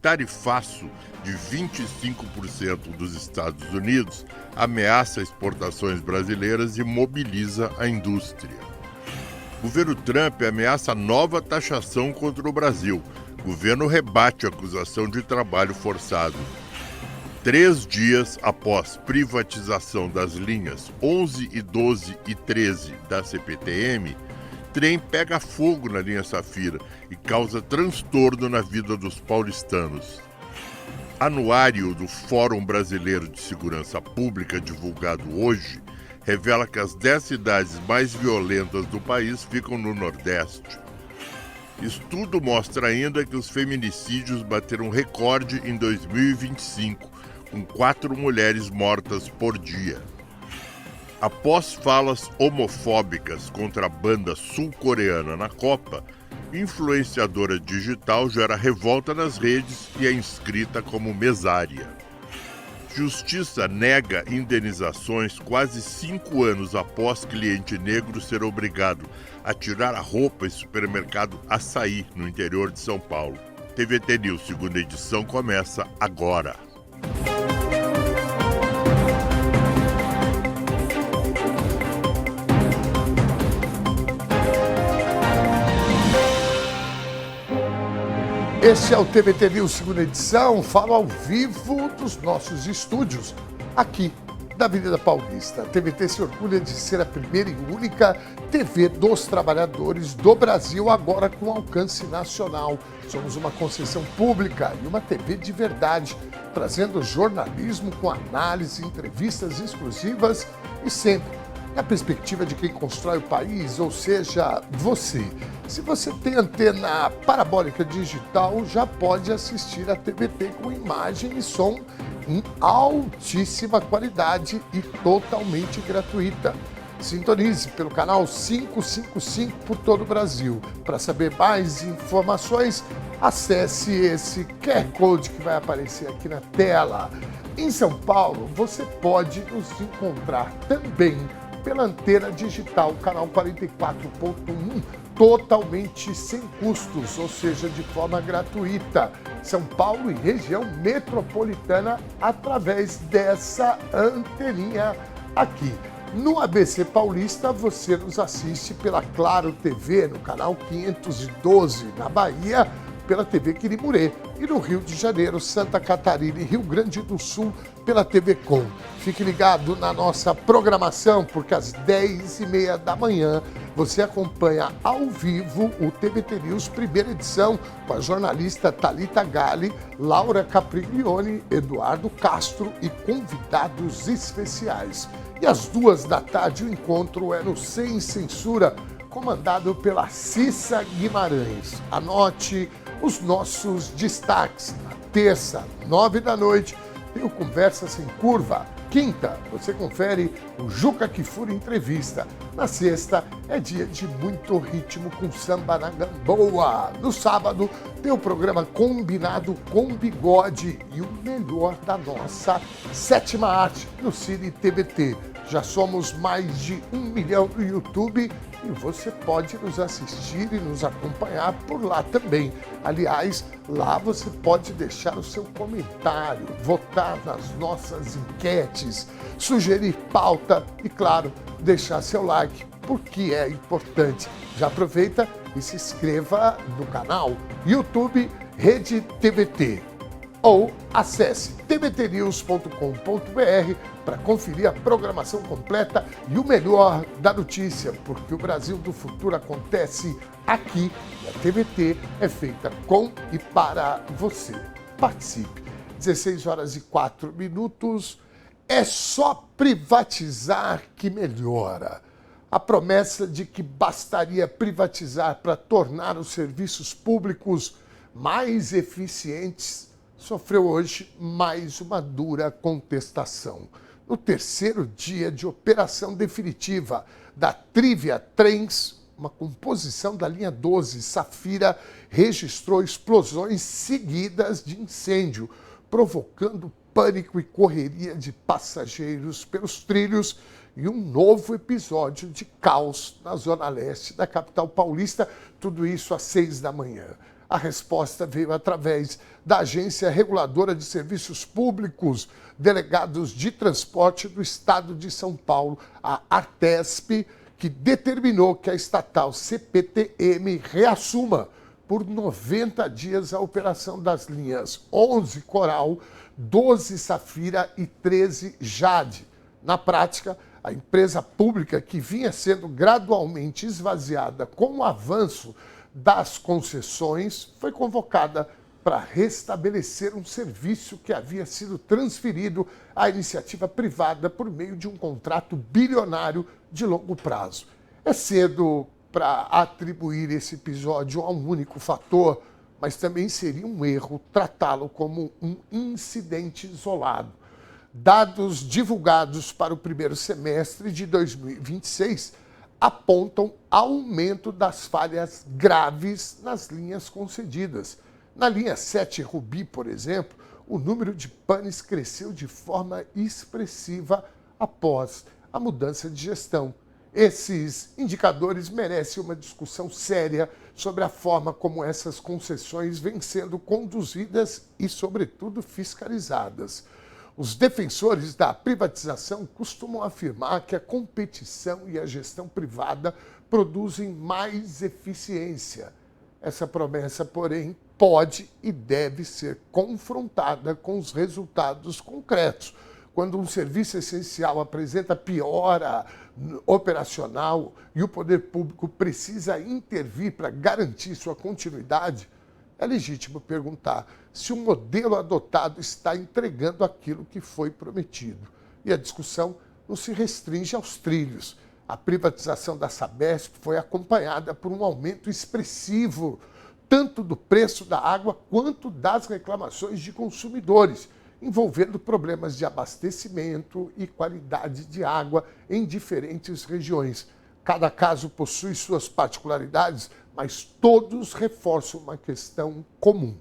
tarifaço de 25% dos Estados Unidos ameaça exportações brasileiras e mobiliza a indústria. O governo Trump ameaça nova taxação contra o Brasil. O governo rebate a acusação de trabalho forçado. 3 dias após privatização das linhas 11 e 12 e 13 da CPTM, trem pega fogo na linha Safira e causa transtorno na vida dos paulistanos. Anuário do Fórum Brasileiro de Segurança Pública, divulgado hoje, revela que as 10 cidades mais violentas do país ficam no Nordeste. Estudo mostra ainda que os feminicídios bateram recorde em 2025, com 4 mulheres mortas por dia. Após falas homofóbicas contra a banda sul-coreana na Copa, influenciadora digital gera revolta nas redes e é inscrita como mesária. Justiça nega indenizações quase 5 anos após cliente negro ser obrigado a tirar a roupa em supermercado Açaí, no interior de São Paulo. TVT News, segunda edição, começa agora. Esse é o TVT News, segunda edição, falo ao vivo dos nossos estúdios, aqui da Avenida Paulista. A TVT se orgulha de ser a primeira e única TV dos trabalhadores do Brasil, agora com alcance nacional. Somos uma concessão pública e uma TV de verdade, trazendo jornalismo com análise, entrevistas exclusivas e sempre na perspectiva de quem constrói o país, ou seja, você. Se você tem antena parabólica digital, já pode assistir a TVT com imagem e som em altíssima qualidade e totalmente gratuita. Sintonize pelo canal 555 por todo o Brasil. Para saber mais informações, acesse esse QR Code que vai aparecer aqui na tela. Em São Paulo, você pode nos encontrar também pela antena digital, canal 44.1, totalmente sem custos, ou seja, de forma gratuita. São Paulo e região metropolitana através dessa anteninha aqui. No ABC Paulista, você nos assiste pela Claro TV, no canal 512, na Bahia, pela TV Quirimurê, e no Rio de Janeiro, Santa Catarina e Rio Grande do Sul, pela TV Com. Fique ligado na nossa programação, porque às 10h30 da manhã você acompanha ao vivo o TVT News, primeira edição, com a jornalista Thalita Galli, Laura Capriglione, Eduardo Castro e convidados especiais. E às 14h o encontro é no Sem Censura, comandado pela Cissa Guimarães. Anote os nossos destaques. Na terça, 9h, tem o Conversa Sem Curva. Quinta, você confere o Juca Kfouri Entrevista. Na sexta, é dia de muito ritmo com samba na Gamboa. No sábado, tem o programa Combinado com Bigode e o melhor da nossa sétima arte no Cine TVT. Já somos mais de 1 milhão no YouTube e você pode nos assistir e nos acompanhar por lá também. Aliás, lá você pode deixar o seu comentário, votar nas nossas enquetes, sugerir pauta e, claro, deixar seu like, porque é importante. Já aproveita e se inscreva no canal YouTube Rede TVT. Ou acesse tvtnews.com.br para conferir a programação completa e o melhor da notícia, porque o Brasil do futuro acontece aqui e a TVT é feita com e para você. Participe. 16h04. É só privatizar que melhora. A promessa de que bastaria privatizar para tornar os serviços públicos mais eficientes sofreu hoje mais uma dura contestação. No terceiro dia de operação definitiva da Trivia Trens, uma composição da linha 12 Safira registrou explosões seguidas de incêndio, provocando pânico e correria de passageiros pelos trilhos e um novo episódio de caos na zona leste da capital paulista, tudo isso às 6 da manhã. A resposta veio através da Agência Reguladora de Serviços Públicos, Delegados de Transporte do Estado de São Paulo, a Artesp, que determinou que a estatal CPTM reassuma por 90 dias a operação das linhas 11 Coral, 12 Safira e 13 Jade. Na prática, a empresa pública, que vinha sendo gradualmente esvaziada com o avanço das concessões, foi convocada para restabelecer um serviço que havia sido transferido à iniciativa privada por meio de um contrato bilionário de longo prazo. É cedo para atribuir esse episódio a um único fator, mas também seria um erro tratá-lo como um incidente isolado. Dados divulgados para o primeiro semestre de 2026 apontam aumento das falhas graves nas linhas concedidas. Na linha 7 Rubi, por exemplo, o número de panes cresceu de forma expressiva após a mudança de gestão. Esses indicadores merecem uma discussão séria sobre a forma como essas concessões vêm sendo conduzidas e, sobretudo, fiscalizadas. Os defensores da privatização costumam afirmar que a competição e a gestão privada produzem mais eficiência. Essa promessa, porém, pode e deve ser confrontada com os resultados concretos. Quando um serviço essencial apresenta piora operacional e o poder público precisa intervir para garantir sua continuidade, é legítimo perguntar se o modelo adotado está entregando aquilo que foi prometido. E a discussão não se restringe aos trilhos. A privatização da Sabesp foi acompanhada por um aumento expressivo, tanto do preço da água quanto das reclamações de consumidores, envolvendo problemas de abastecimento e qualidade de água em diferentes regiões. Cada caso possui suas particularidades, mas todos reforçam uma questão comum.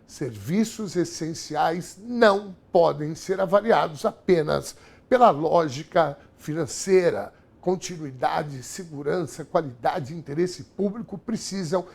Serviços essenciais não podem ser avaliados apenas pela lógica financeira. Continuidade, segurança, qualidade e interesse público precisam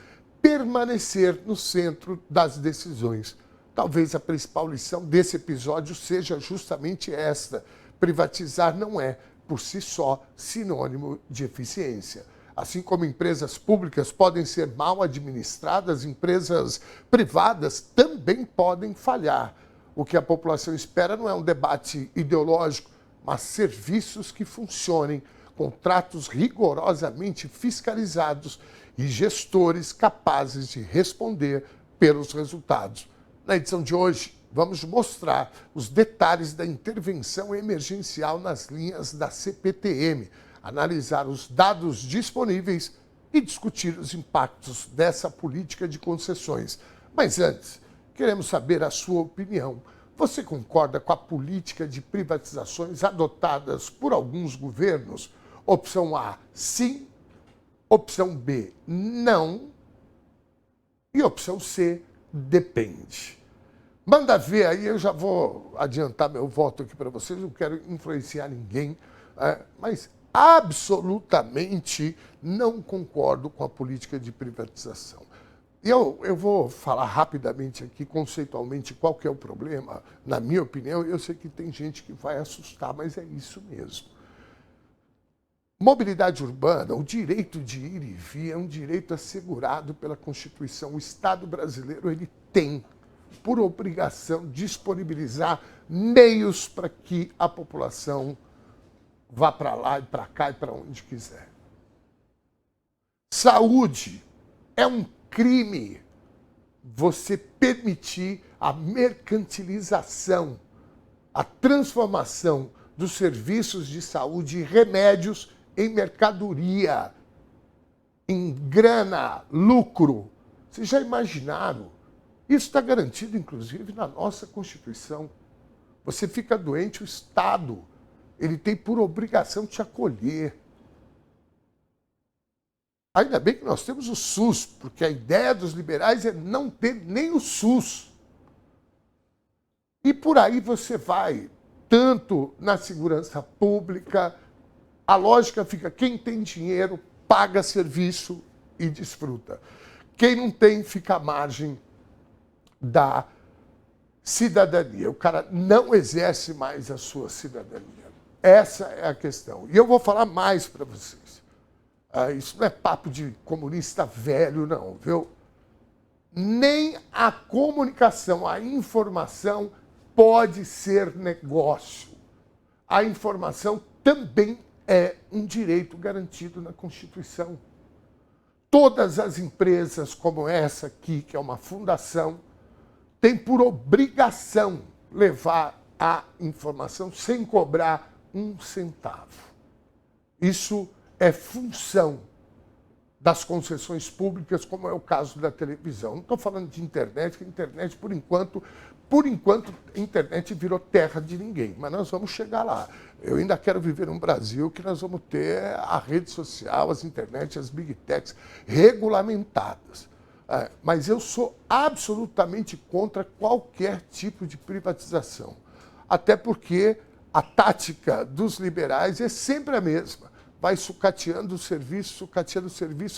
permanecer no centro das decisões. Talvez a principal lição desse episódio seja justamente esta: privatizar não é, por si só, sinônimo de eficiência. Assim como empresas públicas podem ser mal administradas, empresas privadas também podem falhar. O que a população espera não é um debate ideológico, mas serviços que funcionem, contratos rigorosamente fiscalizados e gestores capazes de responder pelos resultados. Na edição de hoje, vamos mostrar os detalhes da intervenção emergencial nas linhas da CPTM, analisar os dados disponíveis e discutir os impactos dessa política de concessões. Mas antes, queremos saber a sua opinião. Você concorda com a política de privatizações adotadas por alguns governos? Opção A, sim. Opção B, não. E opção C, depende. Manda ver aí, eu já vou adiantar meu voto aqui para vocês, não quero influenciar ninguém, mas absolutamente não concordo com a política de privatização. Eu vou falar rapidamente aqui, conceitualmente, qual que é o problema. Na minha opinião, eu sei que tem gente que vai assustar, mas é isso mesmo. Mobilidade urbana, o direito de ir e vir é um direito assegurado pela Constituição. O Estado brasileiro ele tem, por obrigação, disponibilizar meios para que a população vá para lá e para cá e para onde quiser. Saúde, é um crime você permitir a mercantilização, a transformação dos serviços de saúde e remédios em mercadoria, em grana, lucro. Vocês já imaginaram? Isso está garantido, inclusive, na nossa Constituição. Você fica doente, o Estado, ele tem por obrigação te acolher. Ainda bem que nós temos o SUS, porque a ideia dos liberais é não ter nem o SUS. E por aí você vai, tanto na segurança pública, a lógica fica, quem tem dinheiro paga serviço e desfruta. Quem não tem fica à margem da cidadania. O cara não exerce mais a sua cidadania. Essa é a questão. E eu vou falar mais para vocês. Isso não é papo de comunista velho, não, viu? Nem a comunicação, a informação pode ser negócio. A informação também é um direito garantido na Constituição. Todas as empresas como essa aqui, que é uma fundação, têm por obrigação levar a informação sem cobrar um centavo. Isso é função das concessões públicas, como é o caso da televisão. Não estou falando de internet, que a internet, por enquanto, a internet virou terra de ninguém, mas nós vamos chegar lá. Eu ainda quero viver num Brasil que nós vamos ter a rede social, as internet, as big techs regulamentadas. Mas eu sou absolutamente contra qualquer tipo de privatização. Até porque a tática dos liberais é sempre a mesma. Vai sucateando o serviço,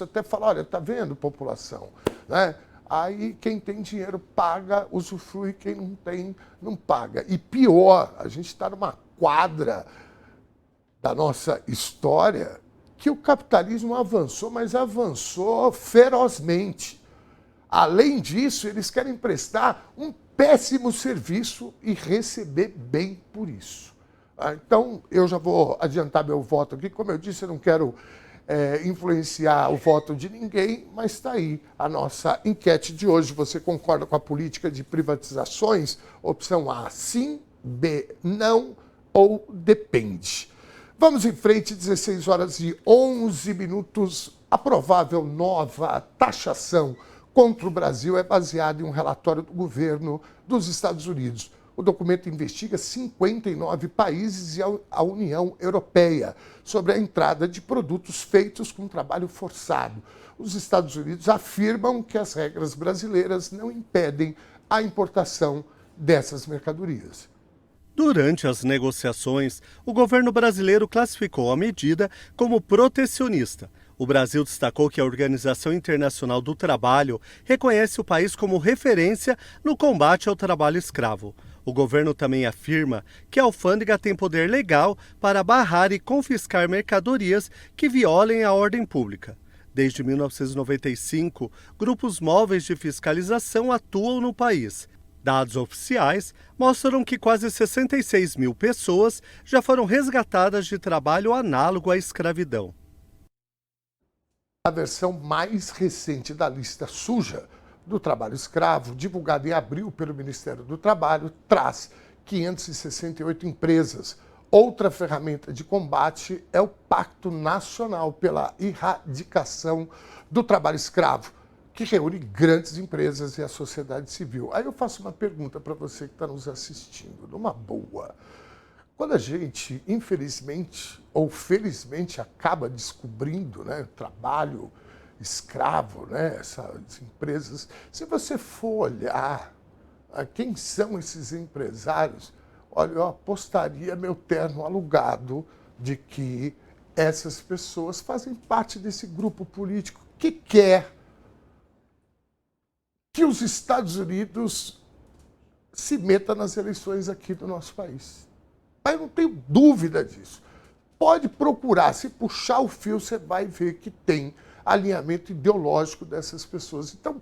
até falar, olha, tá vendo, população? Né? Aí quem tem dinheiro paga, usufrui, quem não tem, não paga. E pior, a gente está numa quadra da nossa história que o capitalismo avançou, mas avançou ferozmente. Além disso, eles querem prestar um péssimo serviço e receber bem por isso. Então, eu já vou adiantar meu voto aqui. Como eu disse, eu não quero influenciar o voto de ninguém, mas está aí a nossa enquete de hoje. Você concorda com a política de privatizações? Opção A, sim. B, não. Ou depende. Vamos em frente, 16 horas e 11 minutos. A provável nova taxação contra o Brasil é baseada em um relatório do governo dos Estados Unidos. O documento investiga 59 países e a União Europeia sobre a entrada de produtos feitos com trabalho forçado. Os Estados Unidos afirmam que as regras brasileiras não impedem a importação dessas mercadorias. Durante as negociações, o governo brasileiro classificou a medida como protecionista. O Brasil destacou que a Organização Internacional do Trabalho reconhece o país como referência no combate ao trabalho escravo. O governo também afirma que a alfândega tem poder legal para barrar e confiscar mercadorias que violem a ordem pública. Desde 1995, grupos móveis de fiscalização atuam no país. Dados oficiais mostram que quase 66 mil pessoas já foram resgatadas de trabalho análogo à escravidão. A versão mais recente da lista suja do trabalho escravo, divulgada em abril pelo Ministério do Trabalho, traz 568 empresas. Outra ferramenta de combate é o Pacto Nacional pela Erradicação do Trabalho Escravo, que reúne grandes empresas e a sociedade civil. Aí eu faço uma pergunta para você que está nos assistindo, numa boa. Quando a gente, infelizmente ou felizmente, acaba descobrindo, né, trabalho escravo, né, essas empresas, se você for olhar quem são esses empresários, olha, eu apostaria meu terno alugado de que essas pessoas fazem parte desse grupo político que quer que os Estados Unidos se meta nas eleições aqui do nosso país. Mas eu não tenho dúvida disso. Pode procurar, se puxar o fio, você vai ver que tem alinhamento ideológico dessas pessoas. Então,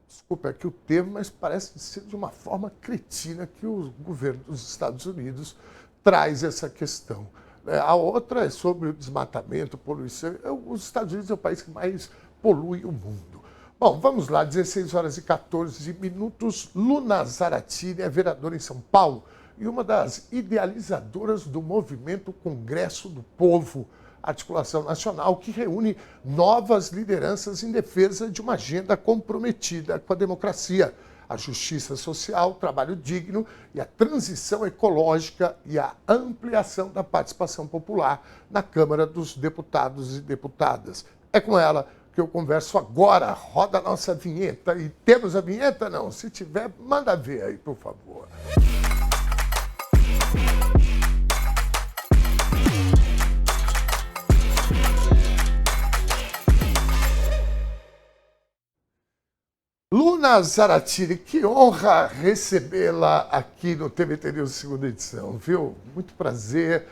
desculpa aqui o termo, mas parece ser de uma forma cretina que o governo dos Estados Unidos traz essa questão. A outra é sobre o desmatamento, poluição. Os Estados Unidos é o país que mais polui o mundo. Bom, vamos lá, 16 horas e 14 minutos. Luna Zaratini é vereadora em São Paulo e uma das idealizadoras do movimento Congresso do Povo, articulação nacional que reúne novas lideranças em defesa de uma agenda comprometida com a democracia, a justiça social, o trabalho digno e a transição ecológica e a ampliação da participação popular na Câmara dos Deputados e Deputadas. É com ela que eu converso agora. Roda a nossa vinheta. E temos a vinheta? Não. Se tiver, manda ver aí, por favor. Dona Zaratini, que honra recebê-la aqui no TVT News segunda edição, viu? Muito prazer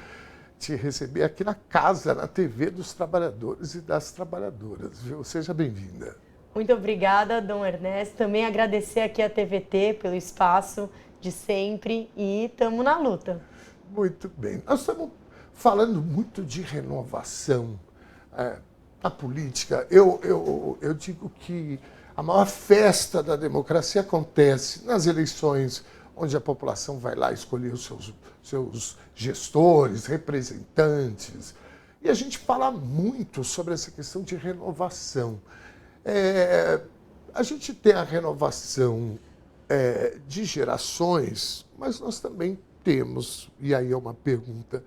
te receber aqui na casa, na TV dos trabalhadores e das trabalhadoras, viu? Seja bem-vinda. Muito obrigada, Dom Ernesto. Também agradecer aqui a TVT pelo espaço de sempre e estamos na luta. Muito bem. Nós estamos falando muito de renovação na política. Eu digo que a maior festa da democracia acontece nas eleições, onde a população vai lá escolher os seus gestores, representantes. E a gente fala muito sobre essa questão de renovação. A gente tem a renovação de gerações, mas nós também temos, e aí é uma pergunta,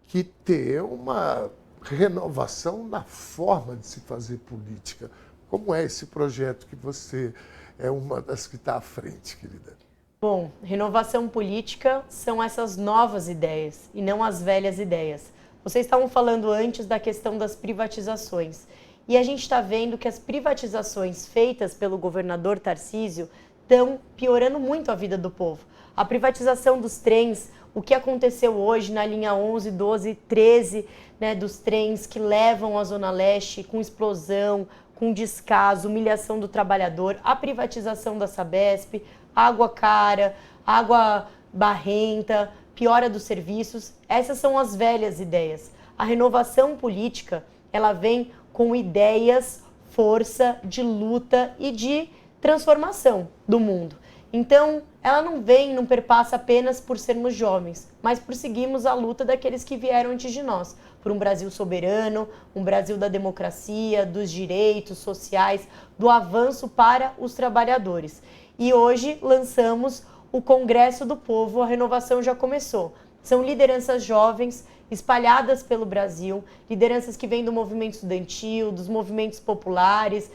que ter uma renovação na forma de se fazer política. Como é esse projeto que você é uma das que está à frente, querida? Bom, renovação política são essas novas ideias e não as velhas ideias. Vocês estavam falando antes da questão das privatizações. E a gente está vendo que as privatizações feitas pelo governador Tarcísio estão piorando muito a vida do povo. A privatização dos trens, o que aconteceu hoje na linha 11, 12, 13, né, dos trens que levam à Zona Leste com explosão, com descaso, humilhação do trabalhador, a privatização da Sabesp, água cara, água barrenta, piora dos serviços. Essas são as velhas ideias. A renovação política, ela vem com ideias, força de luta e de transformação do mundo. Então, ela não perpassa apenas por sermos jovens, mas por seguirmos a luta daqueles que vieram antes de nós, por um Brasil soberano, um Brasil da democracia, dos direitos sociais, do avanço para os trabalhadores. E hoje lançamos o Congresso do Povo, a renovação já começou. São lideranças jovens espalhadas pelo Brasil, lideranças que vêm do movimento estudantil, dos movimentos populares,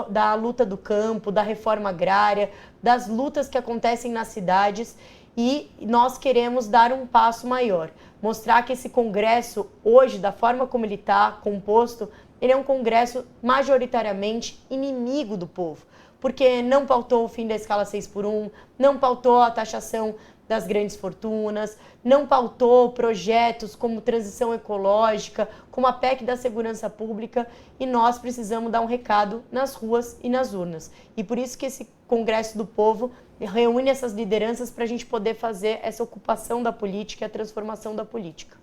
da luta do campo, da reforma agrária, das lutas que acontecem nas cidades, e nós queremos dar um passo maior, mostrar que esse Congresso, hoje, da forma como ele está composto, ele é um Congresso majoritariamente inimigo do povo, porque não pautou o fim da escala 6x1, não pautou a taxação das grandes fortunas, não pautou projetos como transição ecológica, como a PEC da segurança pública, e nós precisamos dar um recado nas ruas e nas urnas. E por isso que esse Congresso do Povo reúne essas lideranças para a gente poder fazer essa ocupação da política e a transformação da política.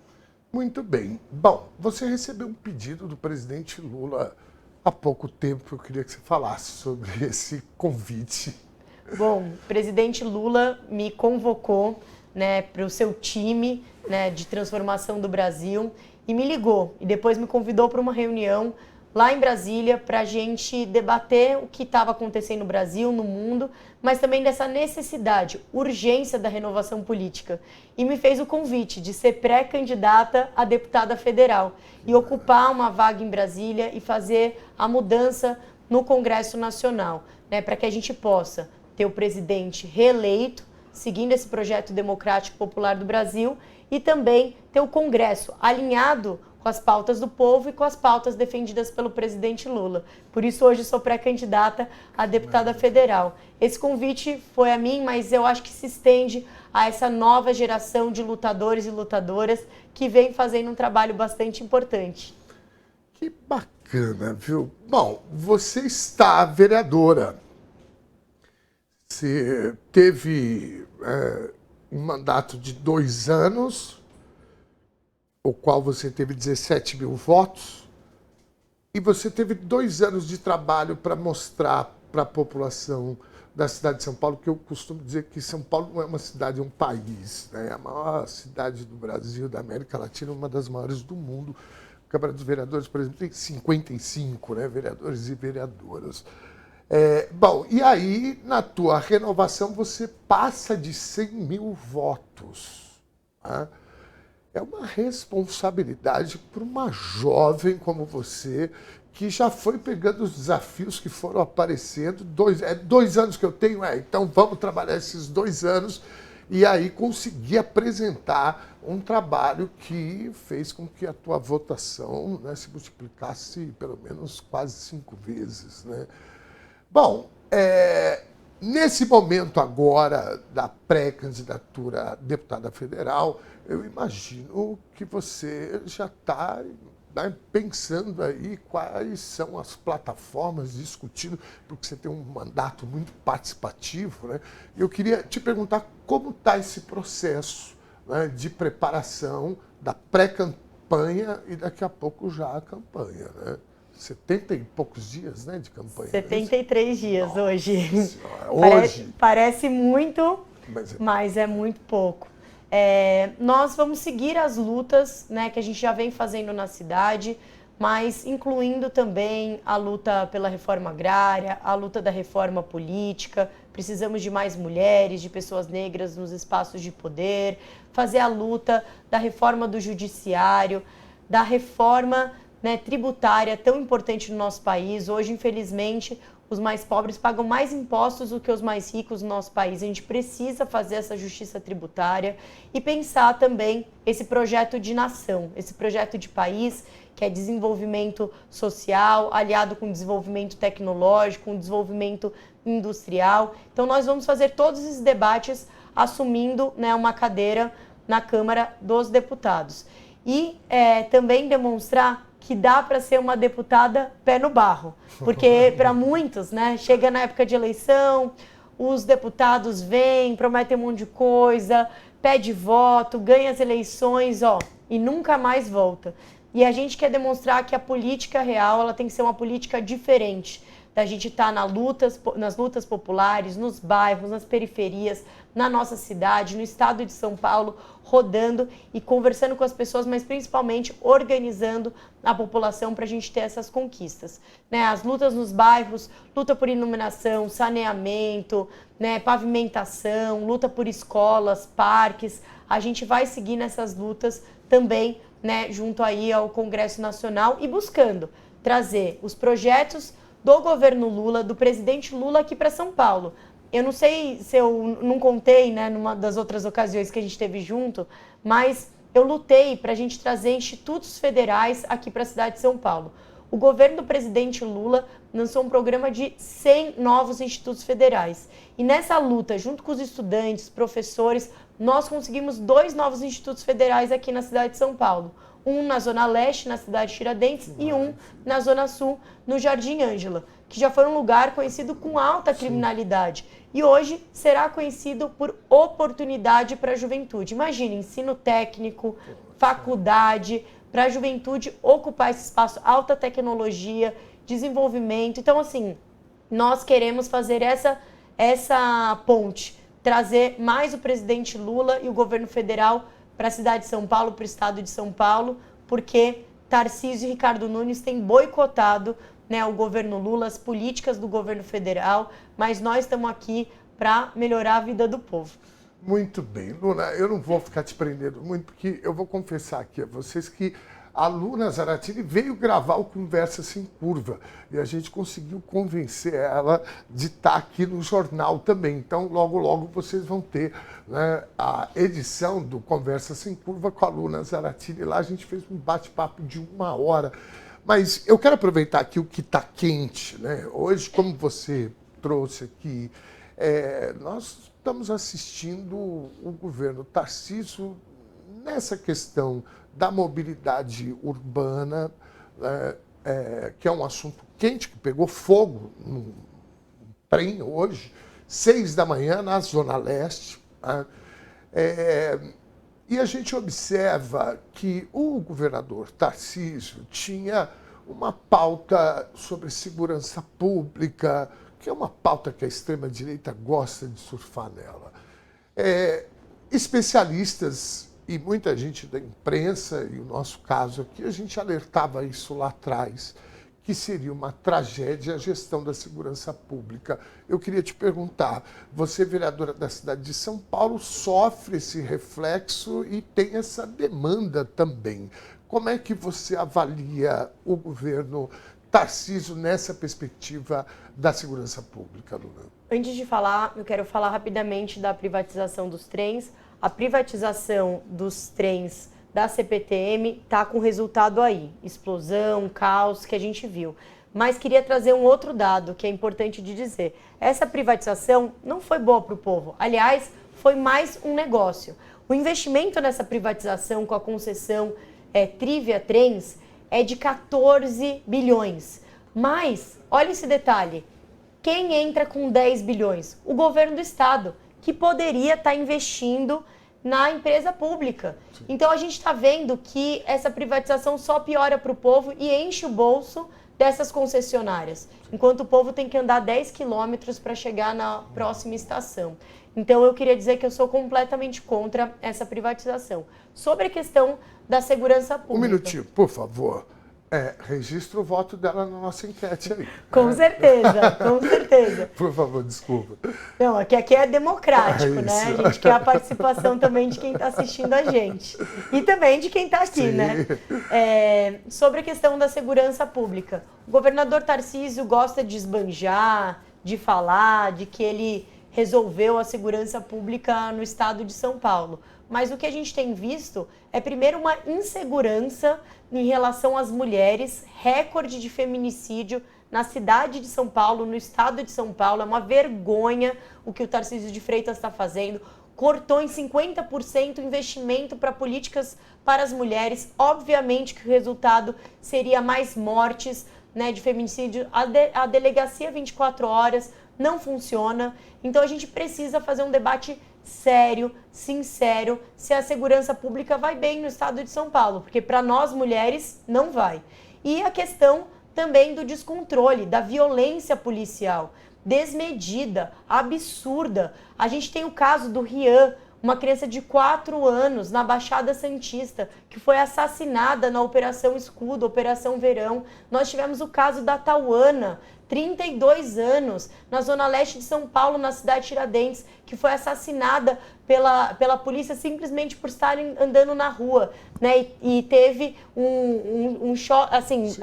Muito bem. Bom, você recebeu um pedido do presidente Lula há pouco tempo. Eu queria que você falasse sobre esse convite. Bom, o presidente Lula me convocou, né, para o seu time, né, de transformação do Brasil e me ligou. E depois me convidou para uma reunião lá em Brasília para a gente debater o que estava acontecendo no Brasil, no mundo, mas também dessa necessidade, urgência da renovação política. E me fez o convite de ser pré-candidata a deputada federal e ocupar uma vaga em Brasília e fazer a mudança no Congresso Nacional, né, para que a gente possa ter o presidente reeleito, seguindo esse projeto democrático popular do Brasil, e também ter o Congresso alinhado com as pautas do povo e com as pautas defendidas pelo presidente Lula. Por isso, hoje sou pré-candidata a deputada federal. Esse convite foi a mim, mas eu acho que se estende a essa nova geração de lutadores e lutadoras que vem fazendo um trabalho bastante importante. Que bacana, viu? Bom, você está vereadora. Você teve um mandato de 2 anos, o qual você teve 17 mil votos, e você teve 2 anos de trabalho para mostrar para a população da cidade de São Paulo, que eu costumo dizer que São Paulo não é uma cidade, é um país, né? É a maior cidade do Brasil, da América Latina, uma das maiores do mundo. A Câmara dos Vereadores, por exemplo, tem 55, né, vereadores e vereadoras. Bom, e aí, na tua renovação, você passa de 100 mil votos. Tá? É uma responsabilidade para uma jovem como você, que já foi pegando os desafios que foram aparecendo. 2 anos que eu tenho, então vamos trabalhar esses 2 anos e aí conseguir apresentar um trabalho que fez com que a tua votação, né, se multiplicasse pelo menos quase 5 vezes, né? Bom, Nesse momento agora da pré-candidatura a deputada federal, eu imagino que você já está pensando aí quais são as plataformas, discutindo, porque você tem um mandato muito participativo, né? Eu queria te perguntar como está esse processo, né, de preparação da pré-campanha e daqui a pouco já a campanha, né? 70 e poucos dias, né, de campanha. 73 dias. Nossa hoje. Senhora, hoje. Parece muito, mas é muito pouco. Nós vamos seguir as lutas, né, que a gente já vem fazendo na cidade, mas incluindo também a luta pela reforma agrária, a luta da reforma política. Precisamos de mais mulheres, de pessoas negras nos espaços de poder, fazer a luta da reforma do judiciário, da reforma, né, tributária tão importante no nosso país. Hoje, infelizmente, os mais pobres pagam mais impostos do que os mais ricos no nosso país. A gente precisa fazer essa justiça tributária e pensar também esse projeto de nação, esse projeto de país, que é desenvolvimento social, aliado com desenvolvimento tecnológico, com desenvolvimento industrial. Então, nós vamos fazer todos esses debates assumindo, né, uma cadeira na Câmara dos Deputados. E também demonstrar que dá para ser uma deputada pé no barro, porque para muitos, né, chega na época de eleição, os deputados vêm, prometem um monte de coisa, pede voto, ganha as eleições, e nunca mais volta. E a gente quer demonstrar que a política real, ela tem que ser uma política diferente, da gente estar nas lutas populares, nos bairros, nas periferias, na nossa cidade, no estado de São Paulo, rodando e conversando com as pessoas, mas principalmente organizando a população para a gente ter essas conquistas, né? As lutas nos bairros, luta por iluminação, saneamento, né, pavimentação, luta por escolas, parques. A gente vai seguir nessas lutas também, né, junto aí ao Congresso Nacional e buscando trazer os projetos do governo Lula, do presidente Lula aqui para São Paulo. Eu não sei se eu não contei, né, numa das outras ocasiões que a gente esteve junto, mas eu lutei para a gente trazer institutos federais aqui para a cidade de São Paulo. O governo do presidente Lula lançou um programa de 100 novos institutos federais. E nessa luta, junto com os estudantes, professores, nós conseguimos 2 novos institutos federais aqui na cidade de São Paulo. Um na Zona Leste, na cidade de Tiradentes, e um na Zona Sul, no Jardim Ângela, que já foi um lugar conhecido com alta criminalidade. E hoje será conhecido por oportunidade para a juventude. Imagine, ensino técnico, faculdade, para a juventude ocupar esse espaço, alta tecnologia, desenvolvimento. Então, assim, nós queremos fazer essa ponte, trazer mais o presidente Lula e o governo federal para a cidade de São Paulo, para o estado de São Paulo, porque Tarcísio e Ricardo Nunes têm boicotado, né, o governo Lula, as políticas do governo federal, mas nós estamos aqui para melhorar a vida do povo. Muito bem, Luna, eu não vou ficar te prendendo muito, porque eu vou confessar aqui a vocês que a Luna Zaratini veio gravar o Conversa Sem Curva e a gente conseguiu convencer ela de estar aqui no jornal também. Então, logo, logo vocês vão ter, né, a edição do Conversa Sem Curva com a Luna Zaratini. Lá a gente fez um bate-papo de 1 hora. Mas eu quero aproveitar aqui o que está quente, né? Hoje, como você trouxe aqui, nós estamos assistindo o governo Tarcísio nessa questão da mobilidade urbana, que é um assunto quente, que pegou fogo no trem hoje, 6 da manhã, na Zona Leste. Né? E a gente observa que o governador Tarcísio tinha uma pauta sobre segurança pública, que é uma pauta que a extrema-direita gosta de surfar nela. Especialistas e muita gente da imprensa, e o nosso caso aqui, a gente alertava isso lá atrás, que seria uma tragédia a gestão da segurança pública. Eu queria te perguntar, você, vereadora da cidade de São Paulo, sofre esse reflexo e tem essa demanda também. Como é que você avalia o governo Tarcísio nessa perspectiva da segurança pública, Luna? Antes de falar, eu quero falar rapidamente da privatização dos trens. A privatização dos trens da CPTM está com resultado aí, explosão, caos que a gente viu. Mas queria trazer um outro dado que é importante de dizer. Essa privatização não foi boa para o povo. Aliás, foi mais um negócio. O investimento nessa privatização com a concessão Trivia Trens é de 14 bilhões. Mas, olha esse detalhe, quem entra com 10 bilhões? O governo do estado, que poderia estar investindo na empresa pública. Então a gente está vendo que essa privatização só piora para o povo e enche o bolso dessas concessionárias, enquanto o povo tem que andar 10 quilômetros para chegar na próxima estação. Então eu queria dizer que eu sou completamente contra essa privatização. Sobre a questão da segurança pública. Um minutinho, por favor. Registra o voto dela na nossa enquete aí. Com certeza, com certeza. Por favor, desculpa. Não, aqui é democrático, né? A gente quer a participação também de quem está assistindo a gente. E também de quem está aqui, Sim. né? Sobre a questão da segurança pública. O governador Tarcísio gosta de esbanjar, de falar, de que ele resolveu a segurança pública no estado de São Paulo. Mas o que a gente tem visto é, primeiro, uma insegurança em relação às mulheres, recorde de feminicídio na cidade de São Paulo, no estado de São Paulo. É uma vergonha o que o Tarcísio de Freitas está fazendo. Cortou em 50% o investimento para políticas para as mulheres. Obviamente que o resultado seria mais mortes, né, de feminicídio. A delegacia 24 horas não funciona. Então a gente precisa fazer um debate sério, sincero, se a segurança pública vai bem no estado de São Paulo, porque para nós mulheres não vai. E a questão também do descontrole, da violência policial, desmedida, absurda. A gente tem o caso do Rian, uma criança de 4 anos na Baixada Santista, que foi assassinada na Operação Escudo, Operação Verão. Nós tivemos o caso da Tauana, 32 anos, na Zona Leste de São Paulo, na cidade de Tiradentes, que foi assassinada pela polícia simplesmente por estarem andando na rua, né? E teve um choque, assim,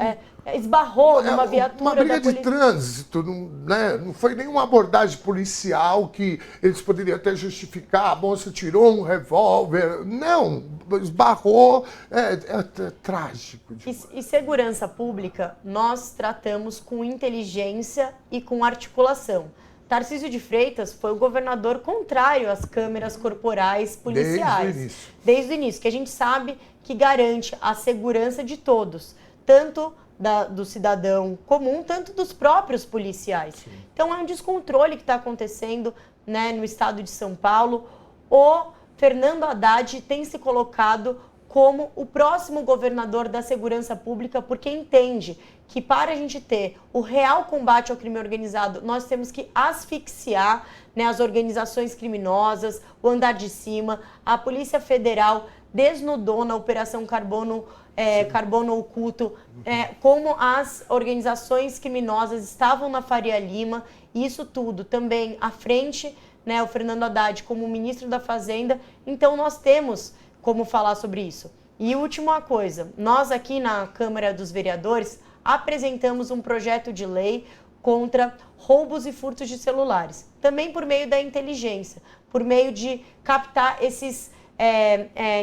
esbarrou numa viatura uma briga da polícia. de trânsito, não foi nenhuma abordagem policial que eles poderiam até justificar, a moça tirou um revólver. Não, esbarrou, é trágico. E segurança pública nós tratamos com inteligência e com articulação. Tarcísio de Freitas foi o governador contrário às câmeras corporais policiais. Desde o início, que a gente sabe que garante a segurança de todos, tanto do cidadão comum, tanto dos próprios policiais. Sim. Então é um descontrole que está acontecendo, né, no estado de São Paulo. O Fernando Haddad tem se colocado como o próximo governador da segurança pública, porque entende que para a gente ter o real combate ao crime organizado, nós temos que asfixiar, né, as organizações criminosas, o andar de cima. A Polícia Federal desnudou na Operação Carbono Oculto como as organizações criminosas estavam na Faria Lima, e isso tudo também à frente, né, o Fernando Haddad como ministro da Fazenda. Então nós temos como falar sobre isso. E última coisa, nós aqui na Câmara dos Vereadores apresentamos um projeto de lei contra roubos e furtos de celulares, também por meio da inteligência, por meio de captar esses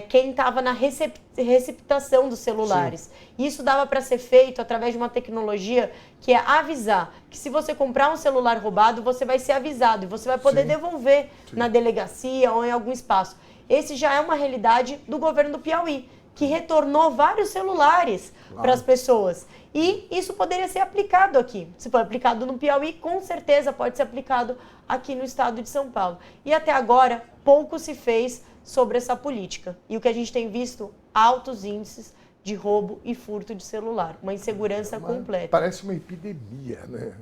quem estava na receptação dos celulares. Sim. Isso dava para ser feito através de uma tecnologia que é avisar que se você comprar um celular roubado, você vai ser avisado e você vai poder devolver na delegacia ou em algum espaço. Esse já é uma realidade do governo do Piauí, que retornou vários celulares para as pessoas. E isso poderia ser aplicado aqui. Se for aplicado no Piauí, com certeza pode ser aplicado aqui no estado de São Paulo. E até agora, pouco se fez sobre essa política. E o que a gente tem visto, altos índices de roubo e furto de celular. Uma insegurança completa. Parece uma epidemia, né?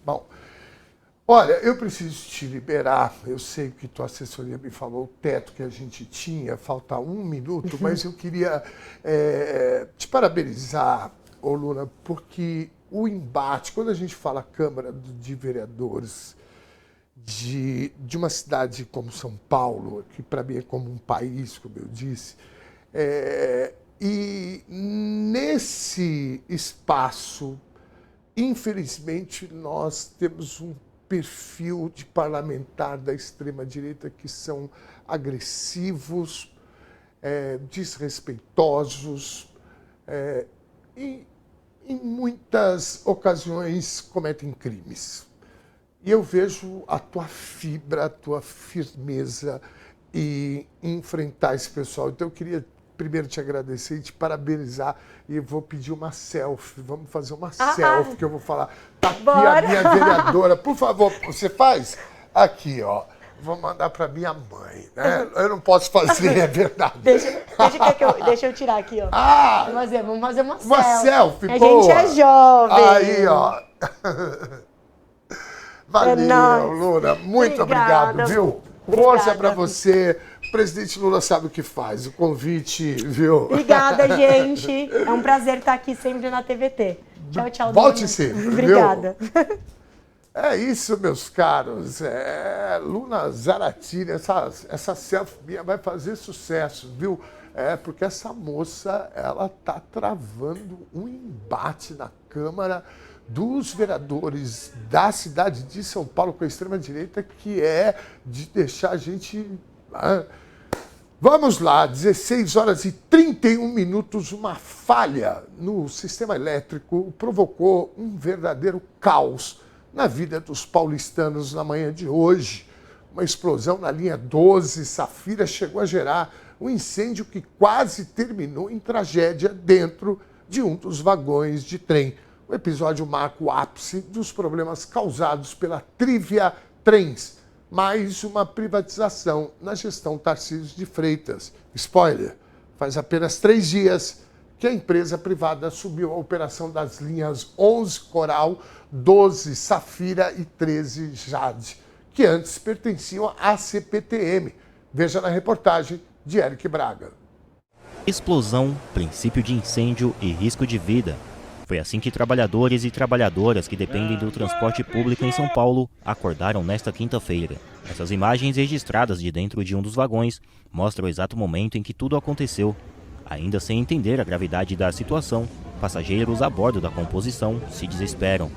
Bom, olha, eu preciso te liberar. Eu sei que tua assessoria me falou o teto que a gente tinha, falta 1 minuto, mas eu queria te parabenizar, ô Luna, porque o embate, quando a gente fala Câmara de Vereadores de uma cidade como São Paulo, que para mim é como um país, como eu disse, e nesse espaço, infelizmente, nós temos um perfil de parlamentar da extrema-direita que são agressivos, desrespeitosos, e em muitas ocasiões cometem crimes. E eu vejo a tua fibra, a tua firmeza em enfrentar esse pessoal. Então eu queria primeiro te agradecer e te parabenizar. E eu vou pedir uma selfie. Vamos fazer uma selfie que eu vou falar. Tá aqui a minha vereadora. Por favor, você faz? Aqui, ó. Vou mandar para minha mãe, né? Eu não posso fazer, é verdade. Deixa eu tirar aqui, ó. Vamos fazer uma selfie. Uma selfie, a boa. A gente é jovem. Aí, ó. Valeu, Lula. Muito obrigado, viu? Força para você. O presidente Lula sabe o que faz. O convite, viu? Obrigada, gente. É um prazer estar aqui sempre na TVT. Tchau, tchau. Volte sempre. Obrigada. É isso, meus caros. Luna Zaratini, essa selfie minha vai fazer sucesso, viu? Porque essa moça, ela tá travando um embate na Câmara dos vereadores da cidade de São Paulo com a extrema-direita, que é de deixar a gente... Vamos lá, 16 horas e 31 minutos, uma falha no sistema elétrico provocou um verdadeiro caos na vida dos paulistanos na manhã de hoje. Uma explosão na linha 12 Safira chegou a gerar um incêndio que quase terminou em tragédia dentro de um dos vagões de trem. O episódio marca o ápice dos problemas causados pela Trivia Trens, mais uma privatização na gestão Tarcísio de Freitas. Spoiler, faz apenas 3 dias que a empresa privada assumiu a operação das linhas 11 Coral, 12 Safira e 13 Jade, que antes pertenciam à CPTM. Veja na reportagem de Eric Braga. Explosão, princípio de incêndio e risco de vida. Foi assim que trabalhadores e trabalhadoras que dependem do transporte público em São Paulo acordaram nesta quinta-feira. Essas imagens registradas de dentro de um dos vagões mostram o exato momento em que tudo aconteceu. Ainda sem entender a gravidade da situação, passageiros a bordo da composição se desesperam.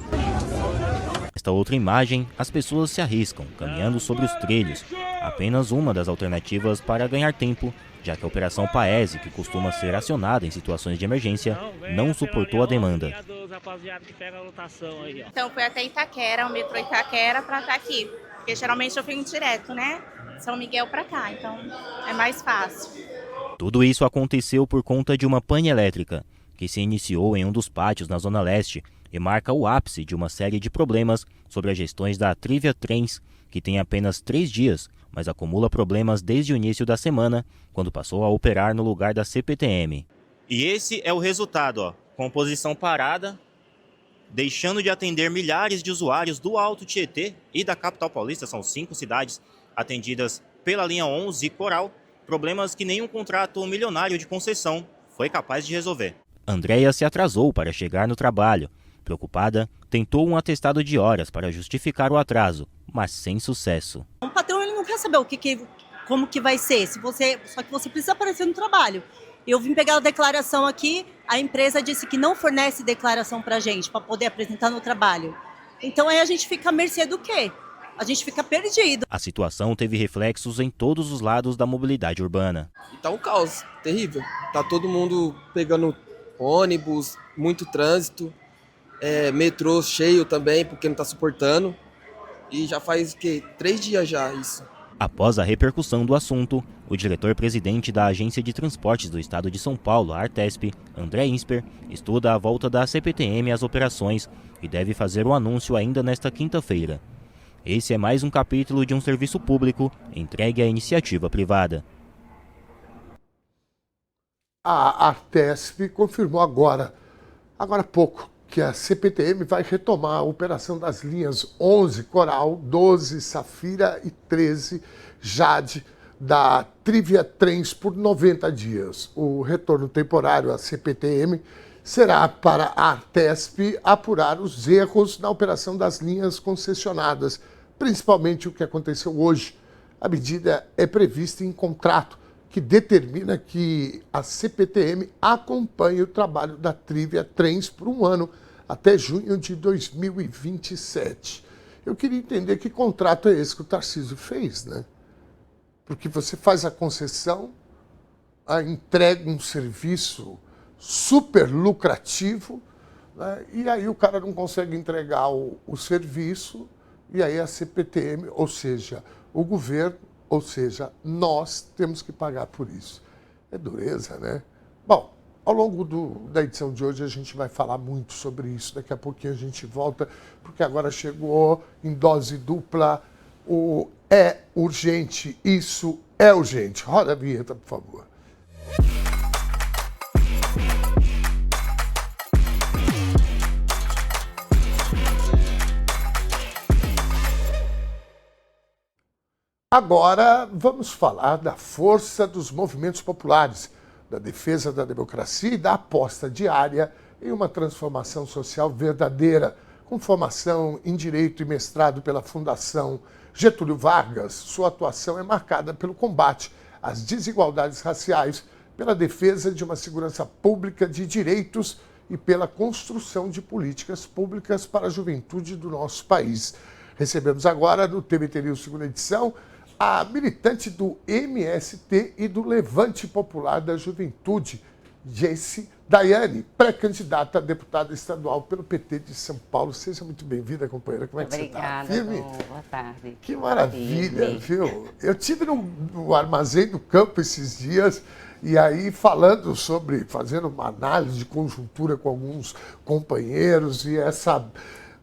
Nesta outra imagem, as pessoas se arriscam, caminhando sobre os trilhos, apenas uma das alternativas para ganhar tempo, já que a Operação Paese, que costuma ser acionada em situações de emergência, não suportou a demanda. Então fui até Itaquera, o metrô Itaquera, para estar aqui, porque geralmente eu venho direto, né? São Miguel para cá, então é mais fácil. Tudo isso aconteceu por conta de uma pane elétrica, que se iniciou em um dos pátios na Zona Leste e marca o ápice de uma série de problemas sobre as gestões da Trivia Trens, que tem apenas 3 dias, mas acumula problemas desde o início da semana, quando passou a operar no lugar da CPTM. E esse é o resultado, ó. Composição parada, deixando de atender milhares de usuários do Alto Tietê e da capital paulista. São 5 cidades atendidas pela linha 11 Coral, problemas que nenhum contrato milionário de concessão foi capaz de resolver. Andréia se atrasou para chegar no trabalho. Preocupada, tentou um atestado de horas para justificar o atraso, mas sem sucesso. O patrão ele não quer saber como que vai ser, só que você precisa aparecer no trabalho. Eu vim pegar a declaração aqui, a empresa disse que não fornece declaração para a gente, para poder apresentar no trabalho. Então aí a gente fica à mercê do quê? A gente fica perdido. A situação teve reflexos em todos os lados da mobilidade urbana. Tá um caos terrível. Tá todo mundo pegando ônibus, muito trânsito, metrô cheio também, porque não tá suportando. E já faz 3 dias já isso. Após a repercussão do assunto, o diretor-presidente da Agência de Transportes do Estado de São Paulo, a Artesp, André Insper, estuda a volta da CPTM às operações e deve fazer o anúncio ainda nesta quinta-feira. Esse é mais um capítulo de um serviço público entregue à iniciativa privada. A Artesp confirmou agora há pouco, que a CPTM vai retomar a operação das linhas 11 Coral, 12 Safira e 13 Jade da Trivia Trens por 90 dias. O retorno temporário à CPTM será para a Artesp apurar os erros na operação das linhas concessionadas, principalmente o que aconteceu hoje. A medida é prevista em contrato que determina que a CPTM acompanhe o trabalho da Trivia Trens por 1 ano, até junho de 2027. Eu queria entender que contrato é esse que o Tarcísio fez, né? Porque você faz a concessão, entrega um serviço super lucrativo, né? E aí o cara não consegue entregar o serviço, e aí a CPTM, ou seja, o governo, ou seja, nós temos que pagar por isso. É dureza, né? Bom, ao longo da edição de hoje a gente vai falar muito sobre isso. Daqui a pouquinho a gente volta, porque agora chegou em dose dupla o É Urgente, Isso é Urgente. Roda a vinheta, por favor. Agora vamos falar da força dos movimentos populares, da defesa da democracia e da aposta diária em uma transformação social verdadeira, com formação em Direito e mestrado pela Fundação Getúlio Vargas. Sua atuação é marcada pelo combate às desigualdades raciais, pela defesa de uma segurança pública de direitos e pela construção de políticas públicas para a juventude do nosso país. Recebemos agora, no TVT News segunda edição, a militante do MST e do Levante Popular da Juventude, Jesse Daiane, pré-candidata a deputada estadual pelo PT de São Paulo. Seja muito bem-vinda, companheira. Como é que Obrigada, você está? Firme? boa tarde. Que maravilha, Firme. viu? Eu estive no Armazém do Campo esses dias, e aí fazendo uma análise de conjuntura com alguns companheiros e essa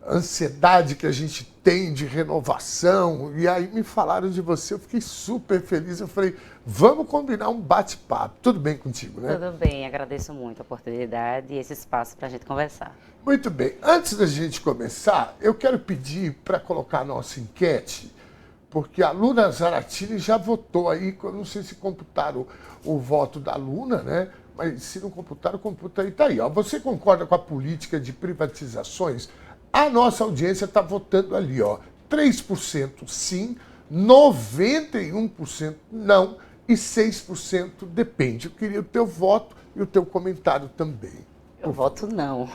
ansiedade que a gente tem de renovação, e aí me falaram de você, eu fiquei super feliz, eu falei, vamos combinar um bate-papo. Tudo bem contigo, né? Tudo bem, agradeço muito a oportunidade e esse espaço para a gente conversar. Muito bem, antes da gente começar, eu quero pedir para colocar a nossa enquete, porque a Luna Zaratini já votou aí, eu não sei se computaram o voto da Luna, né? Mas se não computaram, computa aí, tá aí. Ó. Você concorda com a política de privatizações? A nossa audiência está votando ali, ó, 3% sim, 91% não e 6% depende. Eu queria o teu voto e o teu comentário também. Eu voto não,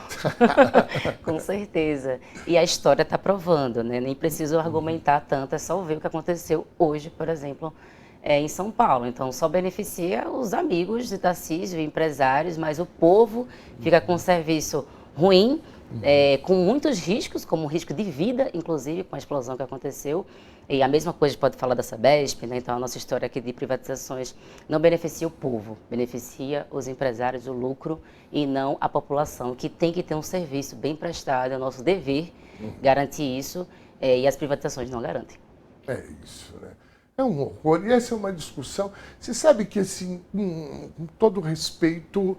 com certeza. E a história está provando, né? Nem preciso argumentar tanto, é só ver o que aconteceu hoje, por exemplo, em São Paulo. Então, só beneficia os amigos de Tarcísio, empresários, mas o povo fica com um serviço ruim, com muitos riscos, como o risco de vida, inclusive, com a explosão que aconteceu. E a mesma coisa pode falar da Sabesp, né? Então a nossa história aqui de privatizações não beneficia o povo, beneficia os empresários, o lucro, e não a população, que tem que ter um serviço bem prestado, é o nosso dever garantir isso, e as privatizações não garantem. É isso, né? É um horror, e essa é uma discussão. Você sabe que, assim, com todo respeito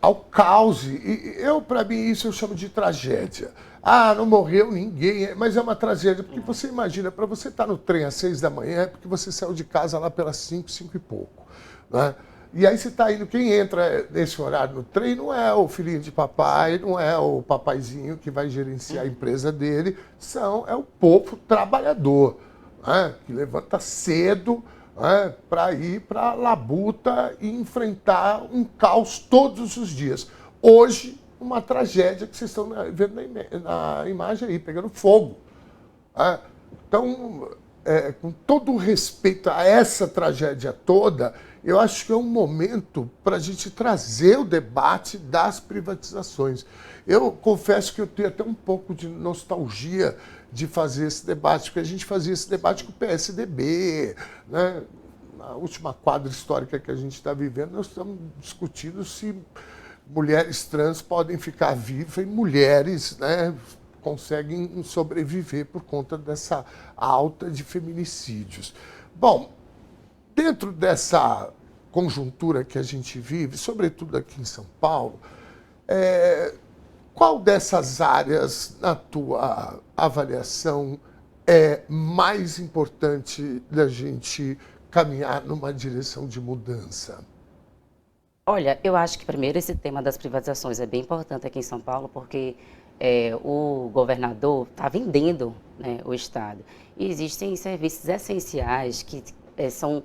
ao caos, e para mim, isso eu chamo de tragédia. Ah, não morreu ninguém, mas é uma tragédia, porque você imagina, para você estar no trem às 6 da manhã, é porque você saiu de casa lá pelas 5, 5 e pouco, né? E aí você está indo, quem entra nesse horário no trem não é o filhinho de papai, não é o papaizinho que vai gerenciar a empresa dele, é o povo trabalhador, né? Que levanta cedo, né? Para ir para a labuta e enfrentar um caos todos os dias. Hoje, uma tragédia que vocês estão vendo na imagem aí, pegando fogo. Então, com todo o respeito a essa tragédia toda, eu acho que é um momento para a gente trazer o debate das privatizações. Eu confesso que eu tenho até um pouco de nostalgia de fazer esse debate, porque a gente fazia esse debate com o PSDB, né? Na última quadra histórica que a gente está vivendo, nós estamos discutindo se mulheres trans podem ficar vivas e mulheres, né, conseguem sobreviver por conta dessa alta de feminicídios. Bom, dentro dessa conjuntura que a gente vive, sobretudo aqui em São Paulo, qual dessas áreas, na tua avaliação, é mais importante da gente caminhar numa direção de mudança? Olha, eu acho que primeiro esse tema das privatizações é bem importante aqui em São Paulo, porque o governador está vendendo, né, o Estado. E existem serviços essenciais que são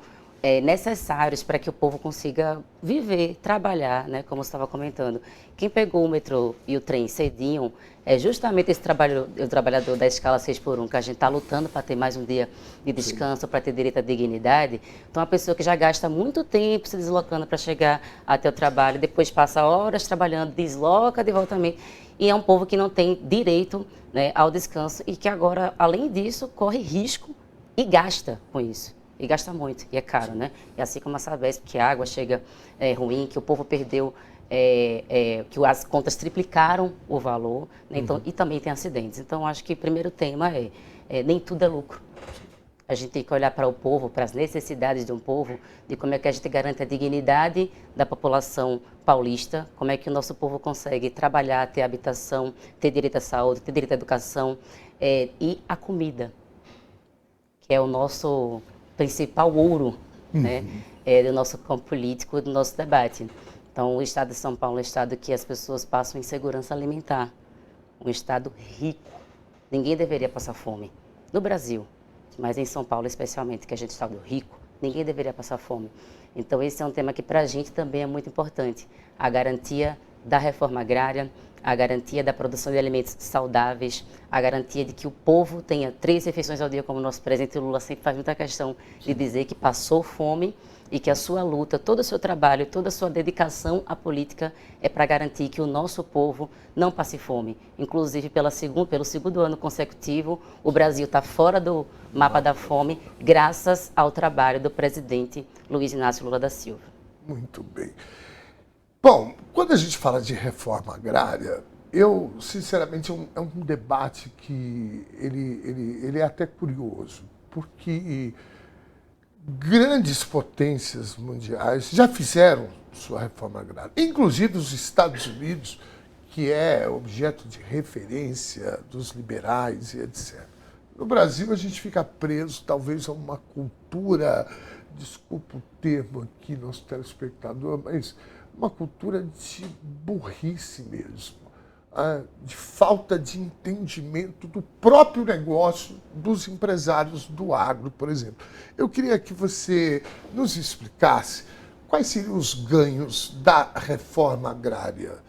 necessários para que o povo consiga viver, trabalhar, né, como você estava comentando. Quem pegou o metrô e o trem cedinho é justamente esse o trabalhador da escala 6x1, que a gente está lutando para ter mais um dia de descanso, para ter direito à dignidade. Então, uma pessoa que já gasta muito tempo se deslocando para chegar até o trabalho, depois passa horas trabalhando, desloca de volta também. E é um povo que não tem direito, né, ao descanso e que agora, além disso, corre risco e gasta com isso. E gasta muito, e é caro, né? E assim como a Sabesp, que a água chega ruim, que o povo perdeu, que as contas triplicaram o valor, né? Então, e também tem acidentes. Então, acho que o primeiro tema nem tudo é lucro. A gente tem que olhar para o povo, para as necessidades de um povo, de como é que a gente garante a dignidade da população paulista, como é que o nosso povo consegue trabalhar, ter habitação, ter direito à saúde, ter direito à educação e a comida, que é o nosso principal ouro, né, do nosso campo político, do nosso debate. Então, o estado de São Paulo é um estado que as pessoas passam insegurança alimentar, um estado rico. Ninguém deveria passar fome no Brasil, mas em São Paulo especialmente, que a gente é um estado rico, ninguém deveria passar fome. Então, esse é um tema que para a gente também é muito importante, a garantia da reforma agrária, a garantia da produção de alimentos saudáveis, a garantia de que o povo tenha 3 refeições ao dia, como o nosso presidente Lula sempre faz muita questão de dizer que passou fome e que a sua luta, todo o seu trabalho, toda a sua dedicação à política é para garantir que o nosso povo não passe fome. Inclusive, pelo segundo ano consecutivo, o Brasil está fora do mapa da fome, graças ao trabalho do presidente Luiz Inácio Lula da Silva. Muito bem. Bom, quando a gente fala de reforma agrária, eu, sinceramente, é um debate que ele é até curioso, porque grandes potências mundiais já fizeram sua reforma agrária, inclusive os Estados Unidos, que é objeto de referência dos liberais e etc. No Brasil, a gente fica preso, talvez, a uma cultura, desculpa o termo aqui, nosso telespectador, mas uma cultura de burrice mesmo, de falta de entendimento do próprio negócio dos empresários do agro, por exemplo. Eu queria que você nos explicasse quais seriam os ganhos da reforma agrária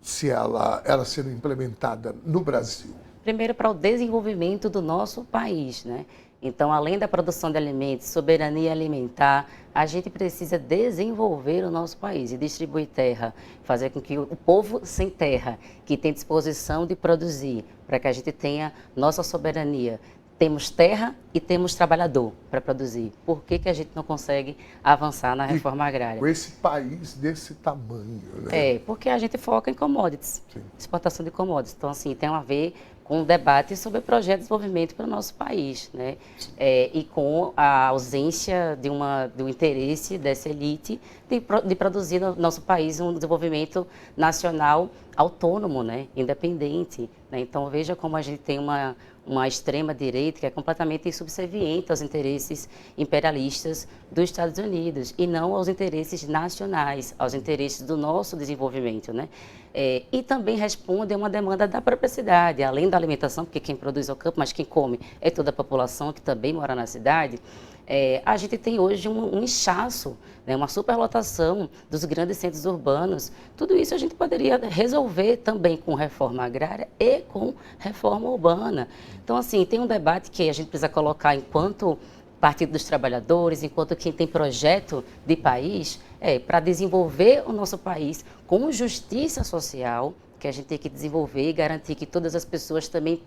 se ela sendo implementada no Brasil. Primeiro, para o desenvolvimento do nosso país, né? Então, além da produção de alimentos, soberania alimentar, a gente precisa desenvolver o nosso país e distribuir terra, fazer com que o povo sem terra, que tem disposição de produzir, para que a gente tenha nossa soberania. Temos terra e temos trabalhador para produzir. Por que a gente não consegue avançar na reforma agrária? Com esse país desse tamanho, né? Porque a gente foca em commodities, Sim. exportação de commodities. Então, assim, tem a ver com um debate sobre projeto de desenvolvimento para o nosso país, né? E com a ausência do interesse dessa elite de produzir no nosso país um desenvolvimento nacional autônomo, né? Independente, né? Então, veja como a gente tem uma extrema-direita que é completamente subserviente aos interesses imperialistas dos Estados Unidos e não aos interesses nacionais, aos interesses do nosso desenvolvimento, né? E também responde a uma demanda da própria cidade, além da alimentação, porque quem produz é o campo, mas quem come é toda a população que também mora na cidade. A gente tem hoje um inchaço, né, uma superlotação dos grandes centros urbanos. Tudo isso a gente poderia resolver também com reforma agrária e com reforma urbana. Então, assim, tem um debate que a gente precisa colocar enquanto Partido dos Trabalhadores, enquanto quem tem projeto de país, para desenvolver o nosso país com justiça social, que a gente tem que desenvolver e garantir que todas as pessoas também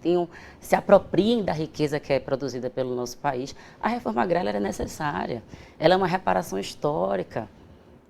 se apropriem da riqueza que é produzida pelo nosso país. A reforma agrária é necessária, ela é uma reparação histórica,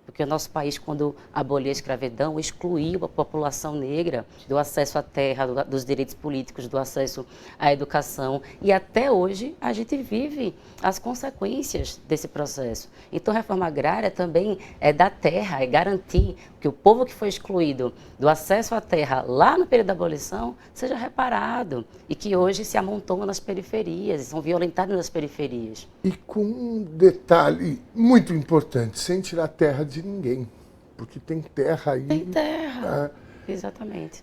porque o nosso país, quando aboliu a escravidão, excluiu a população negra do acesso à terra, dos direitos políticos, do acesso à educação. E até hoje a gente vive as consequências desse processo. Então, a reforma agrária também é da terra, é garantir que o povo que foi excluído do acesso à terra lá no período da abolição seja reparado e que hoje se amontoam nas periferias, são violentados nas periferias. E com um detalhe muito importante, sem tirar terra de ninguém, porque tem terra aí. Tem terra. Exatamente.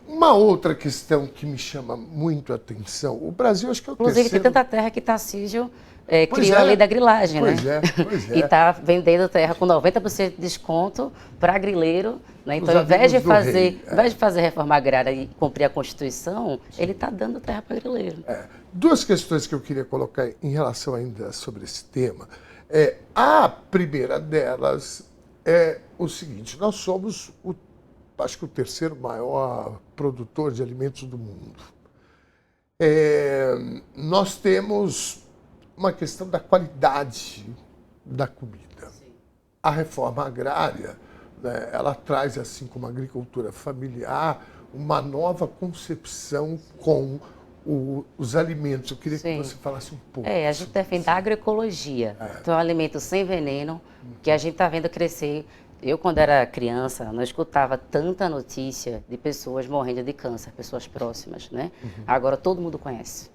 Uma outra questão que me chama muito a atenção, o Brasil acho que é o Inclusive, terceiro... tem tanta terra que Tarcísio Pois criou é. a lei da grilagem, Pois né? pois E está vendendo terra com 90% de desconto para grileiro. Né? Então, Os ao invés de amigos do fazer, rei, ao invés de fazer reforma agrária e cumprir a Constituição, ele está dando terra para grileiro. Duas questões que eu queria colocar em relação ainda sobre esse tema. A primeira delas é o seguinte, nós somos, acho que o terceiro maior produtor de alimentos do mundo. Nós temos uma questão da qualidade da comida. A reforma agrária, né, ela traz, assim como a agricultura familiar, uma nova concepção com os alimentos. Eu queria que você falasse um pouco. A gente defende a agroecologia. Então, é um alimento sem veneno, que a gente está vendo crescer. Eu, quando era criança, não escutava tanta notícia de pessoas morrendo de câncer, pessoas próximas, né? Agora todo mundo conhece.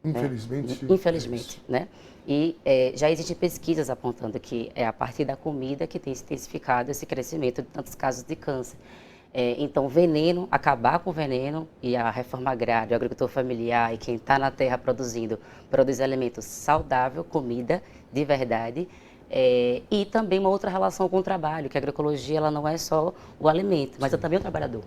Infelizmente. Né? Infelizmente, né? E já existem pesquisas apontando que é a partir da comida que tem se intensificado esse crescimento de tantos casos de câncer. Então, veneno, acabar com o veneno e a reforma agrária, o agricultor familiar e quem está na terra produz alimentos saudáveis, comida de verdade. E também uma outra relação com o trabalho, que a agroecologia ela não é só o alimento, mas é também o trabalhador.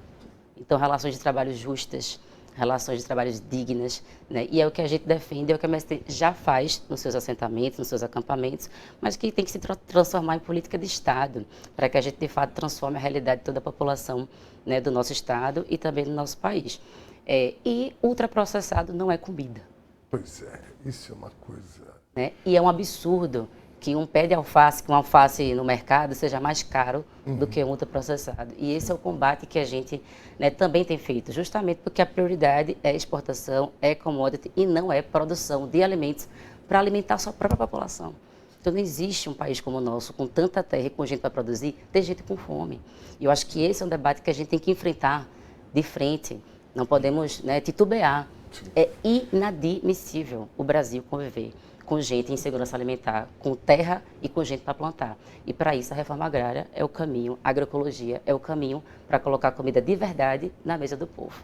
Então, relações de trabalho justas, relações de trabalho dignas, né? E é o que a gente defende, é o que a MST já faz nos seus assentamentos, nos seus acampamentos, mas que tem que se transformar em política de Estado, para que a gente, de fato, transforme a realidade de toda a população, né, do nosso Estado e também do nosso país. E ultraprocessado não é comida. Pois é, isso é uma coisa... Né? E é um absurdo que um pé de alface, que um alface no mercado seja mais caro do que um ultraprocessado. E esse é o combate que a gente, né, também tem feito, justamente porque a prioridade é exportação, é commodity e não é produção de alimentos para alimentar a sua própria população. Então não existe um país como o nosso, com tanta terra e com gente para produzir, ter gente com fome. E eu acho que esse é um debate que a gente tem que enfrentar de frente. Não podemos, né, titubear. É inadmissível o Brasil conviver com gente em segurança alimentar, com terra e com gente para plantar. E para isso a reforma agrária é o caminho, a agroecologia é o caminho para colocar comida de verdade na mesa do povo.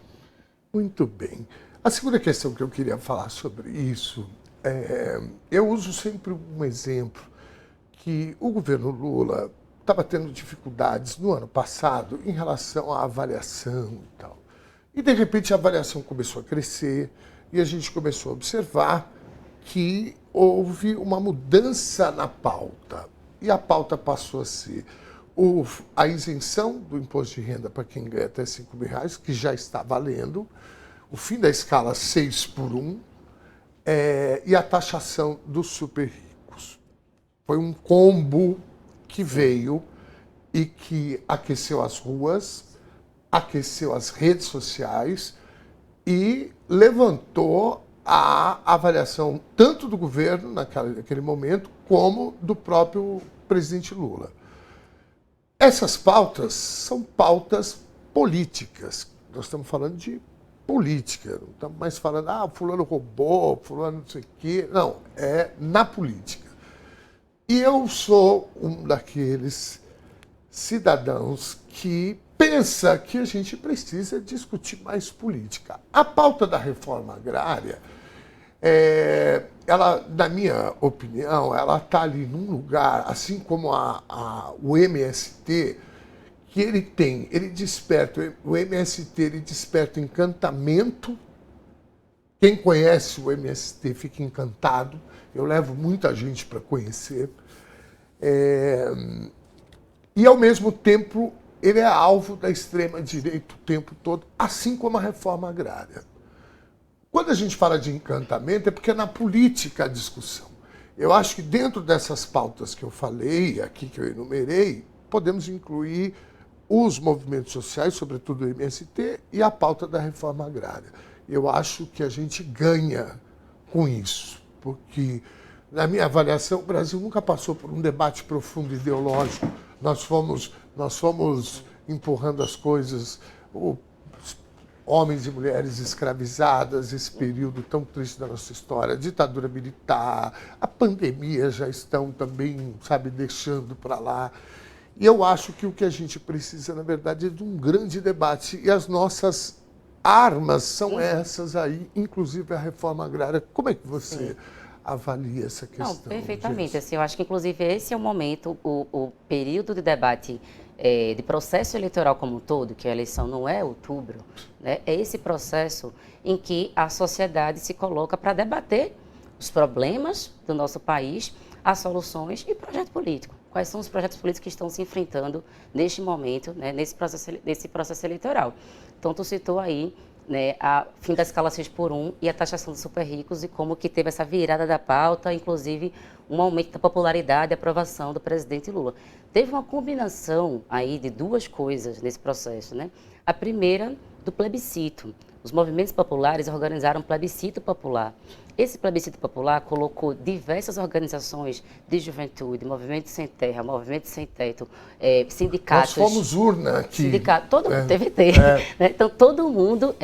Muito bem. A segunda questão que eu queria falar sobre isso, eu uso sempre um exemplo que o governo Lula estava tendo dificuldades no ano passado em relação à avaliação e tal. E de repente a avaliação começou a crescer e a gente começou a observar que houve uma mudança na pauta. E a pauta passou a ser a isenção do imposto de renda para quem ganha até R$5.000, que já está valendo, o fim da escala 6x1 e a taxação dos super ricos. Foi um combo que veio e que aqueceu as ruas, aqueceu as redes sociais e levantou a avaliação tanto do governo naquele momento, como do próprio presidente Lula. Essas pautas são pautas políticas. Nós estamos falando de política, não estamos mais falando, fulano roubou, fulano não sei o quê. Não, é na política. E eu sou um daqueles cidadãos que pensa que a gente precisa discutir mais política. A pauta da reforma agrária, ela, na minha opinião, ela está ali num lugar, assim como o MST, que o MST ele desperta encantamento. Quem conhece o MST fica encantado. Eu levo muita gente para conhecer. E, ao mesmo tempo, ele é alvo da extrema-direita o tempo todo, assim como a reforma agrária. Quando a gente fala de encantamento, é porque é na política a discussão. Eu acho que dentro dessas pautas que eu falei, aqui que eu enumerei, podemos incluir os movimentos sociais, sobretudo o MST, e a pauta da reforma agrária. Eu acho que a gente ganha com isso, porque, na minha avaliação, o Brasil nunca passou por um debate profundo ideológico. Nós fomos empurrando as coisas, homens e mulheres escravizadas, esse período tão triste da nossa história, a ditadura militar, a pandemia já estão também, deixando para lá. E eu acho que o que a gente precisa, na verdade, é de um grande debate. E as nossas armas são essas aí, inclusive a reforma agrária. Como é que você avalia essa questão? Não, perfeitamente. Assim, eu acho que, inclusive, esse é o momento, o período de debate de processo eleitoral como um todo, que a eleição não é outubro, né? É esse processo em que a sociedade se coloca para debater os problemas do nosso país, as soluções e projeto político. Quais são os projetos políticos que estão se enfrentando neste momento, né, nesse processo eleitoral. Então, tu citou aí, né, a fim da escala 6x1 e a taxação dos super ricos e como que teve essa virada da pauta, inclusive um aumento da popularidade e aprovação do presidente Lula. Teve uma combinação aí de duas coisas nesse processo, né? A primeira, do plebiscito. Os movimentos populares organizaram um plebiscito popular. Esse plebiscito popular colocou diversas organizações de juventude, Movimento Sem Terra, Movimento Sem Teto, sindicatos... Nós fomos urna aqui. Sindicato, todo mundo, TVT. Né? Então, todo mundo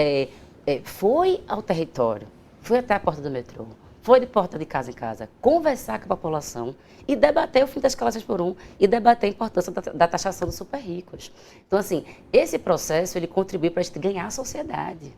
foi ao território, foi até a porta do metrô, foi de porta de casa em casa, conversar com a população e debater o fim das escala 6x1 e debater a importância da taxação dos super ricos. Então, assim, esse processo, ele contribui para a gente ganhar a sociedade.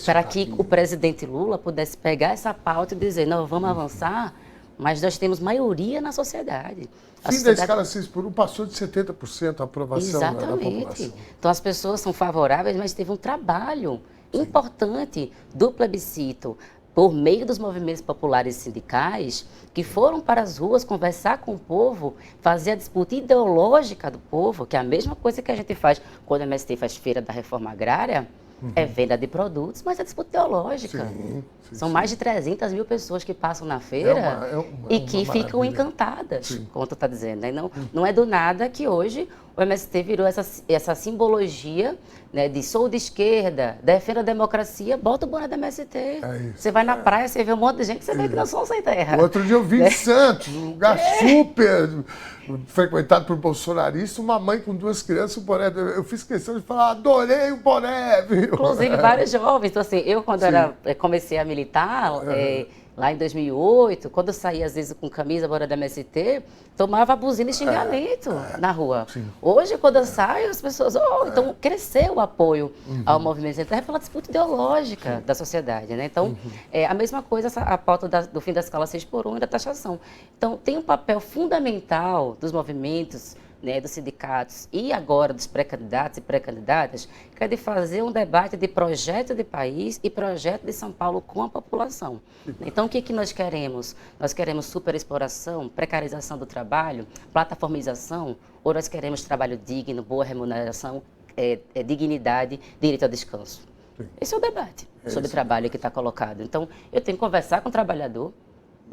Para que o presidente Lula pudesse pegar essa pauta e dizer, não, vamos avançar, mas nós temos maioria na sociedade. Fim da escala 6x1 passou de 70% a aprovação da população. Então, as pessoas são favoráveis, mas teve um trabalho importante do plebiscito, por meio dos movimentos populares e sindicais, que foram para as ruas conversar com o povo, fazer a disputa ideológica do povo, que é a mesma coisa que a gente faz quando a MST faz feira da reforma agrária, é venda de produtos, mas é disputa ideológica. São mais de 300 mil pessoas que passam na feira e que ficam encantadas, como tu está dizendo. Né? Não é do nada que hoje o MST virou essa simbologia, né, de sou de esquerda, defendo a democracia, bota o boné da MST. Você vai na praia, você vê um monte de gente, você vê que nós somos sem terra. Outro dia eu vi em Santos, um lugar super frequentado por bolsonaristas, uma mãe com 2 crianças, o boné. Eu fiz questão de falar, adorei o boné, viu? Inclusive, vários jovens. Então, assim, eu quando comecei a militar, lá em 2008, quando eu saía, às vezes, com camisa, bora da MST, tomava buzina e xingamento na rua. Hoje, quando eu saio, as pessoas... então, cresceu o apoio ao movimento sem terra pela disputa ideológica da sociedade, né? Então, a mesma coisa, a pauta do fim da escala 6x1 e da taxação. Então, tem um papel fundamental dos movimentos, né, dos sindicatos e agora dos pré-candidatos e pré-candidatas, que é de fazer um debate de projeto de país e projeto de São Paulo com a população. Então, o que nós queremos? Nós queremos superexploração, precarização do trabalho, plataformização, ou nós queremos trabalho digno, boa remuneração, dignidade, direito ao descanso? Esse é o debate sobre trabalho que está colocado. Então, eu tenho que conversar com o trabalhador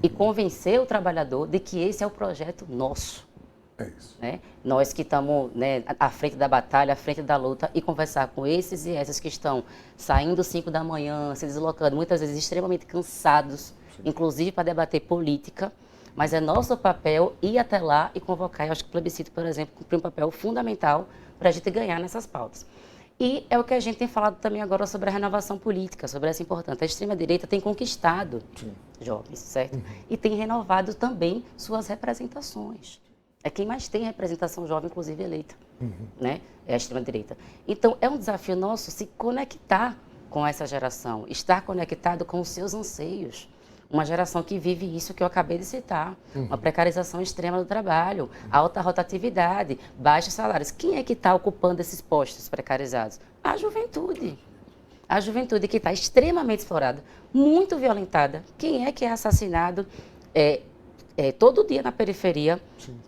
e convencer o trabalhador de que esse é o projeto nosso. Né? Nós que estamos, né, à frente da batalha, à frente da luta, e conversar com esses e essas que estão saindo 5 da manhã, se deslocando, muitas vezes extremamente cansados, inclusive para debater política, mas é nosso papel ir até lá e convocar. Eu acho que o plebiscito, por exemplo, cumpre um papel fundamental para a gente ganhar nessas pautas. E é o que a gente tem falado também agora sobre a renovação política, sobre essa importância. A extrema-direita tem conquistado jovens, certo? E tem renovado também suas representações. É quem mais tem representação jovem, inclusive eleita, né? É a extrema-direita. Então, é um desafio nosso se conectar com essa geração, estar conectado com os seus anseios. Uma geração que vive isso que eu acabei de citar, uma precarização extrema do trabalho, alta rotatividade, baixos salários. Quem é que está ocupando esses postos precarizados? A juventude. A juventude que está extremamente explorada, muito violentada. Quem é que é assassinado todo dia na periferia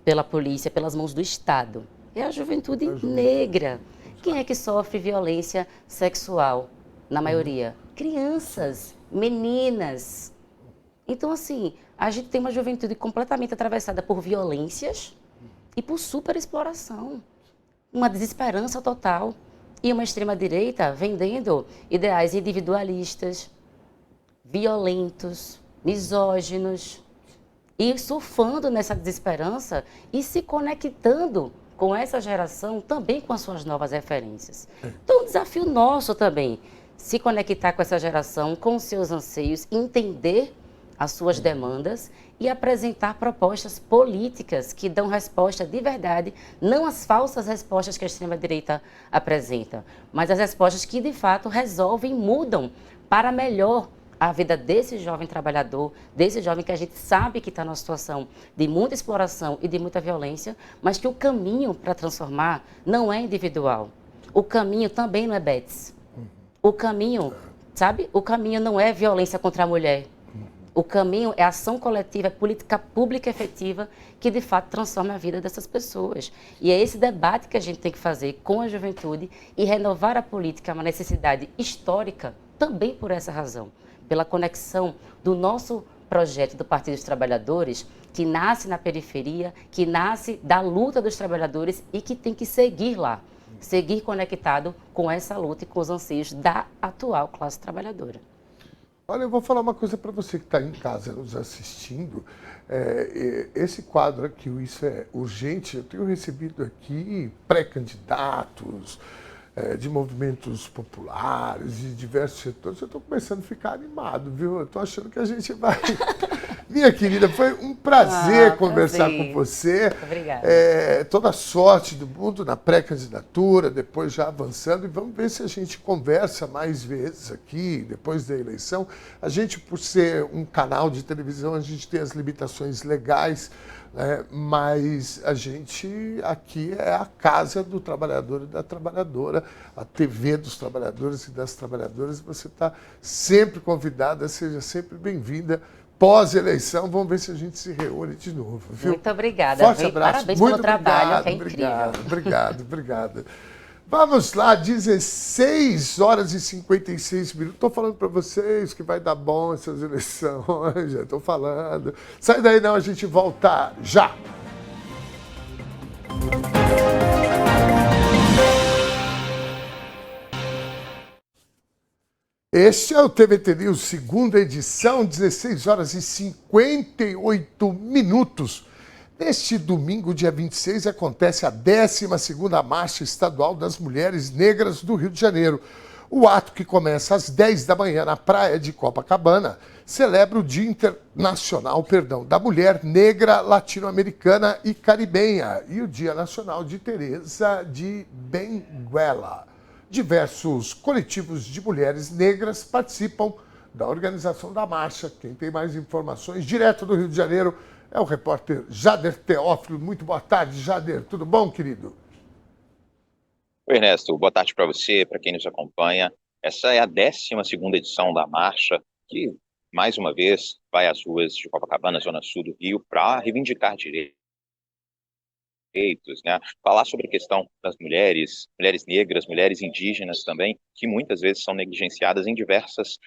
pela polícia, pelas mãos do Estado? É a juventude negra. Quem é que sofre violência sexual, na maioria? Crianças, meninas. Então, assim, a gente tem uma juventude completamente atravessada por violências e por superexploração. Uma desesperança total. E uma extrema-direita vendendo ideais individualistas, violentos, misóginos, e surfando nessa desesperança e se conectando com essa geração também com as suas novas referências. Então, um desafio nosso também, se conectar com essa geração, com os seus anseios, entender as suas demandas e apresentar propostas políticas que dão resposta de verdade, não as falsas respostas que a extrema-direita apresenta, mas as respostas que de fato resolvem e mudam para melhor a vida desse jovem trabalhador, desse jovem que a gente sabe que está numa situação de muita exploração e de muita violência, mas que o caminho para transformar não é individual. O caminho também não é Betts. O caminho, sabe? O caminho não é violência contra a mulher. O caminho é ação coletiva, é política pública efetiva que, de fato, transforma a vida dessas pessoas. E é esse debate que a gente tem que fazer com a juventude e renovar a política é uma necessidade histórica também por essa razão. Pela conexão do nosso projeto do Partido dos Trabalhadores, que nasce na periferia, que nasce da luta dos trabalhadores e que tem que seguir lá, seguir conectado com essa luta e com os anseios da atual classe trabalhadora. Olha, eu vou falar uma coisa para você que está em casa nos assistindo. Esse quadro aqui, o Isso é Urgente, eu tenho recebido aqui pré-candidatos de movimentos populares, de diversos setores. Eu estou começando a ficar animado, viu? Eu estou achando que a gente vai... Minha querida, foi um prazer conversar com você. Muito obrigada. Toda a sorte do mundo na pré-candidatura, depois já avançando. E vamos ver se a gente conversa mais vezes aqui, depois da eleição. A gente, por ser um canal de televisão, a gente tem as limitações legais, né? Mas a gente aqui é a casa do trabalhador e da trabalhadora, a TV dos trabalhadores e das trabalhadoras. Você está sempre convidada, seja sempre bem-vinda. Pós-eleição, vamos ver se a gente se reúne de novo, viu? Muito obrigada. Forte abraço. Parabéns Muito pelo trabalho, que é obrigado, incrível. obrigado. Vamos lá, 16 horas e 56 minutos. Estou falando para vocês que vai dar bom essas eleições, já estou falando. Sai daí não, a gente volta já. Este é o TVT News, segunda edição, 16 horas e 58 minutos. Neste domingo, dia 26, acontece a 12ª Marcha Estadual das Mulheres Negras do Rio de Janeiro. O ato, que começa às 10 da manhã na praia de Copacabana, celebra o Dia Internacional, da Mulher Negra, Latino-Americana e Caribenha e o Dia Nacional de Teresa de Benguela. Diversos coletivos de mulheres negras participam da organização da marcha. Quem tem mais informações direto do Rio de Janeiro é o repórter Jader Teófilo. Muito boa tarde, Jader. Tudo bom, querido? Oi, Ernesto. Boa tarde para você, para quem nos acompanha. Essa é a 12ª edição da marcha, que, mais uma vez, vai às ruas de Copacabana, Zona Sul do Rio, para reivindicar direitos, né? Falar sobre a questão das mulheres negras, mulheres indígenas também, que muitas vezes são negligenciadas em diversas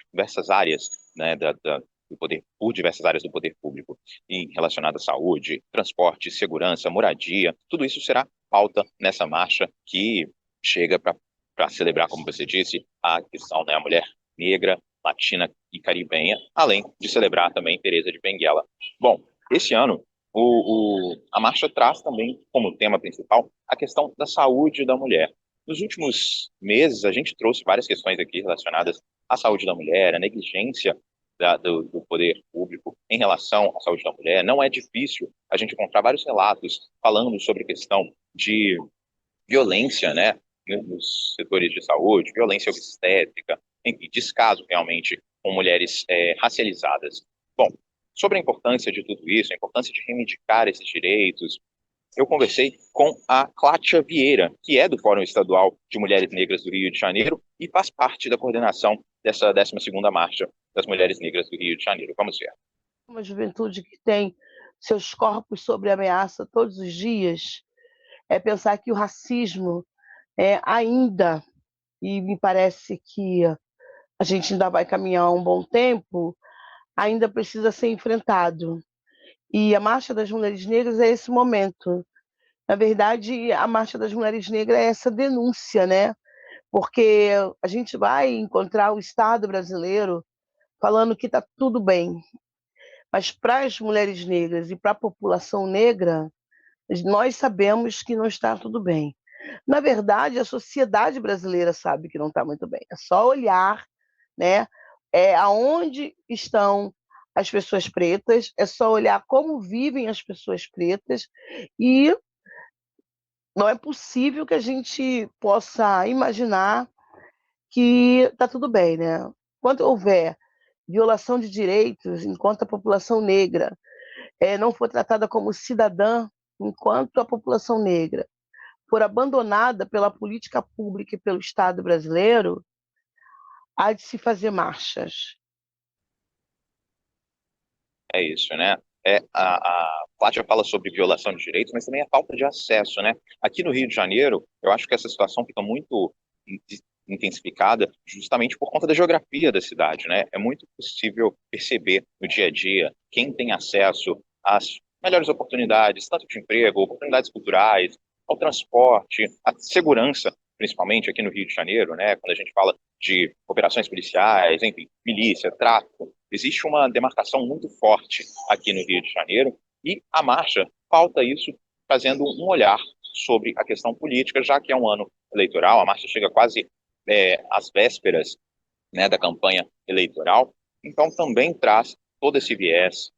áreas, né, do poder, por diversas áreas do poder público, e relacionada à saúde, transporte, segurança, moradia. Tudo isso será pauta nessa marcha que chega para celebrar, como você disse, a questão, né, a mulher negra, latina e caribenha, além de celebrar também Teresa de Benguela. Bom, esse ano a marcha traz também como tema principal a questão da saúde da mulher. Nos últimos meses, a gente trouxe várias questões aqui relacionadas à saúde da mulher, à negligência do poder público em relação à saúde da mulher. Não é difícil a gente encontrar vários relatos falando sobre a questão de violência, né, nos setores de saúde, violência obstétrica, enfim, descaso realmente com mulheres racializadas. Bom, sobre a importância de tudo isso, a importância de reivindicar esses direitos, eu conversei com a Clátia Vieira, que é do Fórum Estadual de Mulheres Negras do Rio de Janeiro e faz parte da coordenação dessa 12ª Marcha das Mulheres Negras do Rio de Janeiro. Vamos ver. Uma juventude que tem seus corpos sob ameaça todos os dias, é pensar que o racismo ainda, e me parece que a gente ainda vai caminhar um bom tempo, ainda precisa ser enfrentado. E a Marcha das Mulheres Negras é esse momento. Na verdade, a Marcha das Mulheres Negras é essa denúncia, né? Porque a gente vai encontrar o Estado brasileiro falando que está tudo bem. Mas para as mulheres negras e para a população negra, nós sabemos que não está tudo bem. Na verdade, a sociedade brasileira sabe que não está muito bem. É só olhar, né? Aonde estão as pessoas pretas, é só olhar como vivem as pessoas pretas e não é possível que a gente possa imaginar que está tudo bem, né? Quando houver violação de direitos, enquanto a população negra não for tratada como cidadã, enquanto a população negra for abandonada pela política pública e pelo Estado brasileiro, há de se fazer marchas. É isso, né? A Flávia fala sobre violação de direitos, mas também a falta de acesso, né? Aqui no Rio de Janeiro, eu acho que essa situação fica muito intensificada justamente por conta da geografia da cidade, né? É muito possível perceber no dia a dia quem tem acesso às melhores oportunidades, tanto de emprego, oportunidades culturais, ao transporte, à segurança, principalmente aqui no Rio de Janeiro, né? Quando a gente fala de operações policiais, enfim, milícia, tráfico, existe uma demarcação muito forte aqui no Rio de Janeiro e a marcha pauta isso, trazendo um olhar sobre a questão política, já que é um ano eleitoral, a marcha chega quase às vésperas, né, da campanha eleitoral, então também traz todo esse viés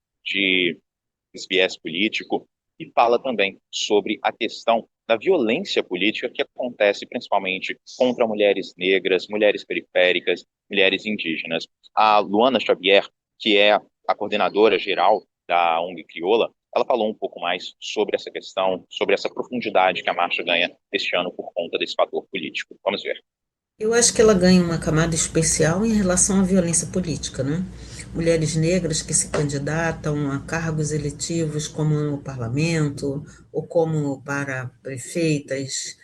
político e fala também sobre a questão da violência política que acontece principalmente contra mulheres negras, mulheres periféricas, mulheres indígenas. A Luana Xavier, que é a coordenadora geral da ONG Crioula, ela falou um pouco mais sobre essa questão, sobre essa profundidade que a marcha ganha este ano por conta desse fator político. Vamos ver. Eu acho que ela ganha uma camada especial em relação à violência política, né? Mulheres negras que se candidatam a cargos eletivos como no parlamento, ou como para prefeitas,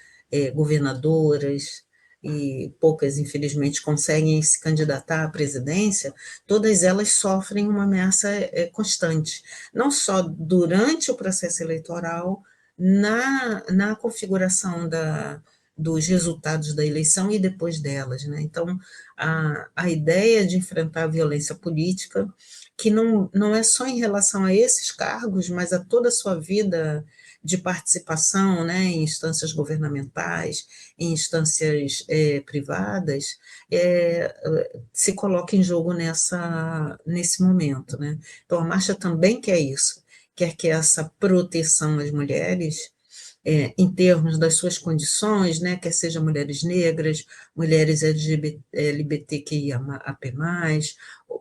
governadoras, e poucas, infelizmente, conseguem se candidatar à presidência, todas elas sofrem uma ameaça constante, não só durante o processo eleitoral, na configuração dos resultados da eleição e depois delas, né? Então, a ideia de enfrentar a violência política, que não é só em relação a esses cargos, mas a toda a sua vida de participação, né, em instâncias governamentais, em instâncias privadas, se coloca em jogo nesse momento, né? Então, a marcha também quer isso, quer que essa proteção às mulheres, em termos das suas condições, né, quer sejam mulheres negras, mulheres LGBTQIAP+,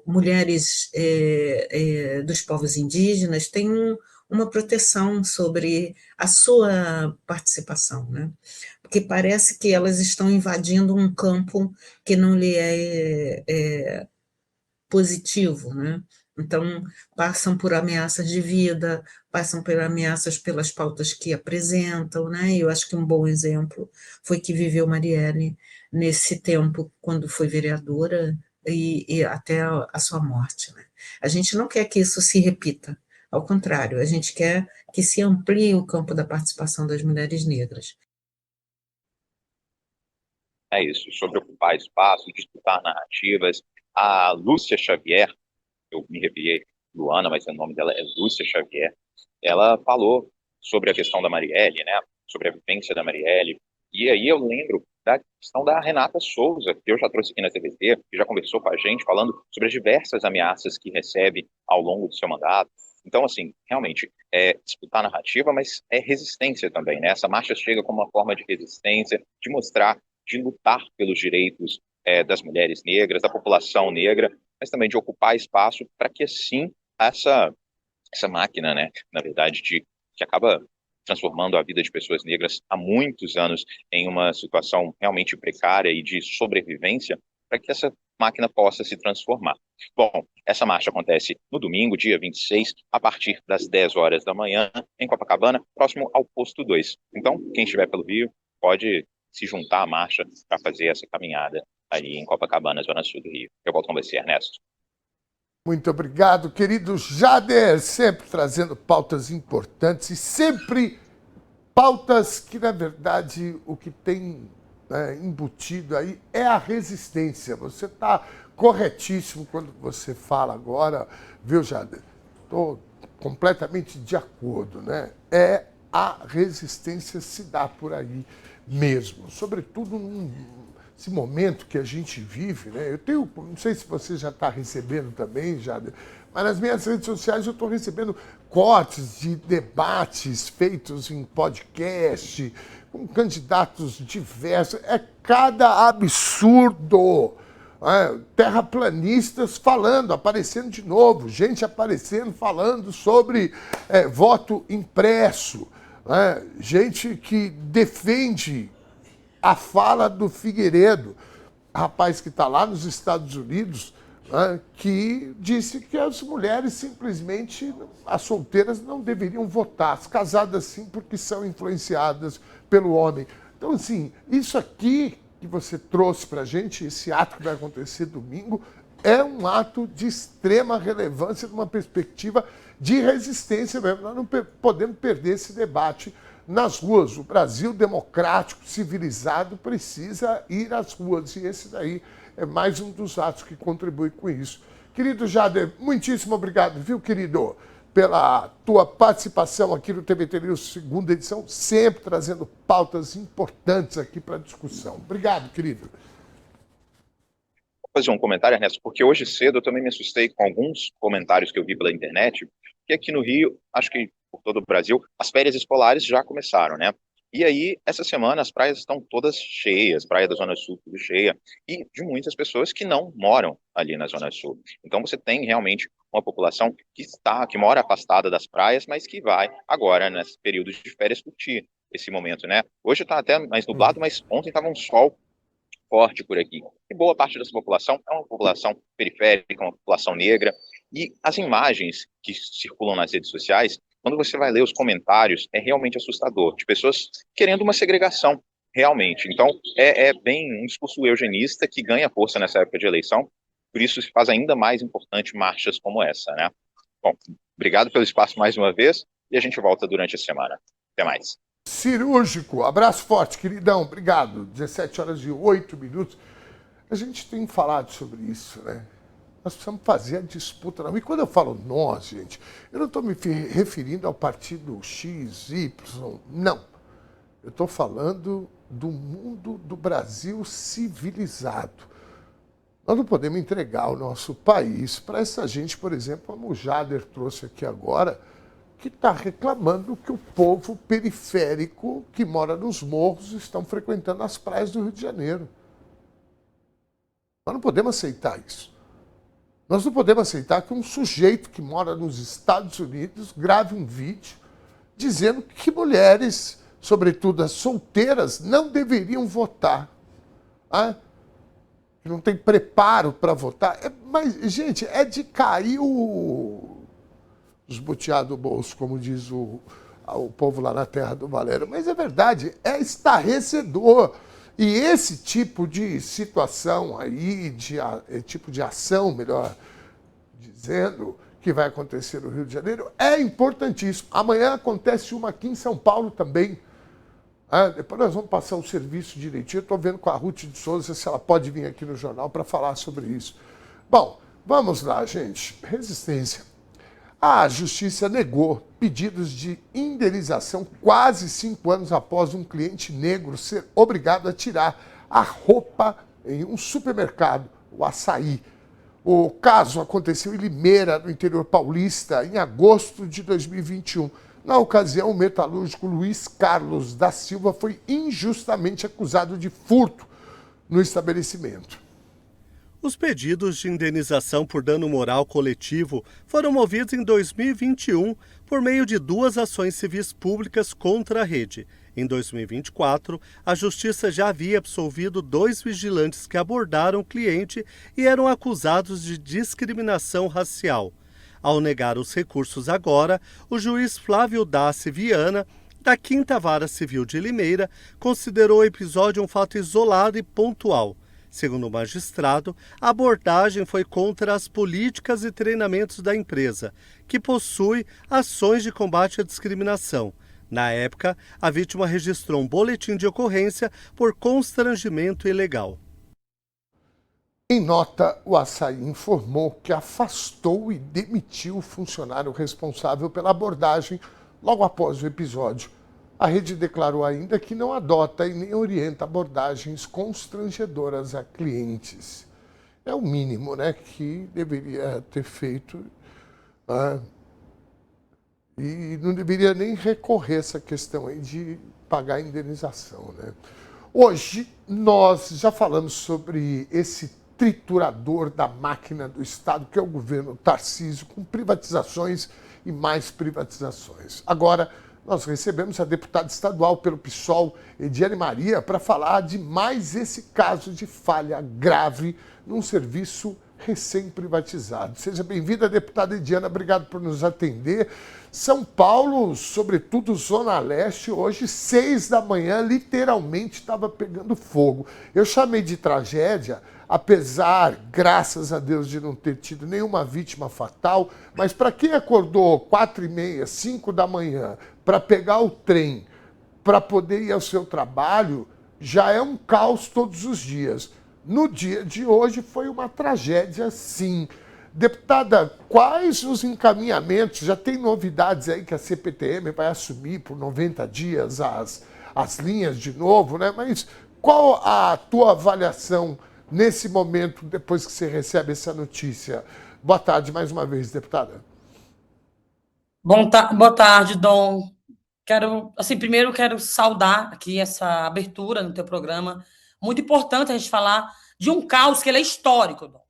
mulheres dos povos indígenas, tenham uma proteção sobre a sua participação, né? Porque parece que elas estão invadindo um campo que não lhe é positivo, né? Então, passam por ameaças de vida, passam por ameaças pelas pautas que apresentam, né? Eu acho que um bom exemplo foi que viveu Marielle nesse tempo, quando foi vereadora, e até a sua morte, né? A gente não quer que isso se repita, ao contrário, a gente quer que se amplie o campo da participação das mulheres negras. É isso, sobre ocupar espaço, disputar narrativas. A Lúcia Xavier, eu me referi Luana, mas o nome dela é Lúcia Xavier, ela falou sobre a questão da Marielle, né, sobre a vivência da Marielle, e aí eu lembro da questão da Renata Souza, que eu já trouxe aqui na TVT, que já conversou com a gente, falando sobre as diversas ameaças que recebe ao longo do seu mandato. Então, assim, realmente, é disputar narrativa, mas é resistência também, né? Essa marcha chega como uma forma de resistência, de mostrar, de lutar pelos direitos das mulheres negras, da população negra, mas também de ocupar espaço para que, assim, essa máquina, né, na verdade, que acaba transformando a vida de pessoas negras há muitos anos em uma situação realmente precária e de sobrevivência, para que essa máquina possa se transformar. Bom, essa marcha acontece no domingo, dia 26, a partir das 10 horas da manhã, em Copacabana, próximo ao posto 2. Então, quem estiver pelo Rio, pode se juntar à marcha para fazer essa caminhada ali em Copacabana, zona sul do Rio. Eu volto com você, Ernesto. Muito obrigado, querido Jader, sempre trazendo pautas importantes e sempre pautas que, na verdade, o que tem embutido aí é a resistência. Você está corretíssimo quando você fala agora, viu, Jader? Estou completamente de acordo, né? A resistência se dá por aí mesmo, sobretudo nesse momento que a gente vive, né? Eu tenho, não sei se você já está recebendo também, Jader, Mas nas minhas redes sociais eu estou recebendo cortes de debates feitos em podcast, com candidatos diversos. É cada absurdo. Terraplanistas falando, aparecendo de novo, gente aparecendo, falando sobre voto impresso, gente que defende a fala do Figueiredo, rapaz que está lá nos Estados Unidos, que disse que as mulheres simplesmente, as solteiras, não deveriam votar, as casadas sim, porque são influenciadas pelo homem. Então, assim, isso aqui que você trouxe para a gente, esse ato que vai acontecer domingo, é um ato de extrema relevância, de uma perspectiva de resistência mesmo. Nós não podemos perder esse debate nas ruas. O Brasil democrático, civilizado, precisa ir às ruas. E esse daí é mais um dos atos que contribui com isso. Querido Jader, muitíssimo obrigado, viu, querido, pela tua participação aqui no TVT News, segunda edição, sempre trazendo pautas importantes aqui para a discussão. Obrigado, querido. Vou fazer um comentário, Ernesto, porque hoje cedo eu também me assustei com alguns comentários que eu vi pela internet, que aqui no Rio, acho que por todo o Brasil, as férias escolares já começaram, né? E aí, essa semana, as praias estão todas cheias, praia da Zona Sul tudo cheia, e de muitas pessoas que não moram ali na Zona Sul. Então, você tem realmente uma população que mora afastada das praias, mas que vai agora, nesse período de férias, curtir esse momento, né? Hoje está até mais nublado, mas ontem estava um sol forte por aqui. E boa parte dessa população é uma população periférica, uma população negra, e as imagens que circulam nas redes sociais, quando você vai ler os comentários, é realmente assustador, de pessoas querendo uma segregação, realmente. Então, é bem um discurso eugenista que ganha força nessa época de eleição, por isso se faz ainda mais importante marchas como essa, né? Bom, obrigado pelo espaço mais uma vez, e a gente volta durante a semana. Até mais. Cirúrgico, abraço forte, queridão, obrigado. 17h08. A gente tem falado sobre isso, né? Nós precisamos fazer a disputa. Não. E quando eu falo nós, gente, eu não estou me referindo ao partido X, Y, não. Eu estou falando do mundo do Brasil civilizado. Nós não podemos entregar o nosso país para essa gente, por exemplo, como o Jader trouxe aqui agora, que está reclamando que o povo periférico que mora nos morros estão frequentando as praias do Rio de Janeiro. Nós não podemos aceitar isso. Nós não podemos aceitar que um sujeito que mora nos Estados Unidos grave um vídeo dizendo que mulheres, sobretudo as solteiras, não deveriam votar. Que não tem preparo para votar. Mas, gente, é de cair os boteados do bolso, como diz o povo lá na terra do Valério. Mas é verdade, é estarrecedor. E esse tipo de situação aí, tipo de ação, melhor dizendo, que vai acontecer no Rio de Janeiro, é importantíssimo. Amanhã acontece uma aqui em São Paulo também. Depois nós vamos passar o serviço direitinho. Eu estou vendo com a Ruth de Souza se ela pode vir aqui no jornal para falar sobre isso. Bom, vamos lá, gente. Resistência. A Justiça negou pedidos de indenização quase 5 anos após um cliente negro ser obrigado a tirar a roupa em um supermercado, o Açaí. O caso aconteceu em Limeira, no interior paulista, em agosto de 2021. Na ocasião, o metalúrgico Luiz Carlos da Silva foi injustamente acusado de furto no estabelecimento. Os pedidos de indenização por dano moral coletivo foram movidos em 2021 por meio de 2 ações civis públicas contra a rede. Em 2024, a Justiça já havia absolvido 2 vigilantes que abordaram o cliente e eram acusados de discriminação racial. Ao negar os recursos agora, o juiz Flávio Dassi Viana, da 5ª Vara Civil de Limeira, considerou o episódio um fato isolado e pontual. Segundo o magistrado, a abordagem foi contra as políticas e treinamentos da empresa, que possui ações de combate à discriminação. Na época, a vítima registrou um boletim de ocorrência por constrangimento ilegal. Em nota, o Açaí informou que afastou e demitiu o funcionário responsável pela abordagem logo após o episódio. A rede declarou ainda que não adota e nem orienta abordagens constrangedoras a clientes. É o mínimo, né, que deveria ter feito né? E não deveria nem recorrer a essa questão aí de pagar a indenização, né? Hoje, nós já falamos sobre esse triturador da máquina do Estado, que é o governo Tarcísio, com privatizações e mais privatizações. Agora, nós recebemos a deputada estadual pelo PSOL, Ediane Maria, para falar de mais esse caso de falha grave num serviço recém-privatizado. Seja bem-vinda, deputada Ediane, obrigado por nos atender. São Paulo, sobretudo Zona Leste, hoje, 6 da manhã, literalmente estava pegando fogo. Eu chamei de tragédia, apesar, graças a Deus, de não ter tido nenhuma vítima fatal, mas para quem acordou 4h30, 5 da manhã, para pegar o trem, para poder ir ao seu trabalho, já é um caos todos os dias. No dia de hoje foi uma tragédia, sim. Deputada, quais os encaminhamentos? Já tem novidades aí que a CPTM vai assumir por 90 dias as linhas de novo, né? Mas qual a tua avaliação nesse momento, depois que você recebe essa notícia? Boa tarde mais uma vez, deputada. Boa tarde, Dom. Primeiro quero saudar aqui essa abertura no teu programa. Muito importante a gente falar de um caos que ele é histórico, Dom.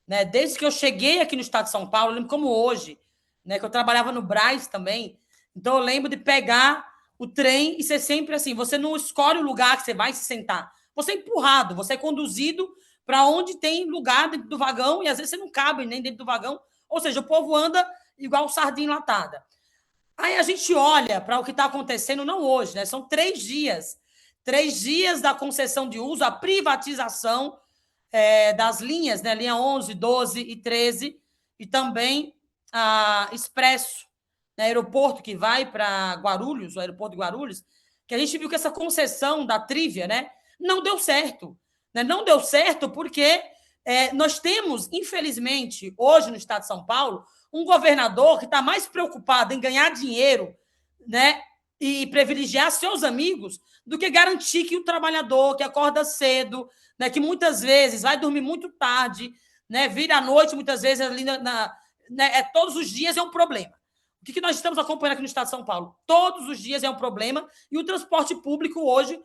Né? Desde que eu cheguei aqui no estado de São Paulo, eu lembro como hoje, né, que eu trabalhava no Brás também, então eu lembro de pegar o trem e ser sempre assim, você não escolhe o lugar que você vai se sentar, você é empurrado, você é conduzido para onde tem lugar dentro do vagão e às vezes você não cabe nem dentro do vagão, ou seja, o povo anda igual sardinha enlatada. Aí a gente olha para o que está acontecendo, não hoje, né? São 3 dias. 3 dias da concessão de uso, a privatização das linhas, né? Linha 11, 12 e 13, e também a Expresso, né? Aeroporto que vai para Guarulhos, o aeroporto de Guarulhos, que a gente viu que essa concessão da Trívia, né? Não deu certo. Né? Não deu certo porque nós temos, infelizmente, hoje no estado de São Paulo, um governador que está mais preocupado em ganhar dinheiro, né, e privilegiar seus amigos do que garantir que o trabalhador que acorda cedo, né, que muitas vezes vai dormir muito tarde, né, vira à noite, muitas vezes ali todos os dias é um problema. O que nós estamos acompanhando aqui no estado de São Paulo? Todos os dias é um problema e o transporte público hoje,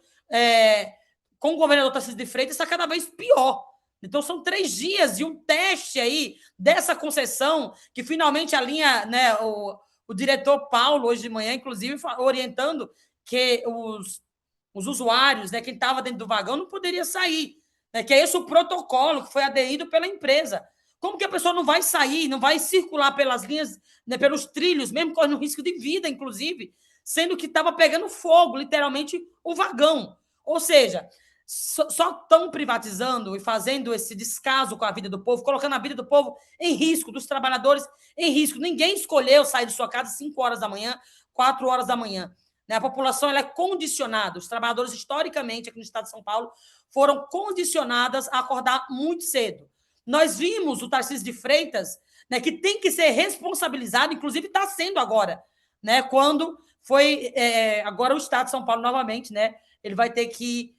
com o governador Tarcísio de Freitas, está cada vez pior. Então, são 3 dias e um teste aí dessa concessão, que finalmente a linha, né, o diretor Paulo, hoje de manhã, inclusive, orientando que os usuários, né, quem estava dentro do vagão, não poderia sair. Né, que é esse o protocolo que foi aderido pela empresa. Como que a pessoa não vai sair, não vai circular pelas linhas, né, pelos trilhos, mesmo correndo risco de vida, inclusive, sendo que estava pegando fogo, literalmente, o vagão. Ou seja, só estão privatizando e fazendo esse descaso com a vida do povo, colocando a vida do povo em risco, dos trabalhadores em risco. Ninguém escolheu sair de sua casa às 5 horas da manhã, 4 horas da manhã. A população ela é condicionada. Os trabalhadores, historicamente, aqui no estado de São Paulo, foram condicionadas a acordar muito cedo. Nós vimos o Tarcísio de Freitas, né, que tem que ser responsabilizado, inclusive está sendo agora, né, quando foi agora o estado de São Paulo novamente, né, ele vai ter que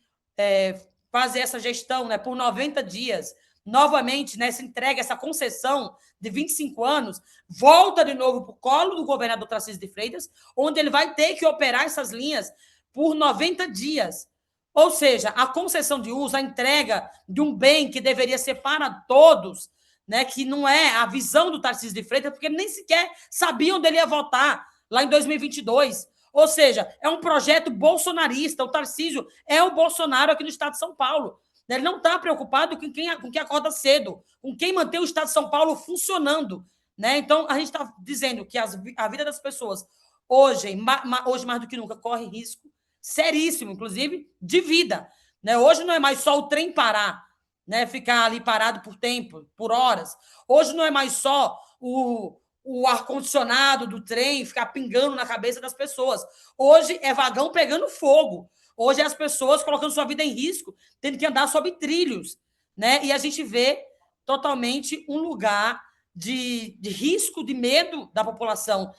fazer essa gestão, né, por 90 dias, novamente, né, se entrega essa concessão de 25 anos, volta de novo para o colo do governador Tarcísio de Freitas, onde ele vai ter que operar essas linhas por 90 dias. Ou seja, a concessão de uso, a entrega de um bem que deveria ser para todos, né, que não é a visão do Tarcísio de Freitas, porque ele nem sequer sabia onde ele ia votar lá em 2022. Ou seja, é um projeto bolsonarista. O Tarcísio é o Bolsonaro aqui no estado de São Paulo. Ele não está preocupado com quem acorda cedo, com quem mantém o estado de São Paulo funcionando. Né? Então, a gente está dizendo que a vida das pessoas, hoje mais do que nunca, corre risco seríssimo, inclusive, de vida. Né? Hoje não é mais só o trem parar, né? Ficar ali parado por tempo, por horas. Hoje não é mais só o ar-condicionado do trem ficar pingando na cabeça das pessoas. Hoje é vagão pegando fogo. Hoje é as pessoas colocando sua vida em risco, tendo que andar sob trilhos. Né? E a gente vê totalmente um lugar de risco, de medo da população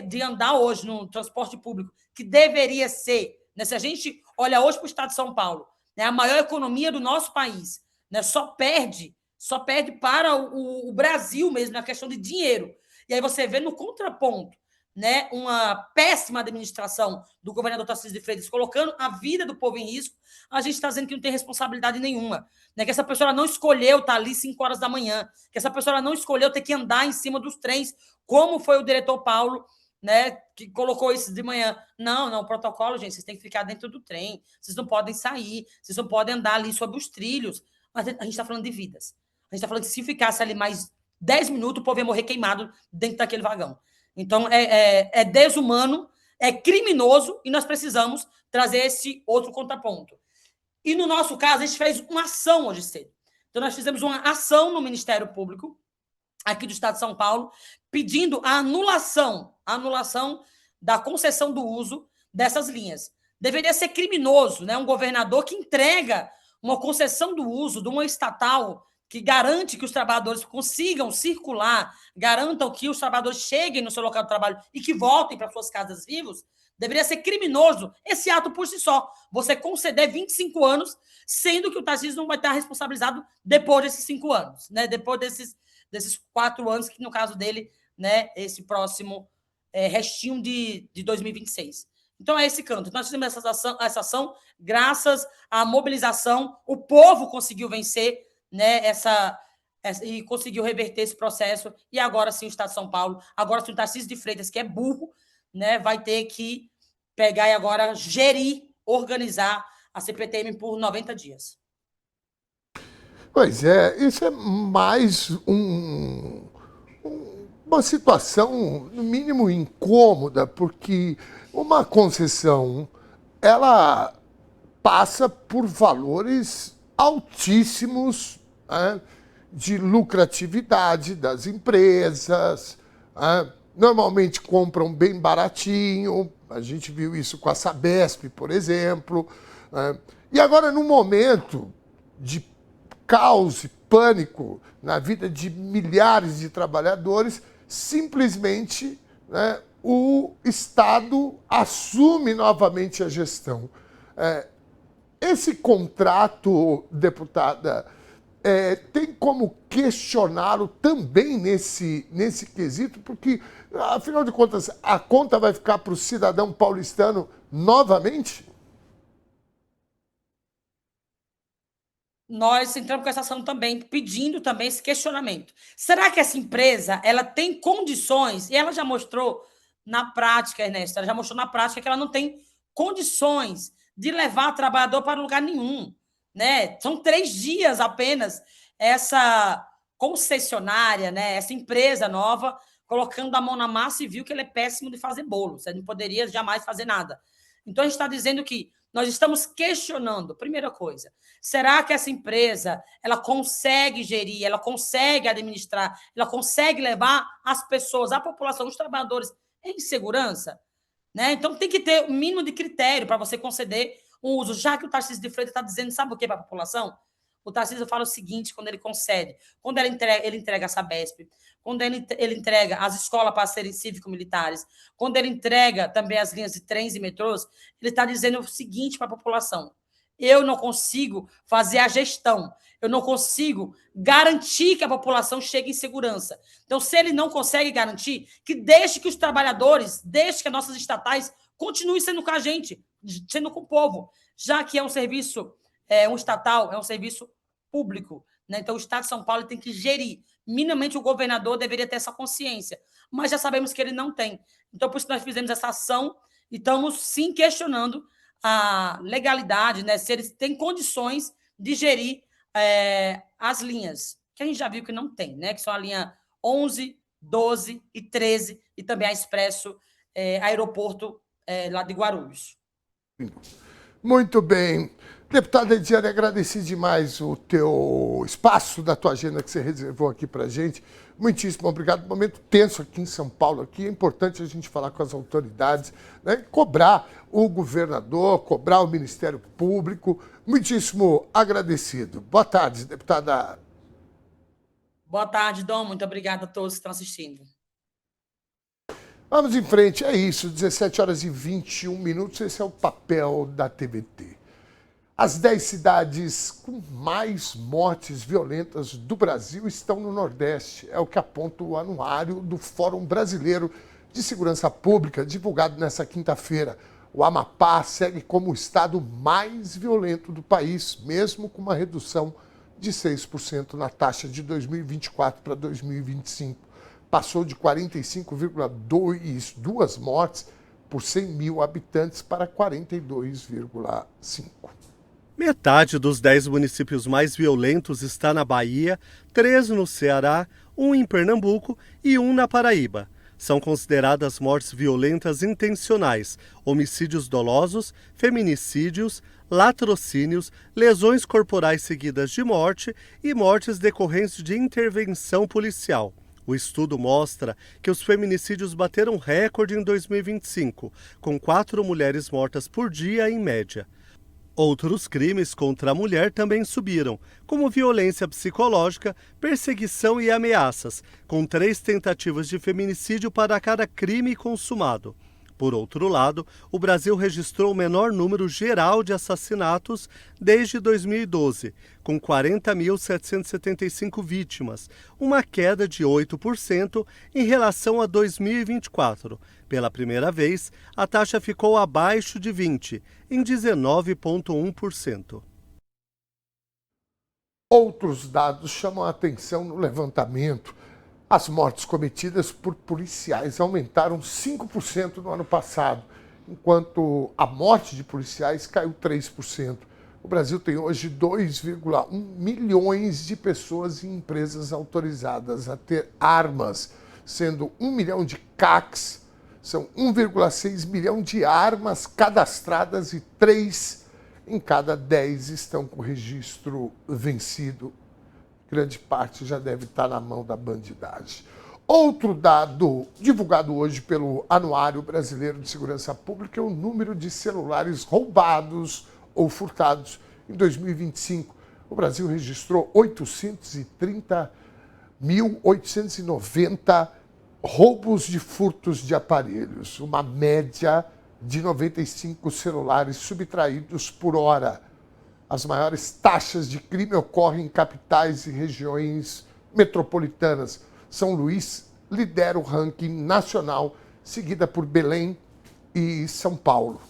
de andar hoje no transporte público, que deveria ser, né? Se a gente olha hoje para o estado de São Paulo, né, a maior economia do nosso país, né, só perde para o Brasil mesmo na questão de dinheiro. E aí você vê no contraponto, né, uma péssima administração do governador Tarcísio de Freitas, colocando a vida do povo em risco, a gente está dizendo que não tem responsabilidade nenhuma, né, que essa pessoa não escolheu estar ali 5 horas da manhã, que essa pessoa não escolheu ter que andar em cima dos trens, como foi o diretor Paulo, né, que colocou isso de manhã. Não, protocolo, gente, vocês têm que ficar dentro do trem, vocês não podem sair, vocês não podem andar ali sobre os trilhos. Mas a gente está falando de vidas. A gente está falando que se ficasse ali mais 10 minutos, o povo ia morrer queimado dentro daquele vagão. Então, é desumano, é criminoso, e nós precisamos trazer esse outro contraponto. E, no nosso caso, a gente fez uma ação hoje cedo. Então, nós fizemos uma ação no Ministério Público, aqui do Estado de São Paulo, pedindo a anulação da concessão do uso dessas linhas. Deveria ser criminoso, né? Um governador que entrega uma concessão do uso de uma estatal que garante que os trabalhadores consigam circular, garantam que os trabalhadores cheguem no seu local de trabalho e que voltem para suas casas vivos, deveria ser criminoso esse ato por si só. Você conceder 25 anos, sendo que o Tarcísio não vai estar responsabilizado depois desses 5 anos, né? Depois desses 4 anos, que no caso dele, né, esse próximo restinho de 2026. Então, é esse canto. Nós fizemos essa ação graças à mobilização, o povo conseguiu vencer, né, e conseguiu reverter esse processo, e agora sim o Estado de São Paulo, agora sim o Tarcísio de Freitas, que é burro, né, vai ter que pegar e agora gerir, organizar a CPTM por 90 dias. Pois é, isso é mais uma situação, no mínimo, incômoda, porque uma concessão, ela passa por valores altíssimos, né, de lucratividade das empresas, né, normalmente compram bem baratinho, a gente viu isso com a Sabesp, por exemplo, né, e agora, num momento de caos e pânico na vida de milhares de trabalhadores, simplesmente, né, o Estado assume novamente a gestão. Esse contrato, deputada, tem como questioná-lo também nesse quesito, porque, afinal de contas, a conta vai ficar para o cidadão paulistano novamente? Nós entramos com essa ação também, pedindo também esse questionamento. Será que essa empresa ela tem condições, e ela já mostrou na prática, Ernesto, ela já mostrou na prática que ela não tem condições de levar trabalhador para lugar nenhum, né? São 3 dias apenas essa concessionária, né? Essa empresa nova, colocando a mão na massa, e viu que ele é péssimo de fazer bolo, você não poderia jamais fazer nada. Então, a gente está dizendo que nós estamos questionando, primeira coisa, será que essa empresa ela consegue gerir, ela consegue administrar, ela consegue levar as pessoas, a população, os trabalhadores em segurança? Né? Então, tem que ter o mínimo de critério para você conceder um uso, já que o Tarcísio de Freitas está dizendo, sabe o que para a população? O Tarcísio fala o seguinte, quando ele concede, quando ele entrega a Sabesp, quando ele entrega as escolas para serem cívico-militares, quando ele entrega também as linhas de trens e metrôs, ele está dizendo o seguinte para a população: eu não consigo fazer a gestão, eu não consigo garantir que a população chegue em segurança. Então, se ele não consegue garantir, que deixe que os trabalhadores, deixe que as nossas estatais continuem sendo com a gente, sendo com o povo, já que é um serviço, um estatal, é um serviço público, né? Então, o Estado de São Paulo tem que gerir. Minimamente, o governador deveria ter essa consciência, mas já sabemos que ele não tem. Então, por isso nós fizemos essa ação e estamos, sim, questionando a legalidade, né? Se eles têm condições de gerir as linhas, que a gente já viu que não tem, né? Que são a linha 11, 12 e 13, e também a Expresso Aeroporto lá de Guarulhos. Muito bem. Deputada Ediane, agradeci demais o teu espaço da tua agenda que você reservou aqui para a gente. Muitíssimo obrigado. Momento tenso aqui em São Paulo. Aqui é importante a gente falar com as autoridades, né? Cobrar o governador, cobrar o Ministério Público. Muitíssimo agradecido. Boa tarde, deputada. Boa tarde, Dom. Muito obrigada a todos que estão assistindo. Vamos em frente. É isso. 17 horas e 21 minutos. Esse é o papel da TVT. As 10 cidades com mais mortes violentas do Brasil estão no Nordeste. É o que aponta o anuário do Fórum Brasileiro de Segurança Pública, divulgado nesta quinta-feira. O Amapá segue como o estado mais violento do país, mesmo com uma redução de 6% na taxa de 2024 para 2025. Passou de 45,2 mortes por 100 mil habitantes para 42,5. Metade dos 10 municípios mais violentos está na Bahia, 3 no Ceará, 1 em Pernambuco e 1 na Paraíba. São consideradas mortes violentas intencionais, homicídios dolosos, feminicídios, latrocínios, lesões corporais seguidas de morte e mortes decorrentes de intervenção policial. O estudo mostra que os feminicídios bateram recorde em 2025, com 4 mulheres mortas por dia em média. Outros crimes contra a mulher também subiram, como violência psicológica, perseguição e ameaças, com 3 tentativas de feminicídio para cada crime consumado. Por outro lado, o Brasil registrou o menor número geral de assassinatos desde 2012, com 40.775 vítimas, uma queda de 8% em relação a 2024. Pela primeira vez, a taxa ficou abaixo de 20%, em 19,1%. Outros dados chamam a atenção no levantamento. As mortes cometidas por policiais aumentaram 5% no ano passado, enquanto a morte de policiais caiu 3%. O Brasil tem hoje 2,1 milhões de pessoas e empresas autorizadas a ter armas, sendo 1 milhão de CACs, são 1,6 milhão de armas cadastradas e 3 em cada 10 estão com registro vencido. Grande parte já deve estar na mão da bandidagem. Outro dado divulgado hoje pelo Anuário Brasileiro de Segurança Pública é o número de celulares roubados ou furtados em 2025. O Brasil registrou 830.890 roubos de furtos de aparelhos, uma média de 95 celulares subtraídos por hora. As maiores taxas de crime ocorrem em capitais e regiões metropolitanas. São Luís lidera o ranking nacional, seguida por Belém e São Paulo.